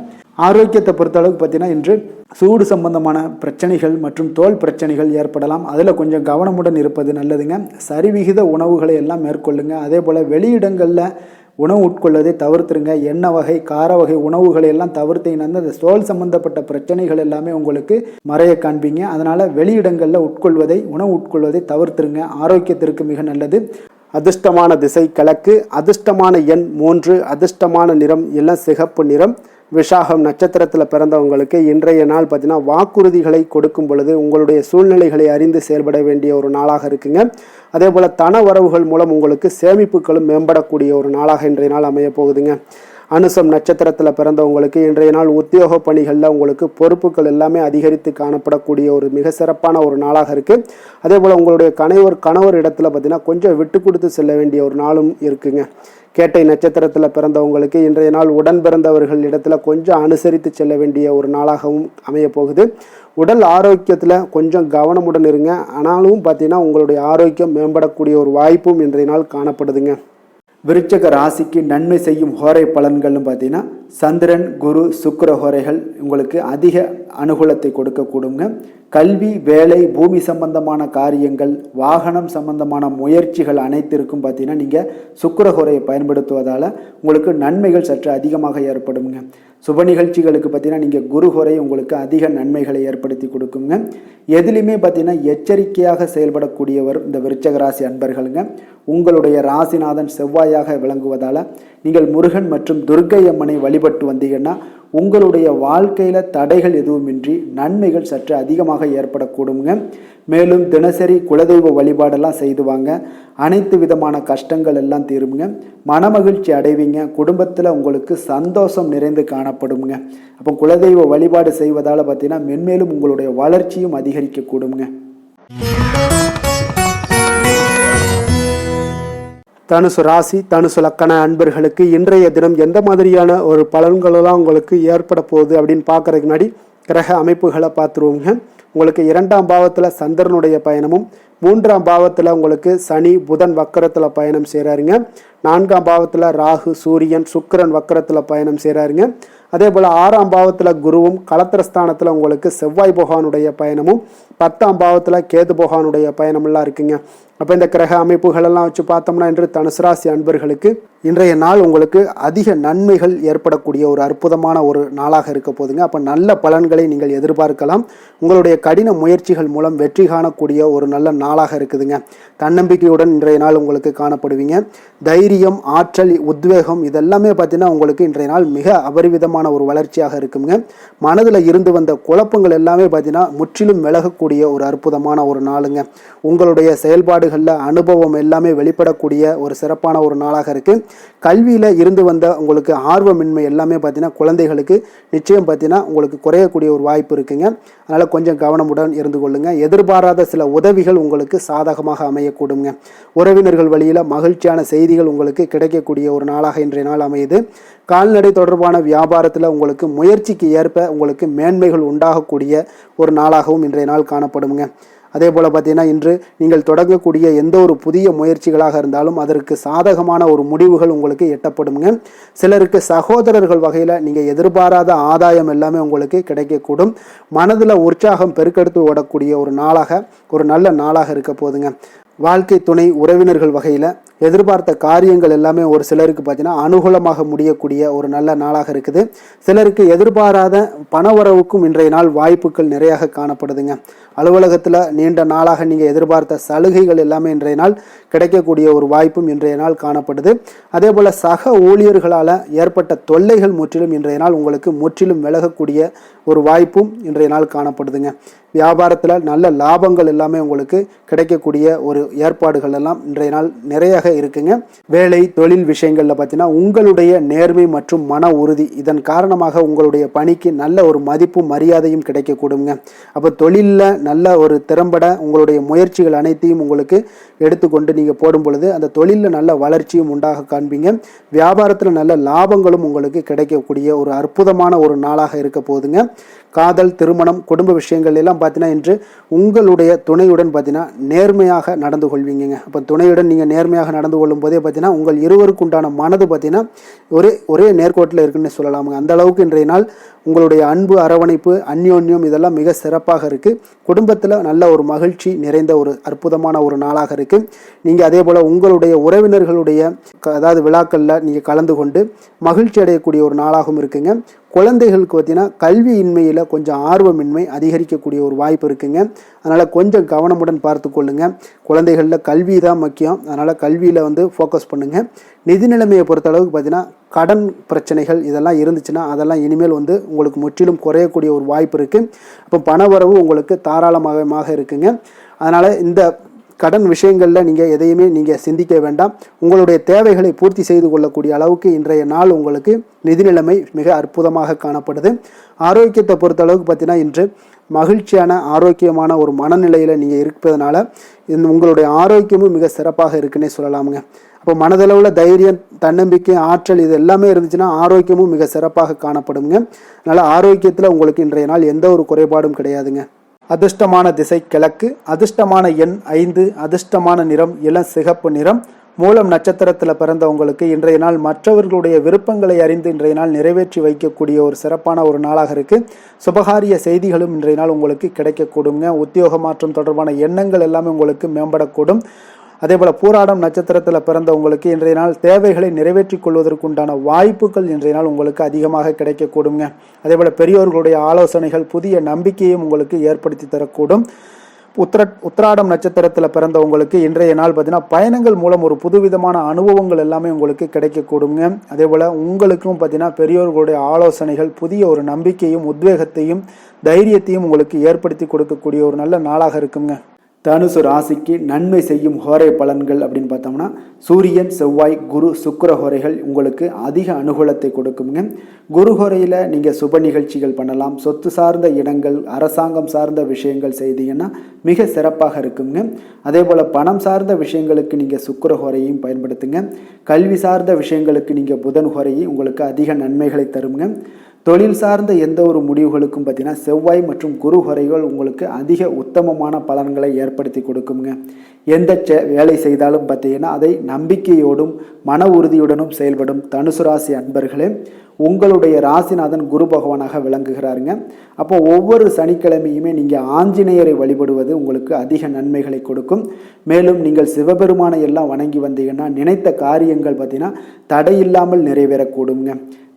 ஆரோக்கியத்தை பொறுத்தளவுக்கு பார்த்தீங்கன்னா இன்று சூடு சம்பந்தமான பிரச்சனைகள் மற்றும் தோல் பிரச்சனைகள் ஏற்படலாம். அதில் கொஞ்சம் கவனமுடன் இருப்பது நல்லதுங்க. சரிவிகித உணவுகளை எல்லாம் மேற்கொள்ளுங்க. அதே போல் வெளியிடங்களில் உணவு உட்கொள்வதை தவிர்த்துருங்க. எண்ணெய் வகை, கார வகை உணவுகளை எல்லாம் தவிர்த்தீங்கன்னா அந்த தோல் சம்பந்தப்பட்ட பிரச்சனைகள் எல்லாமே உங்களுக்கு மறைய காண்பீங்க. அதனால் வெளியிடங்களில் உணவு உட்கொள்வதை தவிர்த்துருங்க. ஆரோக்கியத்திற்கு மிக நல்லது. அதிர்ஷ்டமான திசை கிழக்கு, அதிர்ஷ்டமான எண் 3, அதிர்ஷ்டமான நிறம் எல்லாம் சிகப்பு நிறம். விஷாகம் நட்சத்திரத்தில் பிறந்தவங்களுக்கு இன்றைய நாள் பார்த்தீங்கன்னா வாக்குறுதிகளை கொடுக்கும் பொழுது உங்களுடைய சூழ்நிலைகளை அறிந்து செயல்பட வேண்டிய ஒரு நாளாக இருக்குங்க. அதே போல் தன வரவுகள் மூலம் உங்களுக்கு சேமிப்புகளும் மேம்படக்கூடிய ஒரு நாளாக இன்றைய நாள் அமைய போகுதுங்க. அனுசம் நட்சத்திரத்தில் பிறந்தவங்களுக்கு இன்றைய நாள் உத்தியோக பணிகளில் உங்களுக்கு பொறுப்புகள் எல்லாமே அதிகரித்து காணப்படக்கூடிய ஒரு மிக சிறப்பான ஒரு நாளாக இருக்குது. அதே போல் உங்களுடைய கணவர் இடத்துல பார்த்தீங்கன்னா கொஞ்சம் விட்டு கொடுத்து செல்ல வேண்டிய ஒரு நாளும் இருக்குங்க. கேட்டை நட்சத்திரத்தில் பிறந்தவங்களுக்கு இன்றைய நாள் உடன் பிறந்தவர்கள் இடத்துல கொஞ்சம் அனுசரித்து செல்ல வேண்டிய ஒரு நாளாகவும் அமைய போகுது. உடல் ஆரோக்கியத்தில் கொஞ்சம் கவனமுடன் இருங்க. ஆனாலும் பார்த்தீங்கன்னா உங்களுடைய ஆரோக்கியம் மேம்படக்கூடிய ஒரு வாய்ப்பும் இன்றைய நாள் காணப்படுதுங்க. விருச்சக ராசிக்கு நன்மை செய்யும் ஹோரை பலன்கள்னு பார்த்தீங்கன்னா சந்திரன், குரு, சுக்கிர ஹோரைகள் உங்களுக்கு அதிக அனுகூலத்தை கொடுக்கக்கூடுங்க. கல்வி, வேலை, பூமி சம்பந்தமான காரியங்கள், வாகனம் சம்பந்தமான முயற்சிகள் அனைத்திற்கும் பார்த்தீங்கன்னா நீங்கள் சுக்கிர ஹோரையை பயன்படுத்துவதால் உங்களுக்கு நன்மைகள் சற்று அதிகமாக ஏற்படுங்க. சுப நிகழ்ச்சிகளுக்கு பார்த்தீங்கன்னா நீங்கள் குரு ஹோரை உங்களுக்கு அதிக நன்மைகளை ஏற்படுத்தி கொடுக்குங்க. எதுலையுமே பார்த்தீங்கன்னா எச்சரிக்கையாக செயல்படக்கூடியவர் இந்த விருச்சக ராசி அன்பர்களுங்க. உங்களுடைய ராசிநாதன் செவ்வாயாக விளங்குவதால் நீங்கள் முருகன் மற்றும் துர்க்கை அம்மனை வழிபட்டு வந்தீங்கன்னா உங்களுடைய வாழ்க்கையில் தடைகள் எதுவுமின்றி நன்மைகள் சற்று அதிகமாக ஏற்படக்கூடுங்க. மேலும் தினசரி குலதெய்வ வழிபாடெல்லாம் செய்து வாங்க. அனைத்து விதமான கஷ்டங்கள் எல்லாம் தீருங்க. மனமகிழ்ச்சி அடைவீங்க. குடும்பத்தில் உங்களுக்கு சந்தோஷம் நிறைந்து காணப்படுங்க. அப்போ குலதெய்வ வழிபாடு செய்வதால் பார்த்தீங்கன்னா மென்மேலும் உங்களுடைய வளர்ச்சியும் அதிகரிக்கக்கூடுங்க. தனுசு ராசி, தனுசு லக்கண அன்பர்களுக்கு இன்றைய தினம் எந்த மாதிரியான ஒரு பலன்களெல்லாம் உங்களுக்கு ஏற்பட போகுது அப்படின்னு பார்க்கறதுக்கு முன்னாடி கிரக அமைப்புகளை பார்த்துருவோங்க. உங்களுக்கு 2ஆம் பாவத்தில் சந்திரனுடைய பயணமும், 3ஆம் பாவத்தில் உங்களுக்கு சனி, புதன் வக்கரத்தில் பயணம் செய்கிறாருங்க. 4ஆம் பாவத்தில் ராகு, சூரியன், சுக்கிரன் வக்கரத்தில் பயணம் செய்கிறாருங்க. அதே போல் 6ஆம் பாவத்தில் குருவும், களத்திரஸ்தானத்தில் உங்களுக்கு செவ்வாய் பகவானுடைய பயணமும், 10ஆம் பாவத்தில் கேது பகவானுடைய பயணமெல்லாம் இருக்குங்க. அப்போ இந்த கிரக அமைப்புகளெல்லாம் வச்சு பார்த்தோம்னா இன்று தனுசு ராசி அன்பர்களுக்கு இன்றைய நாள் உங்களுக்கு அதிக நன்மைகள் ஏற்படக்கூடிய ஒரு அற்புதமான ஒரு நாளாக இருக்க போதுங்க. அப்போ நல்ல பலன்களை நீங்கள் எதிர்பார்க்கலாம். உங்களுடைய கடின முயற்சிகள் மூலம் வெற்றி காணக்கூடிய ஒரு நல்ல நாளாக இருக்குதுங்க. தன்னம்பிக்கையுடன் இன்றைய நாள் உங்களுக்கு காணப்படுவீங்க. தைரியம், ஆற்றல், உத்வேகம் இதெல்லாமே பார்த்தீங்கன்னா உங்களுக்கு இன்றைய நாள் மிக அபரிவிதமான ஒரு வளர்ச்சியாக இருக்குங்க. மனதில் இருந்து வந்த குழப்பங்கள் எல்லாமே பார்த்தீங்கன்னா முற்றிலும் விலகக்கூடிய ஒரு அற்புதமான ஒரு நாளுங்க. உங்களுடைய செயல்பாடு செயல்பாடுகளில் அனுபவம் எல்லாமே வெளிப்படக்கூடிய ஒரு சிறப்பான ஒரு நாளாக இருக்குது. கல்வியில் இருந்து வந்த உங்களுக்கு ஆர்வமின்மை எல்லாமே பார்த்தீங்கன்னா குழந்தைகளுக்கு நிச்சயம் பார்த்தீங்கன்னா உங்களுக்கு குறையக்கூடிய ஒரு வாய்ப்பு இருக்குங்க. அதனால் கொஞ்சம் கவனமுடன் இருந்து கொள்ளுங்க. எதிர்பாராத சில உதவிகள் உங்களுக்கு சாதகமாக அமையக்கூடுங்க. உறவினர்கள் வழியில் மகிழ்ச்சியான செய்திகள் உங்களுக்கு கிடைக்கக்கூடிய ஒரு நாளாக இன்றைய நாள் அமையுது. கால்நடை தொடர்பான வியாபாரத்தில் உங்களுக்கு முயற்சிக்கு ஏற்ப உங்களுக்கு மேன்மைகள் உண்டாகக்கூடிய ஒரு நாளாகவும் இன்றைய நாள் காணப்படுங்க. அதே போல் பார்த்தீங்கன்னா இன்று நீங்கள் தொடங்கக்கூடிய எந்த ஒரு புதிய முயற்சிகளாக இருந்தாலும் அதற்கு சாதகமான ஒரு முடிவுகள் உங்களுக்கு எட்டப்படுங்க. சிலருக்கு சகோதரர்கள் வகையில் நீங்கள் எதிர்பாராத ஆதாயம் எல்லாமே உங்களுக்கு கிடைக்கக்கூடும். மனதில் உற்சாகம் பெருக்கெடுத்து ஓடக்கூடிய ஒரு நாளாக, ஒரு நல்ல நாளாக இருக்க போதுங்க. வாழ்க்கை துணை உறவினர்கள் வகையில் எதிர்பார்த்த காரியங்கள் எல்லாமே ஒரு சிலருக்கு பார்த்தீங்கன்னா அனுகூலமாக முடியக்கூடிய ஒரு நல்ல நாளாக இருக்குது. சிலருக்கு எதிர்பாராத பணவரவுக்கும் இன்றைய நாள் வாய்ப்புகள் நிறையாக காணப்படுதுங்க. அலுவலகத்தில் நீண்ட நாளாக நீங்கள் எதிர்பார்த்த சலுகைகள் எல்லாமே இன்றைய நாள் கிடைக்கக்கூடிய ஒரு வாய்ப்பும் இன்றைய நாள் காணப்படுது. அதே போல் சக ஊழியர்களால் ஏற்பட்ட தொல்லைகள் முற்றிலும் இன்றைய நாள் உங்களுக்கு முற்றிலும் விலகக்கூடிய ஒரு வாய்ப்பும் இன்றைய நாள் காணப்படுதுங்க. வியாபாரத்தில் நல்ல லாபங்கள் எல்லாமே உங்களுக்கு கிடைக்கக்கூடிய ஒரு ஏற்பாடுகள் எல்லாம் இன்றைய நாள் நிறைய இருக்குங்க. வேலை தொழில் விஷயங்கள்ல பார்த்தீங்கன்னா உங்களுடைய நேர்மை மற்றும் மன உறுதி இதன் காரணமாக உங்களுடைய பணிக்கு நல்ல ஒரு மதிப்பும் மரியாதையும் கிடைக்கக்கூடுங்க. அப்போ தொழிலில் நல்ல ஒரு திறம்பட உங்களுடைய முயற்சிகள் அனைத்தையும் உங்களுக்கு எடுத்துக்கொண்டு நீங்கள் போடும் பொழுது அந்த தொழிலில் நல்ல வளர்ச்சியும் உண்டாக காண்பீங்க. வியாபாரத்தில் நல்ல லாபங்களும் உங்களுக்கு கிடைக்கக்கூடிய ஒரு அற்புதமான ஒரு நாளாக இருக்க போகுதுங்க. காதல், திருமணம், குடும்ப விஷயங்கள் எல்லாம் பார்த்தீங்கன்னா இன்று உங்களுடைய துணையுடன் பார்த்தீங்கன்னா நேர்மையாக நடந்து கொள்வீங்க. அப்போ துணையுடன் நீங்கள் நேர்மையாக நடந்து கொள்ளும் போதே பார்த்தீங்கன்னா உங்கள் இருவருக்கு உண்டான மனது பார்த்தீங்கன்னா ஒரே நேர்கோட்டில் இருக்குன்னு சொல்லலாமுங்க. அந்த அளவுக்கு இன்றைய நாள் உங்களுடைய அன்பு, அரவணைப்பு, அந்யோன்யம் இதெல்லாம் மிக சிறப்பாக இருக்குது. குடும்பத்தில் நல்ல ஒரு மகிழ்ச்சி நிறைந்த ஒரு அற்புதமான ஒரு நாளாக இருக்குது. நீங்கள் அதே போல் உங்களுடைய உறவினர்களுடைய அதாவது விழாக்களில் நீங்கள் கலந்து கொண்டு மகிழ்ச்சி அடையக்கூடிய ஒரு நாளாகவும் இருக்குங்க. குழந்தைகளுக்கு பார்த்தீங்கன்னா கல்வியின்மையில் கொஞ்சம் ஆர்வமின்மை அதிகரிக்கக்கூடிய ஒரு வாய்ப்பு இருக்குங்க. அதனால் கொஞ்சம் கவனமுடன் பார்த்து கொள்ளுங்க. குழந்தைகளில் கல்வி தான் முக்கியம். அதனால் கல்வியில் ஃபோக்கஸ் பண்ணுங்கள். நிதி நிலைமையை பொறுத்தளவுக்கு பார்த்தீங்கன்னா கடன் பிரச்சனைகள் இதெல்லாம் இருந்துச்சுன்னா அதெல்லாம் இனிமேல் உங்களுக்கு முற்றிலும் குறையக்கூடிய ஒரு வாய்ப்பு இருக்குது. அப்போ பணவரவு உங்களுக்கு தாராளமாக இருக்குங்க. அதனால் இந்த கடன் விஷயங்களில் நீங்கள் எதையுமே நீங்கள் சிந்திக்க வேண்டாம். உங்களுடைய தேவைகளை பூர்த்தி செய்து கொள்ளக்கூடிய அளவுக்கு இன்றைய நாள் உங்களுக்கு நிதி நிலைமை மிக அற்புதமாக காணப்படுது. ஆரோக்கியத்தை பொறுத்தளவுக்கு பார்த்தீங்கன்னா இன்று மகிழ்ச்சியான ஆரோக்கியமான ஒரு மனநிலையில் நீங்கள் இருப்பதனால உங்களுடைய ஆரோக்கியமும் மிக சிறப்பாக இருக்குன்னே சொல்லலாமுங்க. அப்போ மனதளவில் தைரியம், தன்னம்பிக்கை, ஆற்றல் இது எல்லாமே இருந்துச்சுன்னா ஆரோக்கியமும் மிக சிறப்பாக காணப்படுங்க. அதனால் ஆரோக்கியத்தில் உங்களுக்கு இன்றைய நாள் எந்த ஒரு குறைபாடும் கிடையாதுங்க. அதிர்ஷ்டமான திசை கிழக்கு, அதிர்ஷ்டமான எண் 5, அதிர்ஷ்டமான நிறம் இளம் சிகப்பு நிறம். மூலம் நட்சத்திரத்தில் பிறந்தவங்களுக்கு இன்றைய நாள் மற்றவர்களுடைய விருப்பங்களை அறிந்து இன்றைய நாள் நிறைவேற்றி வைக்கக்கூடிய ஒரு சிறப்பான ஒரு நாளாக இருக்குது. சுபகாரிய செய்திகளும் இன்றைய நாள் உங்களுக்கு கிடைக்கக்கூடுங்க. உத்தியோக மாற்றம் தொடர்பான எண்ணங்கள் எல்லாமே உங்களுக்கு மேம்படக்கூடும். அதே போல் பூராடம் நட்சத்திரத்தில் பிறந்தவங்களுக்கு இன்றைய நாள் தேவைகளை நிறைவேற்றிக் கொள்வதற்குண்டான வாய்ப்புகள் இன்றைய நாள் உங்களுக்கு அதிகமாக கிடைக்கக்கூடுங்க. அதே போல் பெரியோர்களுடைய ஆலோசனைகள் புதிய நம்பிக்கையும் உங்களுக்கு ஏற்படுத்தி தரக்கூடும். உத்திராடம் நட்சத்திரத்தில் பிறந்தவங்களுக்கு இன்றைய நாள் பார்த்தீங்கன்னா பயணங்கள் மூலம் ஒரு புதுவிதமான அனுபவங்கள் எல்லாமே உங்களுக்கு கிடைக்கக்கூடுங்க. அதே போல் உங்களுக்கும் பார்த்தீங்கன்னா பெரியோர்களுடைய ஆலோசனைகள் புதிய ஒரு நம்பிக்கையும் உத்வேகத்தையும் தைரியத்தையும் உங்களுக்கு ஏற்படுத்தி கொடுக்கக்கூடிய ஒரு நல்ல நாளாக இருக்குங்க. தனுசு ராசிக்கு நன்மை செய்யும் ஹோரை பலன்கள் அப்படின்னு பார்த்தோம்னா சூரியன், செவ்வாய், குரு, சுக்கிர ஹோரைகள் உங்களுக்கு அதிக அனுகூலத்தை கொடுக்குங்க. குரு ஹோரையில் நீங்கள் சுப நிகழ்ச்சிகள் பண்ணலாம். சொத்து சார்ந்த இடங்கள், அரசாங்கம் சார்ந்த விஷயங்கள் செய்தீங்கன்னா மிக சிறப்பாக இருக்குங்க. அதே போல் பணம் சார்ந்த விஷயங்களுக்கு நீங்கள் சுக்கிர ஹோரையும் பயன்படுத்துங்க. கல்வி சார்ந்த விஷயங்களுக்கு நீங்கள் புதன் ஹோரையை உங்களுக்கு அதிக நன்மைகளை தருங்க. தொழில் சார்ந்த எந்த ஒரு முடிவுகளுக்கும் பார்த்தீங்கன்னா செவ்வாய் மற்றும் குரு ஹோரைகள் உங்களுக்கு அதிக உத்தமமான பலன்களை ஏற்படுத்தி கொடுக்குங்க. எந்த வேலை செய்தாலும் பார்த்தீங்கன்னா அதை நம்பிக்கையோடும் மன உறுதியுடனும் செயல்படும் தனுசு ராசி அன்பர்களே, உங்களுடைய ராசிநாதன் குரு பகவானாக விளங்குகிறாருங்க. அப்போ ஒவ்வொரு சனிக்கிழமையுமே நீங்கள் ஆஞ்சநேயரை வழிபடுவது உங்களுக்கு அதிக நன்மைகளை கொடுக்கும். மேலும் நீங்கள் சிவபெருமானை எல்லாம் வணங்கி வந்தீங்கன்னா நினைத்த காரியங்கள் பார்த்தீங்கன்னா தடையில்லாமல் நிறைவேறக்கூடுங்க.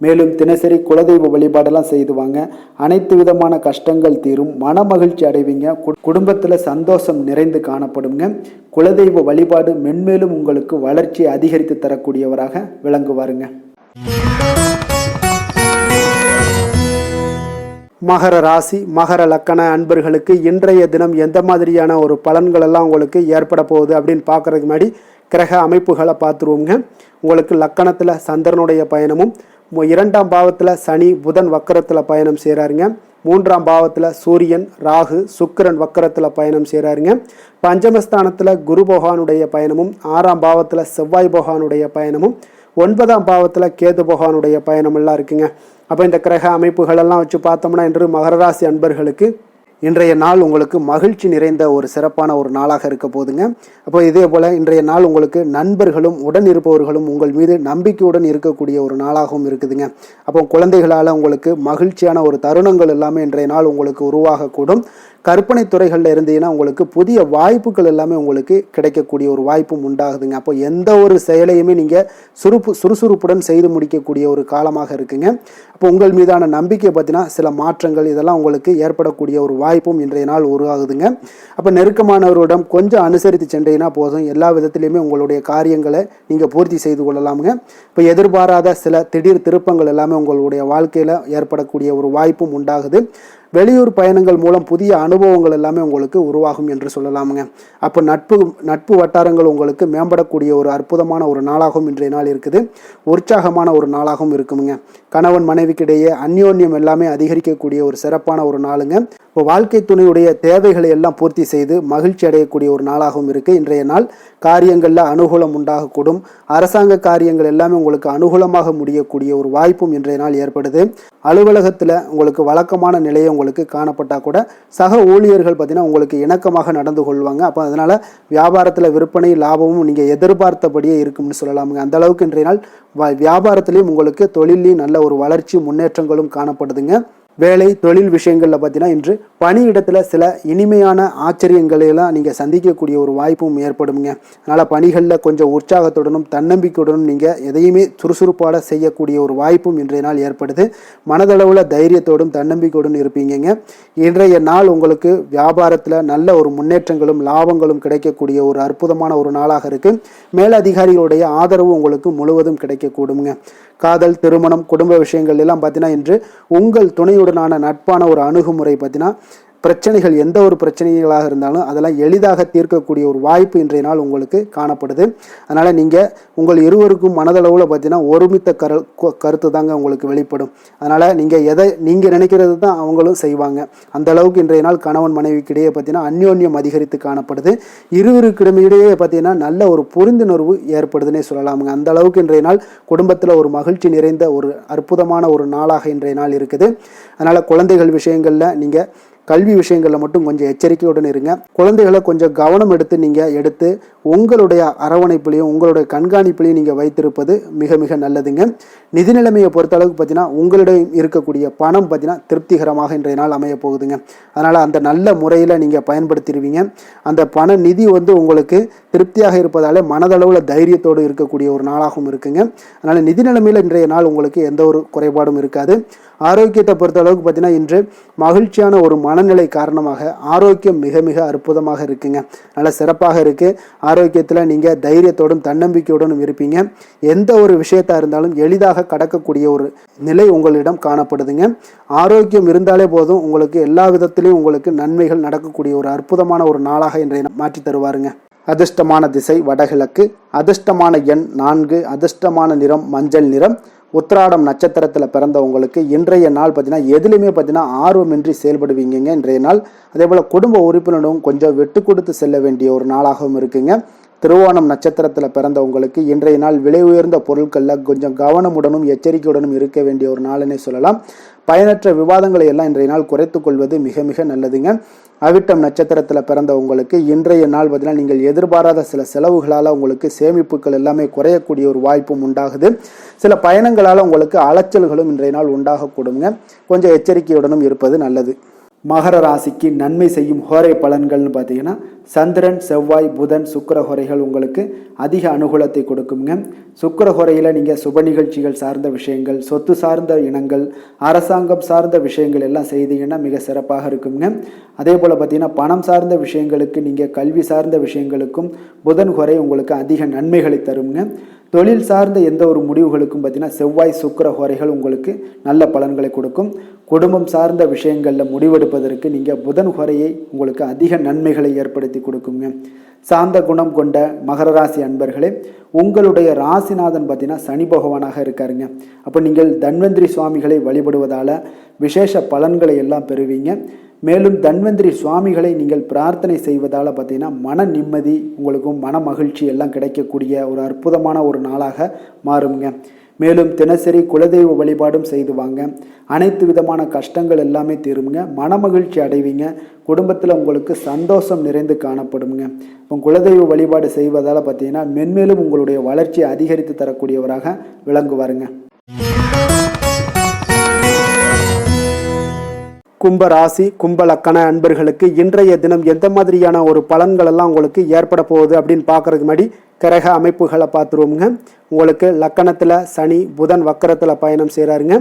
மேலும் தினசரி குலதெய்வ வழிபாடெல்லாம் செய்துவாங்க. அனைத்து விதமான கஷ்டங்கள் தீரும், மன மகிழ்ச்சி அடைவீங்க, குடும்பத்தில் சந்தோஷம் நிறைந்து காணப்படுங்க. குலதெய்வ வழிபாடு மென்மேலும் உங்களுக்கு வளர்ச்சியை அதிகரித்து மகர ராசி மகர லக்கண அன்பர்களுக்கு இன்றைய தினம் எந்த மாதிரியான ஒரு பலன்கள் எல்லாம் உங்களுக்கு ஏற்பட போகுது அப்படின்னு பார்க்கறதுக்கு முன்னாடி கிரக அமைப்புகளை பார்த்துருவோங்க. உங்களுக்கு லக்கணத்தில் சந்திரனுடைய பயணமும், 2ஆம் பாவத்தில் சனி புதன் வக்கரத்தில் பயணம் செய்கிறாருங்க. 3ஆம் பாவத்தில் சூரியன் ராகு சுக்கிரன் வக்கரத்தில் பயணம் செய்கிறாருங்க. பஞ்சமஸ்தானத்தில் குரு பகவானுடைய பயணமும், 6ஆம் பாவத்தில் செவ்வாய் பகவானுடைய பயணமும், 9ஆம் பாவத்தில் கேது பகவானுடைய பயணம் எல்லாம் இருக்குங்க. அப்போ இந்த கிரக அமைப்புகளெல்லாம் வச்சு பார்த்தோம்னா இன்று மகர ராசி அன்பர்களுக்கு இன்றைய நாள் உங்களுக்கு மகிழ்ச்சி நிறைந்த ஒரு சிறப்பான ஒரு நாளாக இருக்க போதுங்க. அப்போ இதே போல் இன்றைய நாள் உங்களுக்கு நண்பர்களும் உடன் இருப்பவர்களும் உங்கள் மீது நம்பிக்கையுடன் இருக்கக்கூடிய ஒரு நாளாகவும் இருக்குதுங்க. அப்போ குழந்தைகளால் உங்களுக்கு மகிழ்ச்சியான ஒரு தருணங்கள் எல்லாமே இன்றைய நாள் உங்களுக்கு உருவாகக்கூடும். கற்பனை துறைகளில் இருந்தீங்கன்னா உங்களுக்கு புதிய வாய்ப்புகள் எல்லாமே உங்களுக்கு கிடைக்கக்கூடிய ஒரு வாய்ப்பும் உண்டாகுதுங்க. அப்போ எந்த ஒரு செயலையுமே நீங்கள் சுறுசுறுப்புடன் செய்து முடிக்கக்கூடிய ஒரு காலமாக இருக்குங்க. அப்போ உங்கள் மீதான நம்பிக்கை பார்த்தீங்கன்னா சில மாற்றங்கள் இதெல்லாம் உங்களுக்கு ஏற்படக்கூடிய ஒரு வாய்ப்பும் இன்றைய நாள் உருவாகுதுங்க. அப்போ நெருக்கமானவரிடம் கொஞ்சம் அனுசரித்து சென்றீங்கன்னா போதும், எல்லா விதத்திலையுமே உங்களுடைய காரியங்களை நீங்கள் பூர்த்தி செய்து கொள்ளலாமுங்க. இப்போ எதிர்பாராத சில திடீர் திருப்பங்கள் எல்லாமே உங்களுடைய வாழ்க்கையில் ஏற்படக்கூடிய ஒரு வாய்ப்பும் உண்டாகுது. வெளியூர் பயணங்கள் மூலம் புதிய அனுபவங்கள் எல்லாமே உங்களுக்கு உருவாகும் என்று சொல்லலாமுங்க. அப்போ நட்பு வட்டாரங்கள் உங்களுக்கு மேம்படக்கூடிய ஒரு அற்புதமான ஒரு நாளாகவும் இன்றைய நாள் இருக்குது. உற்சாகமான ஒரு நாளாகவும் இருக்குமுங்க. கணவன் மனைவிக்கிடையே அந்யோன்யம் எல்லாமே அதிகரிக்கக்கூடிய ஒரு சிறப்பான ஒரு நாளுங்க. இப்போ வாழ்க்கை துணையுடைய தேவைகளை எல்லாம் பூர்த்தி செய்து மகிழ்ச்சி அடையக்கூடிய ஒரு நாளாகவும் இருக்குது இன்றைய நாள். காரியங்களில் அனுகூலம் உண்டாகக்கூடும். அரசாங்க காரியங்கள் எல்லாமே உங்களுக்கு அனுகூலமாக முடியக்கூடிய ஒரு வாய்ப்பும் இன்றைய நாள் ஏற்படுது. அலுவலகத்தில் உங்களுக்கு வழக்கமான நிலையை உங்களுக்கு காணப்பட்டால் கூட சக ஊழியர்கள் பார்த்தீங்கன்னா உங்களுக்கு இணக்கமாக நடந்து கொள்வாங்க. அப்போ அதனால் வியாபாரத்தில் விற்பனை லாபமும் நீங்கள் எதிர்பார்த்தபடியே இருக்கும்னு சொல்லலாமுங்க. அந்த அளவுக்கு இன்றைய நாள் வியாபாரத்திலையும் உங்களுக்கு தொழிலையும் நல்ல ஒரு வளர்ச்சி முன்னேற்றங்களும் காணப்படுதுங்க. வேலை தொழில் விஷயங்களில் பார்த்தீங்கன்னா இன்று பணியிடத்தில் சில இனிமையான ஆச்சரியங்களையெல்லாம் நீங்கள் சந்திக்கக்கூடிய ஒரு வாய்ப்பும் ஏற்படுங்க. அதனால் பணிகளில் கொஞ்சம் உற்சாகத்துடனும் தன்னம்பிக்கையுடனும் நீங்கள் எதையுமே சுறுசுறுப்பாக செய்யக்கூடிய ஒரு வாய்ப்பும் இன்றைய நாள் ஏற்படுது. மனதளவில் தைரியத்தோடும் தன்னம்பிக்கையுடன் இருப்பீங்க. இன்றைய நாள் உங்களுக்கு வியாபாரத்தில் நல்ல ஒரு முன்னேற்றங்களும் லாபங்களும் கிடைக்கக்கூடிய ஒரு அற்புதமான ஒரு நாளாக இருக்குது. மேலதிகாரிகளுடைய ஆதரவு உங்களுக்கு முழுவதும் கிடைக்கக்கூடுங்க. காதல் திருமணம் குடும்ப விஷயங்கள் எல்லாம் பார்த்தீங்கன்னா இன்று உங்கள் துணையுடனான நட்பான ஒரு அணுகுமுறை பார்த்தீங்கன்னா பிரச்சனைகள் எந்த ஒரு பிரச்சனைகளாக இருந்தாலும் அதெல்லாம் எளிதாக தீர்க்கக்கூடிய ஒரு வாய்ப்பு இன்றைய நாள் உங்களுக்கு காணப்படுது. அதனால் நீங்கள் உங்கள் இருவருக்கும் மனதளவில் பார்த்தீங்கன்னா ஒருமித்த கருத்து தாங்க உங்களுக்கு வெளிப்படும். அதனால் நீங்கள் எதை நீங்கள் நினைக்கிறது தான் அவங்களும் செய்வாங்க. அந்த அளவுக்கு இன்றைய நாள் கணவன் மனைவிக்கிடையே பார்த்தீங்கன்னா அந்யோன்யம் அதிகரித்து காணப்படுது. இருவருக்கிடையே பார்த்தீங்கன்னா நல்ல ஒரு புரிந்துணர்வு ஏற்படுதுன்னே சொல்லலாமுங்க. அந்த அளவுக்கு இன்றைய நாள் குடும்பத்தில் ஒரு மகிழ்ச்சி நிறைந்த ஒரு அற்புதமான ஒரு நாளாக இன்றைய நாள் இருக்குது. அதனால் குழந்தைகள் விஷயங்களில் நீங்கள் கல்வி விஷயங்களில் மட்டும் கொஞ்சம் எச்சரிக்கையுடன் இருங்க. குழந்தைகளை கொஞ்சம் கவனம் எடுத்து உங்களுடைய அரவணைப்பிலையும் உங்களுடைய கண்காணிப்பிலையும் நீங்கள் வைத்திருப்பது மிக மிக நல்லதுங்க. நிதி நிலைமையை பொறுத்த அளவுக்கு பார்த்தீங்கன்னா உங்களிடம் இருக்கக்கூடிய பணம் பார்த்தீங்கன்னா திருப்திகரமாக இன்றைய நாள் அமைய போகுதுங்க. அதனால் அந்த நல்ல முறையில் நீங்கள் பயன்படுத்திடுவீங்க. அந்த பண நிதி உங்களுக்கு திருப்தியாக இருப்பதாலே மனதளவில் தைரியத்தோடு இருக்கக்கூடிய ஒரு நாளாகவும் இருக்குங்க. அதனால் நிதி நிலைமையில் இன்றைய நாள் உங்களுக்கு எந்த ஒரு குறைபாடும் இருக்காது. ஆரோக்கியத்தை பொறுத்த அளவுக்கு பார்த்தீங்கன்னா இன்று மகிழ்ச்சியான ஒரு மனநிலை காரணமாக ஆரோக்கியம் மிக மிக அற்புதமாக இருக்குங்க. நல்ல சிறப்பாக இருக்குது. ஆரோக்கியத்தில் நீங்கள் தைரியத்தோடும் தன்னம்பிக்கையுடனும் இருப்பீங்க. எந்த ஒரு விஷயத்தாக இருந்தாலும் எளிதாக கடக்கக்கூடிய ஒரு நிலை உங்களிடம் காணப்படுதுங்க. ஆரோக்கியம் இருந்தாலே போதும், உங்களுக்கு எல்லா விதத்திலையும் உங்களுக்கு நன்மைகள் நடக்கக்கூடிய ஒரு அற்புதமான ஒரு நாளாக இன்றைய மாற்றி தருவாருங்க. அதிர்ஷ்டமான திசை வடகிழக்கு, அதிர்ஷ்டமான எண் 4, அதிர்ஷ்டமான நிறம் மஞ்சள் நிறம். உத்திராடம் நட்சத்திரத்தில் பிறந்தவங்களுக்கு இன்றைய நாள் பார்த்தீங்கன்னா எதுலையுமே பார்த்தீங்கன்னா ஆர்வமின்றி செயல்படுவீங்க இன்றைய நாள். அதே போல் குடும்ப உறுப்பினரும் கொஞ்சம் விட்டு கொடுத்து செல்ல வேண்டிய ஒரு நாளாகவும் இருக்குங்க. திருவோணம் நட்சத்திரத்தில் பிறந்தவங்களுக்கு இன்றைய நாள் விலை உயர்ந்த பொருட்களில் கொஞ்சம் கவனமுடனும் எச்சரிக்கையுடனும் இருக்க வேண்டிய ஒரு நாள்னே சொல்லலாம். பயனற்ற விவாதங்களை எல்லாம் இன்றைய நாள் குறைத்து கொள்வது மிக மிக நல்லதுங்க. அவிட்டம் நட்சத்திரத்தில் பிறந்தவங்களுக்கு இன்றைய நாள் பார்த்தீங்கன்னா நீங்கள் எதிர்பாராத சில செலவுகளால் உங்களுக்கு சேமிப்புகள் எல்லாமே குறையக்கூடிய ஒரு வாய்ப்பும் உண்டாகுது. சில பயணங்களால் உங்களுக்கு அலைச்சல்களும் இன்றைய நாள் உண்டாகக்கூடுங்க. கொஞ்சம் எச்சரிக்கையுடனும் இருப்பது நல்லது. மகர ராசிக்கு நன்மை செய்யும் ஹோரை பலன்கள்னு பார்த்தீங்கன்னா சந்திரன் செவ்வாய் புதன் சுக்கிர ஹோரைகள் உங்களுக்கு அதிக அனுகூலத்தை கொடுக்குங்க. சுக்கிர ஹோரையில் நீங்கள் சுப நிகழ்ச்சிகள் சார்ந்த விஷயங்கள், சொத்து சார்ந்த இனங்கள், அரசாங்கம் சார்ந்த விஷயங்கள் எல்லாம் செய்தீங்கன்னா மிக சிறப்பாக இருக்குங்க. அதே போல் பார்த்தீங்கன்னா பணம் சார்ந்த விஷயங்களுக்கு நீங்கள் கல்வி சார்ந்த விஷயங்களுக்கும் புதன் ஹோரை உங்களுக்கு அதிக நன்மைகளை தருங்க. தொழில் சார்ந்த எந்த ஒரு முடிவுகளுக்கும் பார்த்தீங்கன்னா செவ்வாய் சுக்கிர ஹோரைகள் உங்களுக்கு நல்ல பலன்களை கொடுக்கும். குடும்பம் சார்ந்த விஷயங்களில் முடிவெடுப்பதற்கு நீங்கள் புதன் ஹோரையை உங்களுக்கு அதிக நன்மைகளை ஏற்படுத்தி கொடுக்குங்க. சாந்த குணம் கொண்ட மகர ராசி அன்பர்களே, உங்களுடைய ராசிநாதன் பார்த்தீங்கன்னா சனி பகவானாக இருக்காருங்க. அப்போ நீங்கள் தன்வந்திரி சுவாமிகளை வழிபடுவதால் விசேஷ பலன்களை எல்லாம் பெறுவீங்க. மேலும் தன்வந்திரி சுவாமிகளை நீங்கள் பிரார்த்தனை செய்வதால் பார்த்தீங்கன்னா மன நிம்மதி உங்களுக்கும் மன மகிழ்ச்சி எல்லாம் கிடைக்கக்கூடிய ஒரு அற்புதமான ஒரு நாளாக மாறுங்க. மேலும் தினசரி குலதெய்வ வழிபாடும் செய்து வாங்க. அனைத்து விதமான கஷ்டங்கள் எல்லாமே தீருங்க. மனமகிழ்ச்சி அடைவீங்க. குடும்பத்தில் உங்களுக்கு சந்தோஷம் நிறைந்து காணப்படுங்க. இப்போ குலதெய்வ வழிபாடு செய்வதால் பார்த்தீங்கன்னா மென்மேலும் உங்களுடைய வளர்ச்சியை அதிகரித்து தரக்கூடியவராக விளங்குவாருங்க. கும்ப ராசி கும்ப லக்கண அன்பர்களுக்கு இன்றைய தினம் எந்த மாதிரியான ஒரு பலன்கள் எல்லாம் உங்களுக்கு ஏற்பட போகுது அப்படின்னு பார்க்கறதுக்கு முன்னாடி கிரக அமைப்புகளை பார்த்துருவோமுங்க. உங்களுக்கு லக்கணத்தில் சனி புதன் வக்கரத்தில் பயணம் செய்கிறாருங்க.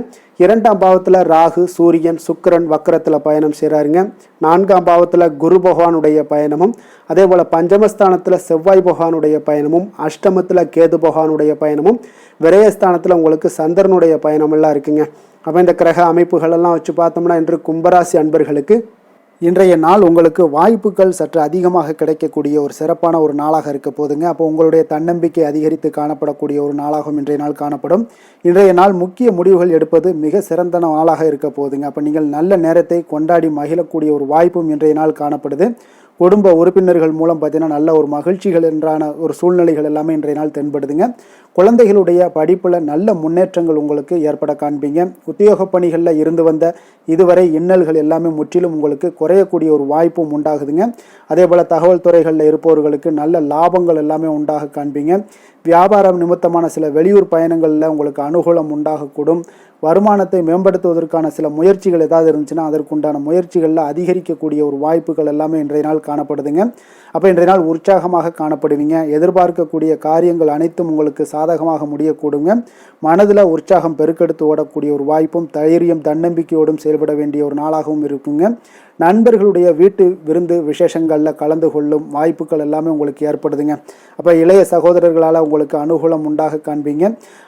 2ஆம் பாவத்தில் ராகு சூரியன் சுக்கிரன் வக்கரத்தில் பயணம் செய்கிறாருங்க. 4ஆம் பாவத்தில் குரு பகவானுடைய பயணமும், அதே போல் பஞ்சமஸ்தானத்தில் செவ்வாய் பகவானுடைய பயணமும், அஷ்டமத்தில் கேது பகவானுடைய பயணமும், விரயஸ்தானத்தில் உங்களுக்கு சந்திரனுடைய பயணமெல்லாம் இருக்குங்க. அப்போ இந்த கிரக அமைப்புகளெல்லாம் வச்சு பார்த்தோம்னா இன்று கும்பராசி அன்பர்களுக்கு இன்றைய நாள் உங்களுக்கு வாய்ப்புகள் சற்று அதிகமாக கிடைக்கக்கூடிய ஒரு சிறப்பான ஒரு நாளாக இருக்க போதுங்க. அப்போ உங்களுடைய தன்னம்பிக்கை அதிகரித்து காணப்படக்கூடிய ஒரு நாளாகவும் இன்றைய நாள் காணப்படும். இன்றைய நாள் முக்கிய முடிவுகள் எடுப்பது மிக சிறந்த நாளாக இருக்க போதுங்க. அப்போ நீங்கள் நல்ல நேரத்தை கொண்டாடி மகிழக்கூடிய ஒரு வாய்ப்பும் இன்றைய நாள் காணப்படுது. குடும்ப உறுப்பினர்கள் மூலம் பார்த்தீங்கன்னா நல்ல ஒரு மகிழ்ச்சிகள் என்றான ஒரு சூழ்நிலைகள் எல்லாமே இன்றைய நாள் தென்படுதுங்க. குழந்தைகளுடைய படிப்பில் நல்ல முன்னேற்றங்கள் உங்களுக்கு ஏற்பட காண்பீங்க. உத்தியோக பணிகளில் இருந்து வந்த இதுவரை இன்னல்கள் எல்லாமே முற்றிலும் உங்களுக்கு குறையக்கூடிய ஒரு வாய்ப்பும் உண்டாகுதுங்க. அதே போல் தகவல் துறைகளில் இருப்பவர்களுக்கு நல்ல லாபங்கள் எல்லாமே உண்டாக காண்பீங்க. வியாபாரம் நிமித்தமான சில வெளியூர் பயணங்களில் உங்களுக்கு அனுகூலம் உண்டாகக்கூடும். வருமானத்தை மேம்படுத்துவதற்கான சில முயற்சிகள் ஏதாவது இருந்துச்சுன்னா அதற்குண்டான முயற்சிகளில் அதிகரிக்கக்கூடிய ஒரு வாய்ப்புகள் எல்லாமே இன்றைய நாள் காணப்படுதுங்க. அப்போ இன்றைய நாள் உற்சாகமாக காணப்படுவீங்க. எதிர்பார்க்கக்கூடிய காரியங்கள் அனைத்தும் உங்களுக்கு சாதகமாக முடியக்கூடுங்க. மனதில் உற்சாகம் பெருக்கெடுத்து ஓடக்கூடிய ஒரு வாய்ப்பும் தைரியம் தன்னம்பிக்கையோடும் செயல்பட வேண்டிய ஒரு நாளாகவும் இருக்குங்க. நண்பர்களுடைய வீட்டு விருந்து விசேஷங்களில் கலந்து கொள்ளும் வாய்ப்புகள் எல்லாமே உங்களுக்கு ஏற்படுதுங்க. அப்போ இளைய சகோதரர்களால் உங்களுக்கு அனுகூலம் உண்டாக காண்பீங்க.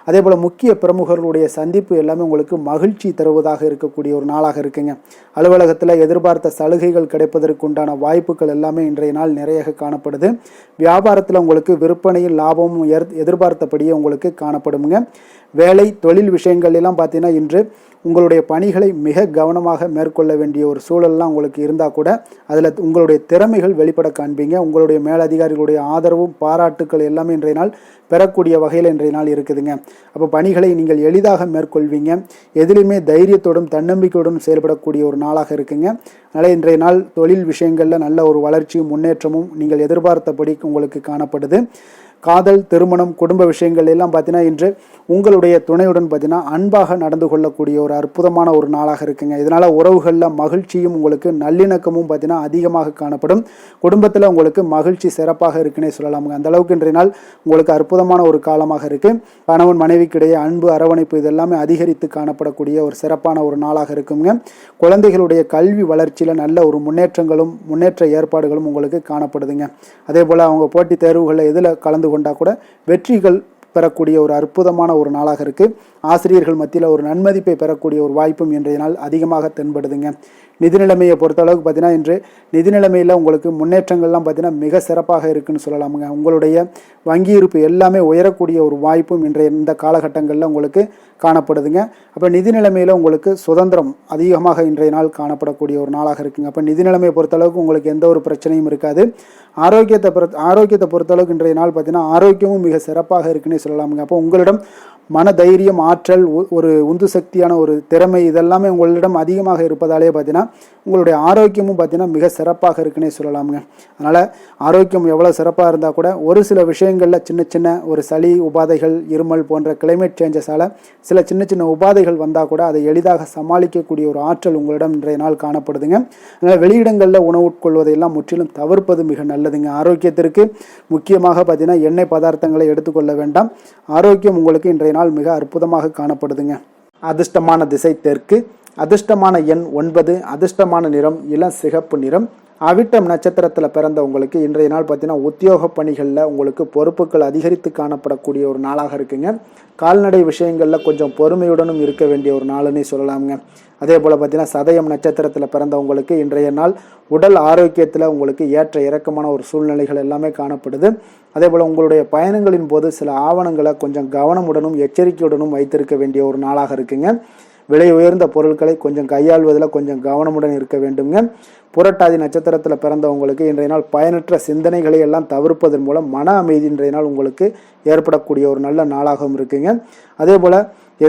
அதே போல் முக்கிய பிரமுகர்களுடைய சந்திப்பு எல்லாமே உங்களுக்கு மகிழ்ச்சி தருவதாக இருக்கக்கூடிய ஒரு நாளாக இருக்குங்க. அலுவலகத்தில் எதிர்பார்த்த சலுகைகள் கிடைப்பதற்கு உண்டான வாய்ப்புகள் எல்லாமே இன்றைய நாள் நிறைய காணப்படுது. வியாபாரத்தில் உங்களுக்கு விற்பனையில் லாபமும் எதிர்பார்த்தபடியே உங்களுக்கு காணப்படுங்க. வேலை தொழில் விஷயங்கள் எல்லாம் பார்த்தீங்கன்னா இன்று உங்களுடைய பணிகளை மிக கவனமாக மேற்கொள்ள வேண்டிய ஒரு சூழல்லாம் உங்களுக்கு இருந்தால் கூட அதில் உங்களுடைய திறமைகள் வெளிப்பட காண்பீங்க. உங்களுடைய மேலதிகாரிகளுடைய ஆதரவும் பாராட்டுக்கள் எல்லாமே இன்றைய நாள் பெறக்கூடிய வகையில் இன்றைய நாள் இருக்குதுங்க. அப்போ பணிகளை நீங்கள் எளிதாக மேற்கொள்வீங்க. எதிலுமே தைரியத்தோடும் தன்னம்பிக்கையோடும் செயல்படக்கூடிய ஒரு நாளாக இருக்குங்க. அதனால் இன்றைய நாள் தொழில் விஷயங்களில் நல்ல ஒரு வளர்ச்சியும் முன்னேற்றமும் நீங்கள் எதிர்பார்த்தபடி உங்களுக்கு காணப்படுது. காதல் திருமணம் குடும்ப விஷயங்கள் எல்லாம் பார்த்தீங்கன்னா இன்று உங்களுடைய துணையுடன் பார்த்தீங்கன்னா அன்பாக நடந்து கொள்ளக்கூடிய ஒரு அற்புதமான ஒரு நாளாக இருக்குங்க. இதனால் உறவுகளில் மகிழ்ச்சியும் உங்களுக்கு நல்லிணக்கமும் பார்த்தீங்கன்னா அதிகமாக காணப்படும். குடும்பத்தில் உங்களுக்கு மகிழ்ச்சி சிறப்பாக இருக்குன்னே சொல்லலாமுங்க. அந்த அளவுக்கு இன்றைய நாள் உங்களுக்கு அற்புதமான ஒரு காலமாக இருக்குது. கணவன் மனைவிக்கிடையே அன்பு அரவணைப்பு இதெல்லாமே அதிகரித்து காணப்படக்கூடிய ஒரு சிறப்பான ஒரு நாளாக இருக்குங்க. குழந்தைகளுடைய கல்வி வளர்ச்சியில் நல்ல ஒரு முன்னேற்ற ஏற்பாடுகளும் உங்களுக்கு காணப்படுதுங்க. அதே போல் அவங்க போட்டித் தேர்வுகளில் எதில் கலந்து கொண்டா கூட வெற்றிகள் பெறக்கூடிய ஒரு அற்புதமான ஒரு நாளாக இருக்குது. ஆசிரியர்கள் மத்தியில் ஒரு நன்மதிப்பை பெறக்கூடிய ஒரு வாய்ப்பும் இன்றைய நாள் அதிகமாக தென்படுதுங்க. நிதி நிலைமையை பொறுத்தளவுக்கு பார்த்தீங்கன்னா இன்று நிதி நிலைமையில் உங்களுக்கு முன்னேற்றங்கள்லாம் பார்த்தீங்கன்னா மிக சிறப்பாக இருக்குன்னு சொல்லலாமுங்க. உங்களுடைய வங்கி இருப்பு எல்லாமே உயரக்கூடிய ஒரு வாய்ப்பும் இன்றைய இந்த காலகட்டங்களில் உங்களுக்கு காணப்படுதுங்க. அப்போ நிதி நிலைமையில் உங்களுக்கு சுதந்திரம் அதிகமாக இன்றைய நாள் காணப்படக்கூடிய ஒரு நாளாக இருக்குங்க. அப்போ நிதி நிலைமையை பொறுத்தளவுக்கு உங்களுக்கு எந்த ஒரு பிரச்சனையும் இருக்காது. ஆரோக்கியத்தை பொறுத்தளவுக்கு இன்றைய நாள் பார்த்தீங்கன்னா ஆரோக்கியமும் மிக சிறப்பாக இருக்குன்னே சொல்லலாமுங்க. அப்போ உங்களிடம் மன தைரியம் ஆற்றல் ஒரு உந்து சக்தியான ஒரு திறமை இதெல்லாமே உங்களிடம் அதிகமாக இருப்பதாலே பார்த்தீங்கன்னா உங்களுடைய ஆரோக்கியமும் பார்த்தீங்கன்னா மிக சிறப்பாக இருக்குன்னே சொல்லலாமுங்க. அதனால் ஆரோக்கியம் எவ்வளோ சிறப்பாக இருந்தால் கூட ஒரு சில விஷயங்களில் சின்ன சின்ன ஒரு சளி உபாதைகள் இருமல் போன்ற கிளைமேட் சேஞ்சஸால் சில சின்ன சின்ன உபாதைகள் வந்தால் கூட அதை எளிதாக சமாளிக்கக்கூடிய ஒரு ஆற்றல் உங்களிடம் இன்றைய நாள் காணப்படுதுங்க. அதனால் வெளியிடங்களில் உணவு உட்கொள்வதையெல்லாம் முற்றிலும் தவிர்ப்பது மிக நல்லதுங்க. ஆரோக்கியத்திற்கு முக்கியமாக பார்த்தீங்கன்னா எண்ணெய் பதார்த்தங்களை எடுத்துக்கொள்ள வேண்டாம். ஆரோக்கியம் உங்களுக்கு இன்றைய நாள் மிக அற்புதமாக காணப்படுதுங்க. அதிர்ஷ்டமான திசை தெற்கு, அதிர்ஷ்டமான எண் 9, அதிர்ஷ்டமான நிறம் இளம் சிகப்பு நிறம், அவிட்டம் நட்சத்திரத்தில் பிறந்தவங்களுக்கு இன்றைய நாள் பார்த்தீங்கன்னா உத்தியோக பணிகளில் உங்களுக்கு பொறுப்புகள் அதிகரித்து காணப்படக்கூடிய ஒரு நாளாக இருக்குங்க. கால்நடை விஷயங்களில் கொஞ்சம் பொறுமையுடனும் இருக்க வேண்டிய ஒரு நாளுன்னே சொல்லலாமுங்க. அதே போல் பார்த்தீங்கன்னா சதயம் நட்சத்திரத்தில் பிறந்தவங்களுக்கு இன்றைய நாள் உடல் ஆரோக்கியத்தில் உங்களுக்கு ஏற்ற இறக்கமான ஒரு சூழ்நிலைகள் எல்லாமே காணப்படுது. அதே போல் உங்களுடைய பயணங்களின் போது சில ஆவணங்களை கொஞ்சம் கவனமுடனும் எச்சரிக்கையுடனும் வைத்திருக்க வேண்டிய ஒரு நாளாக இருக்குங்க. விலை உயர்ந்த பொருட்களை கொஞ்சம் கையாள்வதில் கொஞ்சம் கவனமுடன் இருக்க வேண்டுங்க. புரட்டாதி நட்சத்திரத்தில் பிறந்தவங்களுக்கு இன்றைய நாள் பயனற்ற சிந்தனைகளை எல்லாம் தவிர்ப்பதன் மூலம் மன அமைதி இன்றைய நாள் உங்களுக்கு ஏற்படக்கூடிய ஒரு நல்ல நாளாகவும் இருக்குங்க. அதே போல்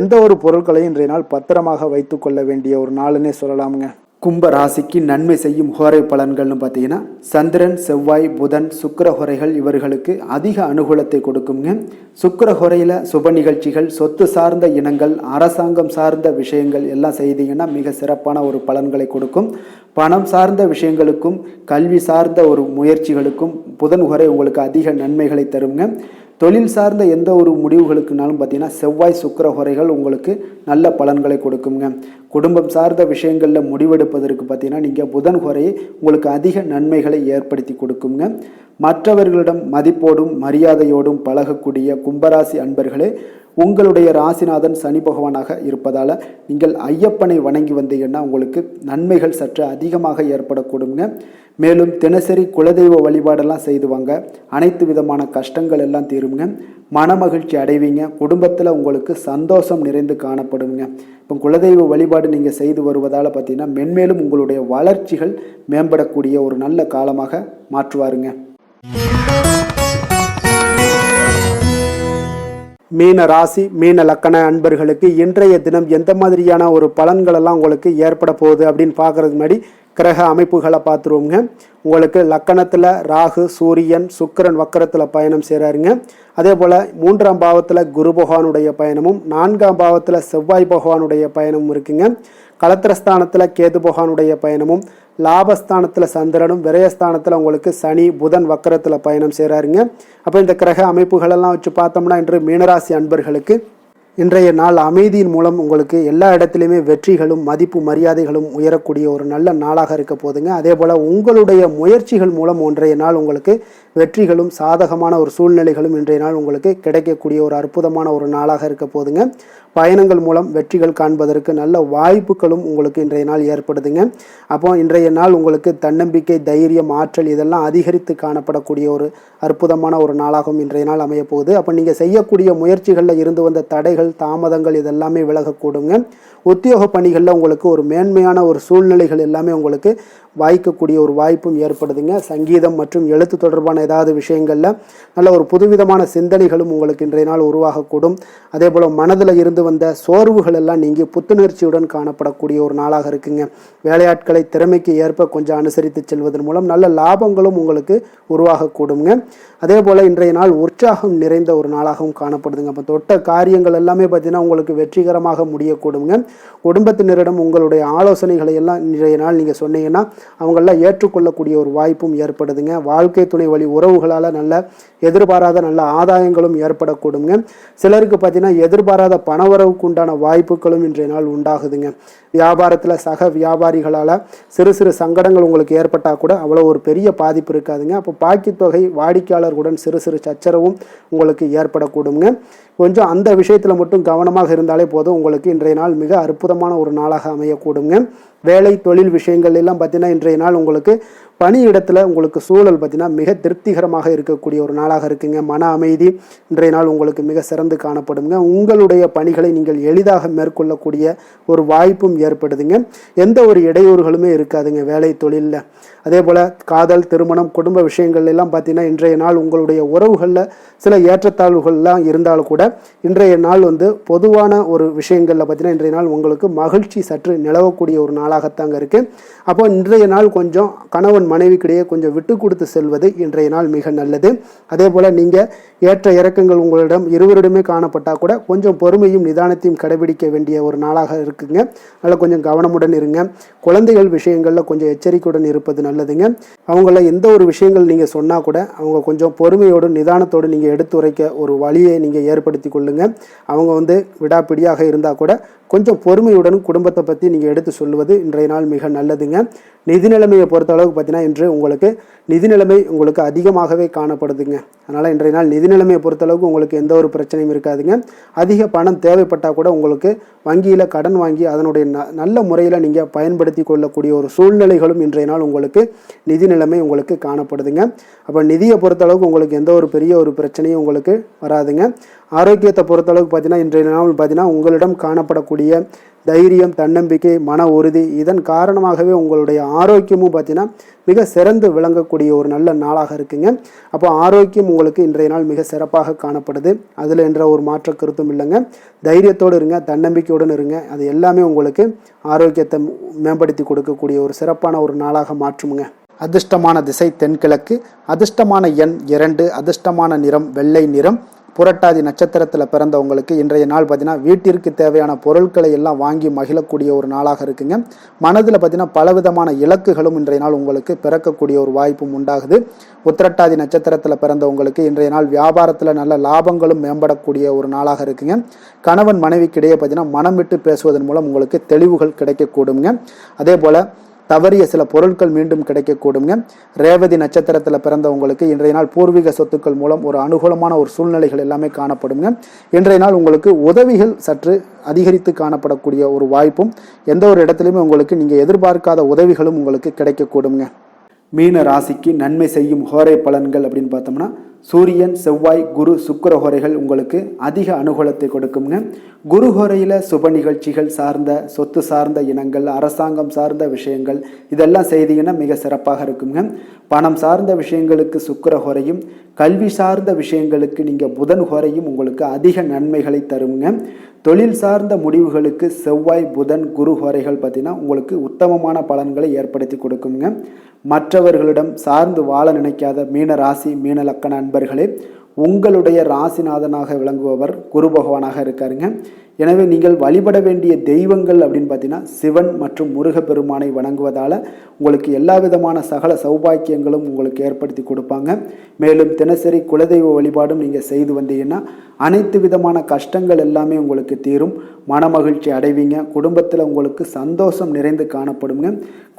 எந்த ஒரு பொருட்களையும் இன்றைய நாள் பத்திரமாக வைத்து கொள்ள வேண்டிய ஒரு நாளுன்னே சொல்லலாமுங்க. கும்ப ராசிக்கு நன்மை செய்யும் ஹோரை பலன்கள்னு பார்த்தீங்கன்னா சந்திரன், செவ்வாய், புதன், சுக்கிர ஹோரைகள் இவர்களுக்கு அதிக அனுகூலத்தை கொடுக்குங்க. சுக்கிர ஹோரையில் சுப நிகழ்ச்சிகள், சொத்து சார்ந்த இனங்கள், அரசாங்கம் சார்ந்த விஷயங்கள் எல்லாம் செய்தீங்கன்னா மிக சிறப்பான ஒரு பலன்களை கொடுக்கும். பணம் சார்ந்த விஷயங்களுக்கும் கல்வி சார்ந்த ஒரு முயற்சிகளுக்கும் புதன் ஹோரை உங்களுக்கு அதிக நன்மைகளை தருங்க. தொழில் சார்ந்த எந்த ஒரு முடிவுகளுக்குனாலும் பார்த்தீங்கன்னா செவ்வாய், சுக்கிர ஹோரைகள் உங்களுக்கு நல்ல பலன்களை கொடுக்குங்க. குடும்பம் சார்ந்த விஷயங்களில் முடிவெடுப்பதற்கு பார்த்தீங்கன்னா நீங்கள் புதன் ஹோரையை உங்களுக்கு அதிக நன்மைகளை ஏற்படுத்தி கொடுக்குங்க. மற்றவர்களிடம் மதிப்போடும் மரியாதையோடும் பழகக்கூடிய கும்பராசி அன்பர்களே, உங்களுடைய ராசிநாதன் சனி பகவானாக இருப்பதால் நீங்கள் ஐயப்பனை வணங்கி வந்தீங்கன்னா உங்களுக்கு நன்மைகள் சற்று அதிகமாக ஏற்படக்கூடுங்க. மேலும் தினசரி குலதெய்வ வழிபாடெல்லாம் செய்து வாங்க, அனைத்து விதமான கஷ்டங்கள் எல்லாம் தீருங்க, மனமகிழ்ச்சி அடைவீங்க, குடும்பத்தில் உங்களுக்கு சந்தோஷம் நிறைந்து காணப்படுங்க. இப்போ குலதெய்வ வழிபாடு நீங்கள் செய்து வருவதால் பார்த்தீங்கன்னா மென்மேலும் உங்களுடைய வளர்ச்சிகள் மேம்படக்கூடிய ஒரு நல்ல காலமாக மாற்றுவாருங்க. மீன ராசி, மீன லக்கண அன்பர்களுக்கு இன்றைய தினம் எந்த மாதிரியான ஒரு பலன்கள் எல்லாம் உங்களுக்கு ஏற்பட போகுது அப்படின்னு பார்க்கறதுக்கு முன்னாடி கிரக அமைப்புகளை பார்த்துருவோங்க. உங்களுக்கு லக்கணத்தில் ராகு, சூரியன், சுக்கிரன் வக்கரத்தில் பயணம் செய்கிறாருங்க. அதே போல் 3ஆம் பாவத்தில் குரு பகவானுடைய பயணமும் 4ஆம் பாவத்தில் செவ்வாய் பகவானுடைய பயணமும் இருக்குங்க. களத்திரஸ்தானத்தில் கேது பகவானுடைய பயணமும், லாபஸ்தானத்தில் சந்திரனும், விரயஸ்தானத்தில் உங்களுக்கு சனி, புதன் வக்கரத்தில் பயணம் செய்கிறாருங்க. அப்போ இந்த கிரக அமைப்புகளெல்லாம் வச்சு பார்த்தோம்னா இன்று மீனராசி அன்பர்களுக்கு இன்றைய நாள் அமைதியின் மூலம் உங்களுக்கு எல்லா இடத்துலையுமே வெற்றிகளும் மதிப்பு மரியாதைகளும் உயரக்கூடிய ஒரு நல்ல நாளாக இருக்க போதுங்க. அதே போல் உங்களுடைய முயற்சிகள் மூலம் இன்றைய நாள் உங்களுக்கு வெற்றிகளும் சாதகமான ஒரு சூழ்நிலைகளும் இன்றைய நாள் உங்களுக்கு கிடைக்கக்கூடிய ஒரு அற்புதமான ஒரு நாளாக இருக்க போதுங்க. பயணங்கள் மூலம் வெற்றிகள் காண்பதற்கு நல்ல வாய்ப்புகளும் உங்களுக்கு இன்றைய நாள் ஏற்படுதுங்க. அப்போ இன்றைய நாள் உங்களுக்கு தன்னம்பிக்கை, தைரியம், ஆற்றல் இதெல்லாம் அதிகரித்து காணப்படக்கூடிய ஒரு அற்புதமான ஒரு நாளாகவும் இன்றைய நாள் அமைய போகுது. அப்போ நீங்கள் செய்யக்கூடிய முயற்சிகளில் இருந்து வந்த தடைகள், தாமதங்கள் இதெல்லாமே விலகக்கூடுங்க. உத்தியோக பணிகளில் உங்களுக்கு ஒரு மேன்மையான ஒரு சூழ்நிலைகள் எல்லாமே உங்களுக்கு வாய்க்கக்கூடிய ஒரு வாய்ப்பும் ஏற்படுதுங்க. சங்கீதம் மற்றும் எழுத்து தொடர்பான ஏதாவது விஷயங்களில் நல்ல ஒரு புதுவிதமான சிந்தனைகளும் உங்களுக்கு இன்றைய நாள் உருவாகக்கூடும். அதே போல் மனதில் இருந்து வந்த சோர்வுகள் எல்லாம் நீங்கி புத்துணர்ச்சியுடன் காணப்படக்கூடிய ஒரு நாளாக இருக்குங்க. வேலையாட்களை திறமைக்கு ஏற்ப கொஞ்சம் அனுசரித்து செல்வதன் மூலம் நல்ல லாபங்களும் உங்களுக்கு உருவாகக்கூடுங்க. அதே போல் இன்றைய நாள் உற்சாகம் நிறைந்த ஒரு நாளாகவும் காணப்படுதுங்க. அப்போ தொட்ட காரியங்கள் எல்லாமே பார்த்தீங்கன்னா உங்களுக்கு வெற்றிகரமாக முடியக்கூடுங்க. குடும்பத்தினரிடம் உங்களுடைய ஆலோசனைகளை எல்லாம் இன்றைய நாள் நீங்கள் சொன்னீங்கன்னா அவங்களெல்லாம் ஏற்றுக்கொள்ளக்கூடிய ஒரு வாய்ப்பும் ஏற்படுதுங்க. வாழ்க்கை துணை வழி உறவுகளால் நல்ல எதிர்பாராத நல்ல ஆதாயங்களும் ஏற்படக்கூடுங்க. சிலருக்கு பார்த்தீங்கன்னா எதிர்பாராத பணவரவுக்கு உண்டான வாய்ப்புகளும் இன்றைய நாள் உண்டாகுதுங்க. வியாபாரத்தில் சக வியாபாரிகளால் சிறு சிறு சங்கடங்கள் உங்களுக்கு ஏற்பட்டால் கூட அவ்வளோ ஒரு பெரிய பாதிப்பு இருக்காதுங்க. அப்போ பாக்கி தொகை வாடிக்கையாளர்களுடன் சிறு சிறு சச்சரவும் உங்களுக்கு ஏற்படக்கூடுங்க. கொஞ்சம் அந்த விஷயத்தில் மட்டும் கவனமாக இருந்தாலே போதும், உங்களுக்கு இன்றைய நாள் மிக அற்புதமான ஒரு நாளாக அமையக்கூடுங்க. வேலை தொழில் விஷயங்கள் எல்லாம் பார்த்தீங்கன்னா இன்றைய நாள் உங்களுக்கு பணியிடத்தில் உங்களுக்கு சூழல் பார்த்தீங்கன்னா மிக திருப்திகரமாக இருக்கக்கூடிய ஒரு நாளாக இருக்குங்க. மன அமைதி இன்றைய நாள் உங்களுக்கு மிக சிறந்து காணப்படுங்க. உங்களுடைய பணிகளை நீங்கள் எளிதாக மேற்கொள்ளக்கூடிய ஒரு வாய்ப்பும் ஏற்படுதுங்க. எந்த ஒரு இடையூறுகளுமே இருக்காதுங்க வேலை தொழிலில். அதே போல் காதல், திருமணம், குடும்ப விஷயங்கள் எல்லாம் பார்த்தீங்கன்னா இன்றைய நாள் உங்களுடைய உறவுகளில் சில ஏற்றத்தாழ்வுகள்லாம் இருந்தாலும் கூட இன்றைய நாள் பொதுவான ஒரு விஷயங்களில் பார்த்தீங்கன்னா இன்றைய நாள் உங்களுக்கு மகிழ்ச்சி சற்று நிலவக்கூடிய ஒரு நாளாகத்தாங்க இருக்குது. அப்போ இன்றைய நாள் கொஞ்சம் கணவன் மனைவிக்கிடையே கொஞ்சம் விட்டு கொடுத்து செல்வது இன்றைய நாள் மிக நல்லது. அதே போல் நீங்கள் ஏற்ற இறக்கங்கள் உங்களிடம் இருவரிடமே காணப்பட்டால் கூட கொஞ்சம் பொறுமையும் நிதானத்தையும் கடைபிடிக்க வேண்டிய ஒரு நாளாக இருக்குங்க. அதனால் கொஞ்சம் கவனமுடன் இருங்க. குழந்தைகள் விஷயங்களில் கொஞ்சம் எச்சரிக்கையுடன் இருப்பது நல்லதுங்க. அவங்கள எந்த ஒரு விஷயங்கள் நீங்கள் சொன்னால் கூட அவங்க கொஞ்சம் பொறுமையோடு நிதானத்தோடு நீங்கள் எடுத்துரைக்க ஒரு வழியை நீங்கள் ஏற்படுத்தி கொள்ளுங்க. அவங்க விடாப்பிடியாக இருந்தால் கூட கொஞ்சம் பொறுமையுடன் குடும்பத்தை பற்றி நீங்கள் எடுத்து சொல்லுவது இன்றைய நாள் மிக நல்லதுங்க. நிதி நிலைமையை பொறுத்த அளவுக்கு பார்த்தீங்கன்னா இன்று உங்களுக்கு நிதி நிலைமை உங்களுக்கு அதிகமாகவே காணப்படுதுங்க. அதனால் இன்றைய நாள் நிதி நிலைமையை பொறுத்தளவுக்கு உங்களுக்கு எந்த ஒரு பிரச்சனையும் இருக்காதுங்க. அதிக பணம் தேவைப்பட்டால் கூட உங்களுக்கு வங்கியில் கடன் வாங்கி அதனுடைய நல்ல முறையில் நீங்கள் பயன்படுத்தி கொள்ளக்கூடிய ஒரு சூழ்நிலைகளும் இன்றைய நாள் உங்களுக்கு நிதி நிலைமை உங்களுக்கு காணப்படுதுங்க. அப்போ நிதியை பொறுத்தளவுக்கு உங்களுக்கு எந்த ஒரு பெரிய ஒரு பிரச்சனையும் உங்களுக்கு வராதுங்க. ஆரோக்கியத்தை பொறுத்தளவுக்கு பார்த்தீங்கன்னா இன்றைய நாள் பார்த்தீங்கன்னா உங்களிடம் காணப்படக்கூடிய தைரியம், தன்னம்பிக்கை, மன உறுதி இதன் காரணமாகவே உங்களுடைய ஆரோக்கியமும் பார்த்தீங்கன்னா மிக சிறந்து விளங்கக்கூடிய ஒரு நல்ல நாளாக இருக்குங்க. அப்போ ஆரோக்கியம் உங்களுக்கு இன்றைய நாள் மிக சிறப்பாக காணப்படுது. அதில் என்ற ஒரு மாற்ற கருத்தும் இல்லைங்க. தைரியத்தோடு இருங்க, தன்னம்பிக்கையுடன் இருங்க. அது எல்லாமே உங்களுக்கு ஆரோக்கியத்தை மேம்படுத்தி கொடுக்கக்கூடிய ஒரு சிறப்பான ஒரு நாளாக மாற்றுமுங்க. அதிர்ஷ்டமான திசை தென்கிழக்கு, அதிர்ஷ்டமான எண் 2, அதிர்ஷ்டமான நிறம் வெள்ளை நிறம். புரட்டாதி நட்சத்திரத்தில் பிறந்தவங்களுக்கு இன்றைய நாள் பார்த்தீங்கன்னா வீட்டிற்கு தேவையான பொருட்களை எல்லாம் வாங்கி மகிழக்கூடிய ஒரு நாளாக இருக்குங்க. மனதில் பார்த்தீங்கன்னா பலவிதமான இலக்குகளும் இன்றைய நாள் உங்களுக்கு பிறக்கக்கூடிய ஒரு வாய்ப்பும் உண்டாகுது. உத்திரட்டாதி நட்சத்திரத்தில் பிறந்தவங்களுக்கு இன்றைய நாள் வியாபாரத்தில் நல்ல லாபங்களும் மேம்படக்கூடிய ஒரு நாளாக இருக்குங்க. கணவன் மனைவிக்கிடையே பார்த்தீங்கன்னா மனம் விட்டு பேசுவதன் மூலம் உங்களுக்கு தெளிவுகள் கிடைக்கக்கூடுங்க. அதே போல் தவறிய சில பொருட்கள் மீண்டும் கிடைக்கக்கூடுங்க. ரேவதி நட்சத்திரத்தில் பிறந்தவங்களுக்கு இன்றைய நாள் பூர்வீக சொத்துக்கள் மூலம் ஒரு அனுகூலமான ஒரு சூழ்நிலைகள் எல்லாமே காணப்படுங்க. இன்றைய நாள் உங்களுக்கு உதவிகள் சற்று அதிகரித்து காணப்படக்கூடிய ஒரு வாய்ப்பும் எந்த ஒரு இடத்துலையுமே உங்களுக்கு நீங்கள் எதிர்பார்க்காத உதவிகளும் உங்களுக்கு கிடைக்கக்கூடுங்க. மீன ராசிக்கு நன்மை செய்யும் ஹோரை பலன்கள் அப்படின்னு பார்த்தோம்னா சூரியன், செவ்வாய், குரு, சுக்கிர ஹோரைகள் உங்களுக்கு அதிக அனுகூலத்தை கொடுக்குங்க. குரு ஹோரையில் சுப நிகழ்ச்சிகள் சார்ந்த சொத்து சார்ந்த இனங்கள், அரசாங்கம் சார்ந்த விஷயங்கள் இதெல்லாம் செய்தீங்கன்னா மிக சிறப்பாக இருக்குங்க. பணம் சார்ந்த விஷயங்களுக்கு சுக்கிர ஹோரையும், கல்வி சார்ந்த விஷயங்களுக்கு நீங்கள் புதன் ஹோரையும் உங்களுக்கு அதிக நன்மைகளை தருங்க. தொழில் சார்ந்த முடிவுகளுக்கு செவ்வாய், புதன், குரு ஹோரைகள் பார்த்தீங்கன்னா உங்களுக்கு உத்தமமான பலன்களை ஏற்படுத்தி கொடுக்குங்க. மற்றவர்களிடம் சார்ந்து வாழ நினைக்காத மீன ராசி, மீன லக்கண அன்பர்களே, உங்களுடைய ராசிநாதனாக விளங்குபவர் குரு பகவானாக இருக்காருங்க. எனவே நீங்கள் வழிபட வேண்டிய தெய்வங்கள் அப்படின்னு பார்த்தீங்கன்னா சிவன் மற்றும் முருகப்பெருமானை வணங்குவதால் உங்களுக்கு எல்லா விதமான சகல சௌபாக்கியங்களும் உங்களுக்கு ஏற்படுத்தி கொடுப்பாங்க. மேலும் தினசரி குலதெய்வ வழிபாடும் நீங்கள் செய்து வந்தீங்கன்னா அனைத்து விதமான கஷ்டங்கள் எல்லாமே உங்களுக்கு தீரும். மனமகிழ்ச்சி அடைவீங்க. குடும்பத்தில் உங்களுக்கு சந்தோஷம் நிறைந்து காணப்படுங்க.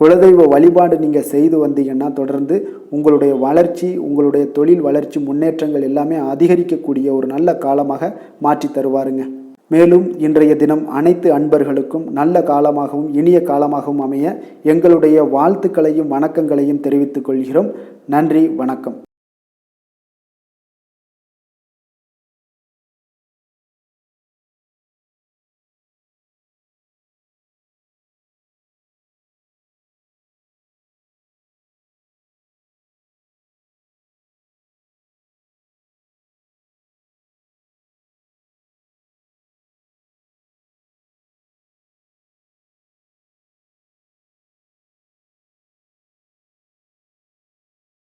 குலதெய்வ வழிபாடு நீங்கள் செய்து வந்தீங்கன்னா தொடர்ந்து உங்களுடைய வளர்ச்சி, உங்களுடைய தொழில் வளர்ச்சி, முன்னேற்றங்கள் எல்லாமே அதிகரிக்கக்கூடிய ஒரு நல்ல காலமாக மாற்றி தருவாருங்க. மேலும் இன்றைய தினம் அனைத்து அன்பர்களுக்கும் நல்ல காலமாகவும் இனிய காலமாகவும் அமைய எங்களுடைய வாழ்த்துக்களையும் வணக்கங்களையும் தெரிவித்துக் கொள்கிறோம். நன்றி, வணக்கம்.